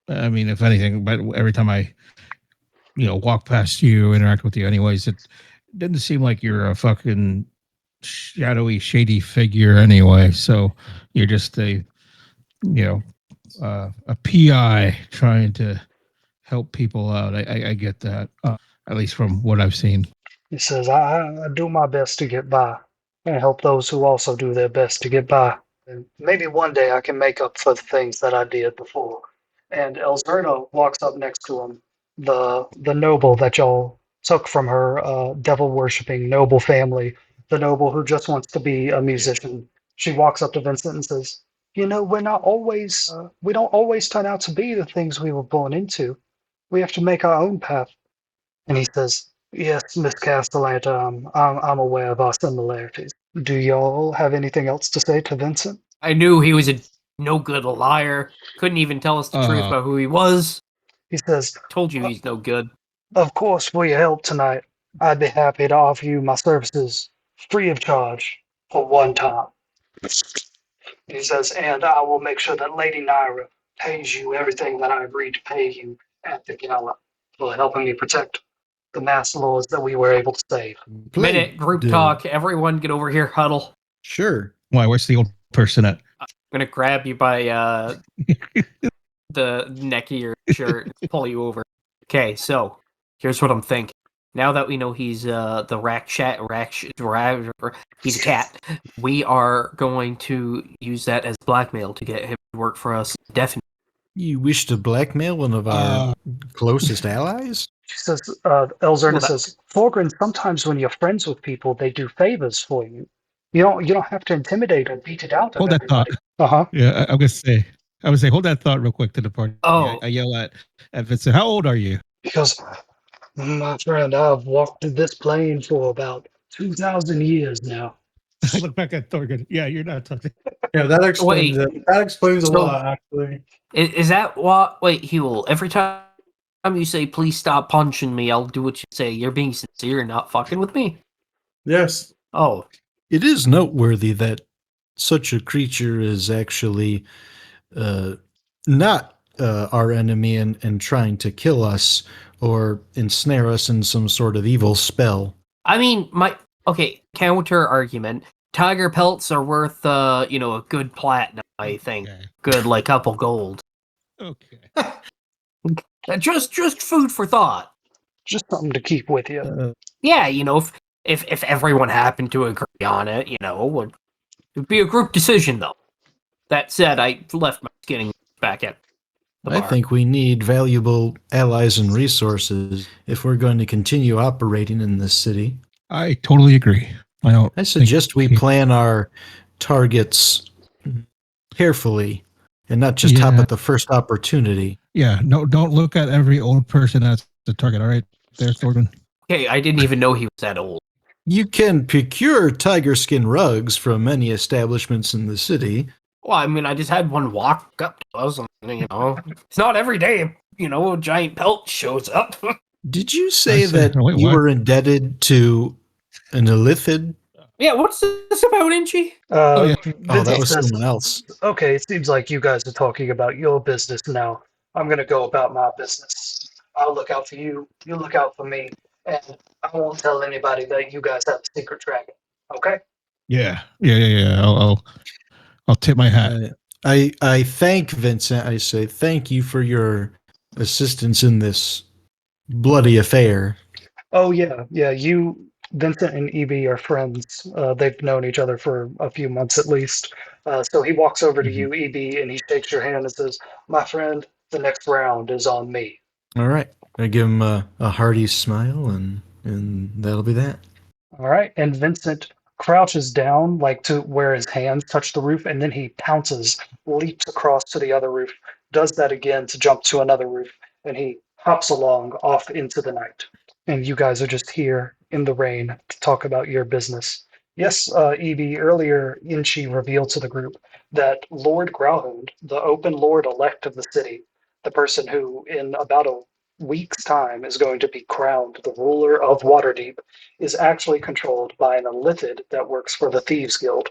I mean, if anything, but every time I walk past you, interact with you anyways, it didn't seem like you're a fucking shadowy, shady figure anyway. So you're just a PI trying to help people out. I get that, at least from what I've seen. He says, I do my best to get by and help those who also do their best to get by. And maybe one day I can make up for the things that I did before. And Elzerna walks up next to him, the noble that y'all took from her devil-worshipping noble family, the noble who just wants to be a musician. She walks up to Vincent and says, we don't always turn out to be the things we were born into. We have to make our own path. And he says, yes, Miss Castellaneta, I'm aware of our similarities. Do y'all have anything else to say to Vincent? I knew he was a no good liar. Couldn't even tell us the truth about who he was. He says, Told you he's no good. of course, for your help tonight, I'd be happy to offer you my services free of charge for one time. He says, and I will make sure that Lady Naira pays you everything that I agreed to pay you at the gala for helping me protect the mass lords that we were able to save. Minute, group talk. Everyone get over here, huddle. Sure. Why? Where's the old person at? I'm gonna grab you by the neck of your shirt, pull you over. Okay, so here's what I'm thinking. Now that we know he's he's a cat, we are going to use that as blackmail to get him to work for us. Definitely. You wish to blackmail one of our closest allies? She says, Elzerna says, Thorgrin, sometimes when you're friends with people, they do favors for you. You don't have to intimidate or beat it out of Hold that thought. Uh-huh. Yeah, I would say, hold that thought real quick to the party. Oh. I yell at Vincent, how old are you? Because, my friend, I've walked this plane for about 2,000 years now. I look back at Thorgrin. Yeah, you're not talking. Yeah, that explains it. That explains a So- lot, actually. Is that what? Wait, Huel. Every time you say "please stop punching me," I'll do what you say. You're being sincere and not fucking with me. Yes. Oh, It is noteworthy that such a creature is actually not our enemy and trying to kill us or ensnare us in some sort of evil spell. I mean, counter argument. Tiger pelts are worth, a good platinum. I think Okay. good, like couple gold. Okay. Just food for thought. Just something to keep with you. Yeah, if everyone happened to agree on it, it'd be a group decision though. That said, I left my skinning back at the I bar. think we need valuable allies and resources if we're going to continue operating in this city. I totally agree. I suggest we plan our targets carefully and not just hop Yeah. at the first opportunity. Yeah, no, don't look at every old person as the target. All right, there, Thorben. Okay, I didn't even know he was that old. You can procure tiger skin rugs from many establishments in the city. Well, I mean, I just had one walk up to us, and, it's not every day, a giant pelt shows up. Did you say I said- that wait, you what? were indebted to an illithid? Yeah, what's this about, Inchy? Oh, yeah. Oh, that was says- someone else. Okay, it seems like you guys are talking about your business now. I'm gonna go about my business. I'll look out for you. You look out for me, and I won't tell anybody that you guys have a secret dragon. Okay? Yeah. I'll tip my hat. I thank Vincent. I say thank you for your assistance in this bloody affair. Oh yeah. You, Vincent and EB are friends. They've known each other for a few months at least. So he walks over to you, EB, and he shakes your hand and says, "My friend, the next round is on me." All right. I give him a hearty smile, and that'll be that. All right. And Vincent crouches down, like to where his hands touch the roof, and then he pounces, leaps across to the other roof, does that again to jump to another roof, and he hops along off into the night. And you guys are just here in the rain to talk about your business. Yes, EB, earlier Inchi revealed to the group that Lord Growlhound, the open lord elect of the city, the person who in about a week's time is going to be crowned the ruler of Waterdeep, is actually controlled by an illithid that works for the Thieves Guild.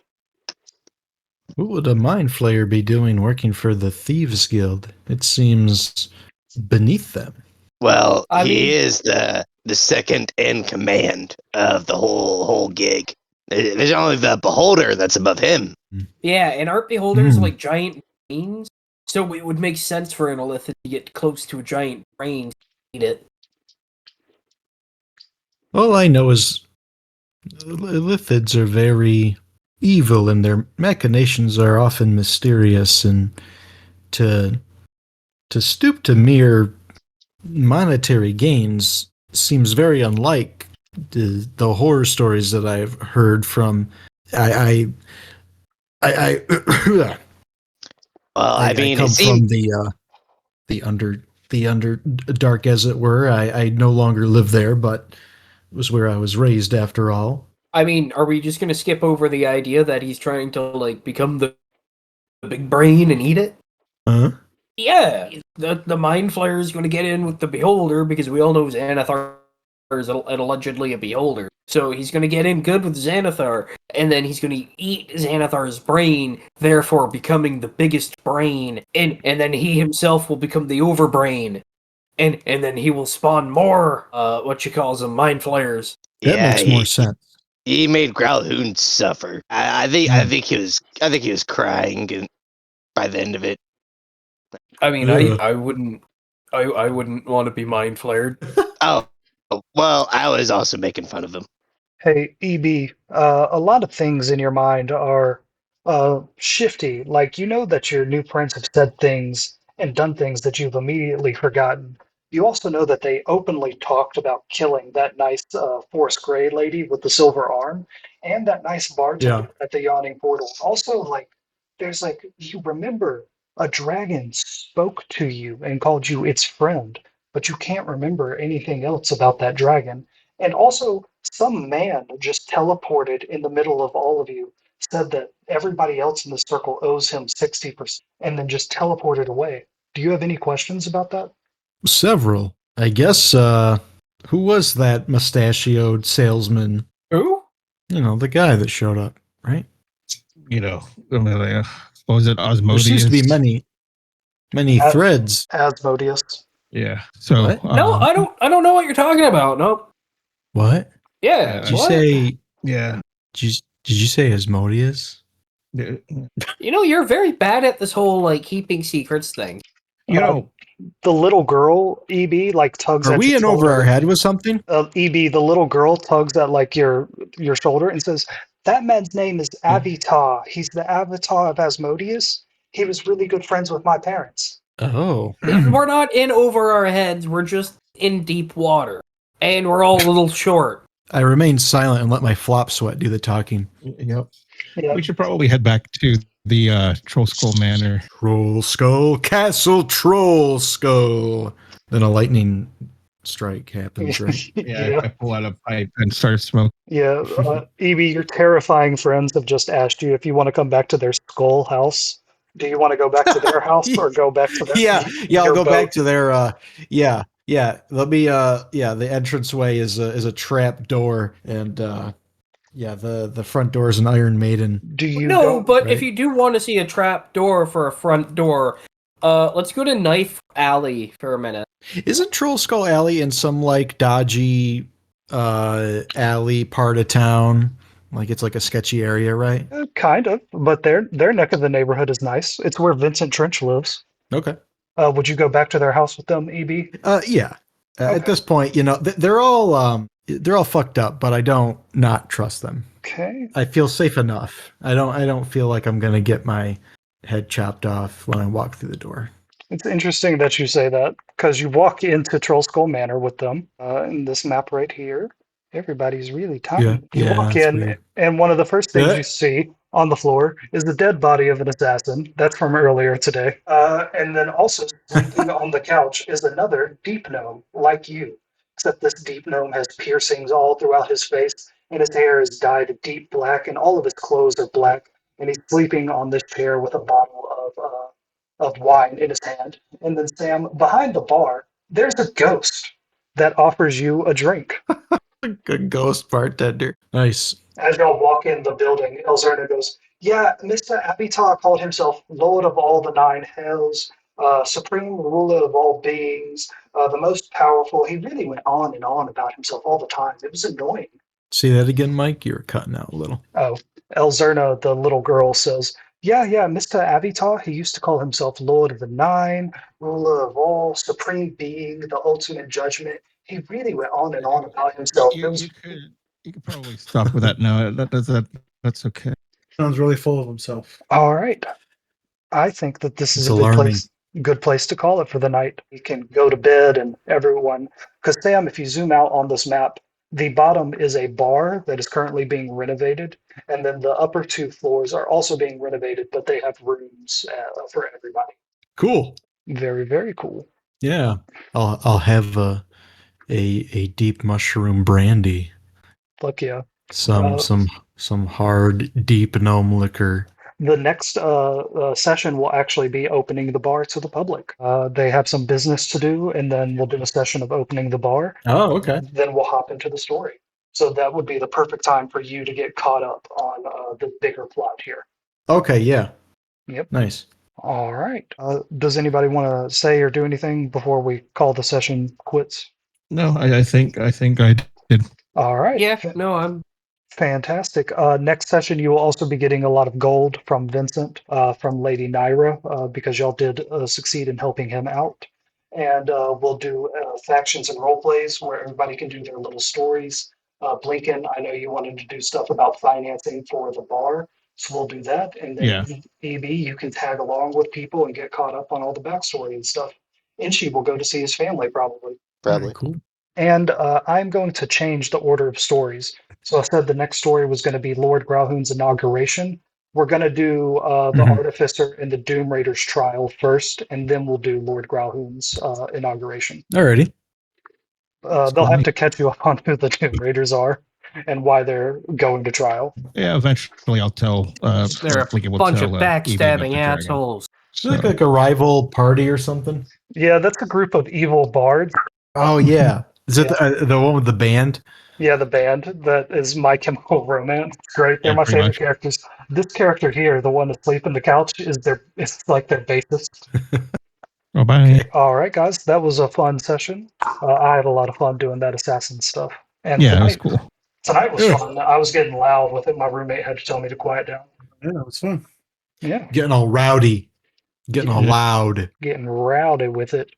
What would a mind flayer be doing working for the Thieves Guild? It seems beneath them. Well, I he mean- is the second in command of the whole gig. There's only the beholder that's above him. Yeah, and aren't beholders Hmm. like giant brains? So it would make sense for an illithid to get close to a giant brain to eat it. All I know is illithids are very evil, and their machinations are often mysterious. And to stoop to mere monetary gains seems very unlike the horror stories that I've heard from. I Well, I mean, come it seemed, from the underdark, as it were. I no longer live there, but it was where I was raised, after all. I mean, are we just gonna skip over the idea that he's trying to like become the big brain and eat it? Huh? Yeah, the mind flayer is going to get in with the beholder because we all know Xanathar is allegedly a beholder. So he's going to get in good with Xanathar, and then he's going to eat Xanathar's brain, therefore becoming the biggest brain, and then he himself will become the overbrain, and then he will spawn more mind flayers. That yeah, makes more sense. he made Growlhound suffer. I think he was crying by the end of it. I mean, Ugh. I wouldn't want to be mind flared. Oh, well, I was also making fun of him. Hey, EB, a lot of things in your mind are shifty. Like, you know that your new prince have said things and done things that you've immediately forgotten. You also know that they openly talked about killing that nice Forest Grey lady with the silver arm and that nice bartender at the Yawning Portal. Also, like, there's like, you remember a dragon spoke to you and called you its friend, but you can't remember anything else about that dragon. And also, some man just teleported in the middle of all of you said that everybody else in the circle owes him 60% and then just teleported away. Do you have any questions about that? Several. I guess, who was that mustachioed salesman? Who? You know, the guy that showed up, right? You know, what was it? There Osmodeus. seems to be many Uh, threads. Asmodeus. Yeah. So What? No, I don't know what you're talking about. Nope. What? Yeah. Did you what? say, Yeah. did you say Asmodeus? You You know, you're very bad at this whole like keeping secrets thing. know, The little girl, EB, like tugs Are at we your in over shoulder. our head with something? EB, the little girl tugs at like your shoulder and says, "That man's name is Avatar. He's the avatar of Asmodeus. He was really good friends with my parents." Oh. We're not in over our heads. We're just in deep water, and we're all a little short. I remain silent and let my flop sweat do the talking. yep. Yeah. We should probably head back to the Troll Skull Manor. Troll Skull Castle, Troll Skull. Then a lightning strike happens, right? Yeah, I pull out a pipe and start smoking. Yeah, Evie, your terrifying friends have just asked you if you want to come back to their skull house. Do you want to go back to their house or go back to their yeah, I'll your go boat? back to their yeah. Let me the entranceway is a trap door, and the front door is an Iron Maiden. Do you No, go? but right? if you do want to see a trap door for a front door, let's go to Knife Alley for a minute. Isn't Troll Skull Alley in some like dodgy alley part of town? Like it's like a sketchy area, right? Kind of, but their neck of the neighborhood is nice. It's where Vincent Trench lives. Okay. Would you go back to their house with them, EB? Yeah. Okay. At this point, you know, they're all fucked up, but I don't not trust them. Okay. I feel safe enough. I don't feel like I'm gonna get my head chopped off when I walk through the door. It's interesting that you say that because you walk into Troll Skull Manor with them in this map right here. Everybody's really tiny. Yeah, You yeah, walk that's in, weird. and one of the first things Yeah. you see on the floor is the dead body of an assassin. That's from earlier today. And then also sleeping on the couch is another deep gnome like you, except this deep gnome has piercings all throughout his face, and his hair is dyed a deep black, and all of his clothes are black. And he's sleeping on this chair with a bottle of wine in his hand. And then Sam, behind the bar, there's a ghost that offers you a drink. A ghost bartender. Nice. As y'all walk in the building, Elzerna goes, "Yeah, Mr. Abitar called himself Lord of all the Nine Hells, Supreme Ruler of all beings, the most powerful." He really went on and on about himself all the time. It was annoying. Say that again, Mike. You were cutting out a little. Oh, Elzerna, the little girl, says, "Yeah, Mr. Avitar, he used to call himself Lord of the Nine, Ruler of all, Supreme Being, the Ultimate Judgment. He really went on and on about himself." It was, You could probably stop with that now. That's okay. Sounds really full of himself. all right. I think that this is It's a alarming. good place to call it for the night. You can go to bed and everyone, because Sam, if you zoom out on this map, the bottom is a bar that is currently being renovated, and then the upper two floors are also being renovated, but they have rooms for everybody. Cool. Very, very cool. Yeah. I'll have a deep mushroom brandy. Look, yeah. Some hard deep gnome liquor. The next session will actually be opening the bar to the public. They have some business to do, and then we'll do a session of opening the bar. Oh, okay. Then we'll hop into the story. So that would be the perfect time for you to get caught up on the bigger plot here. Okay, yeah. Yep. Nice. All right. Does anybody want to say or do anything before we call the session quits? No, I think I did. All right. Yeah, no, I'm Fantastic. Next session, you will also be getting a lot of gold from Vincent, from Lady Naira, because y'all did succeed in helping him out. And we'll do factions and role plays where everybody can do their little stories. Blinken, I know you wanted to do stuff about financing for the bar, so we'll do that. And then Yeah. EB, you can tag along with people and get caught up on all the backstory and stuff. Inchi will go to see his family probably. Probably. Cool. And I'm going to change the order of stories. So I said the next story was going to be Lord Grauhoon's inauguration. We're going to do the Mhm. Artificer and the Doom Raiders trial first, and then we'll do Lord Grauhoon's inauguration. Alrighty. They'll have to catch you up on who the Doom Raiders are. and why they're going to trial. Yeah, eventually I'll tell. They're a Lincoln will bunch of tell, Evie about backstabbing the dragon. assholes. Is it like a rival party or something? Yeah, that's a group of evil bards. Oh yeah, is it the one with the band? Yeah, the band that is My Chemical Romance. Great, they're Yeah, my pretty favorite much. characters. This character here, the one asleep on the couch, it's like their bassist. Oh, bye. All right, guys, that was a fun session. I had a lot of fun doing that assassin stuff. And Yeah, that was cool. tonight was Yeah. fun. I was getting loud with it. My roommate had to tell me to quiet down. Yeah, it's fun. Yeah, Getting all rowdy, getting all Yeah. loud. getting rowdy with it.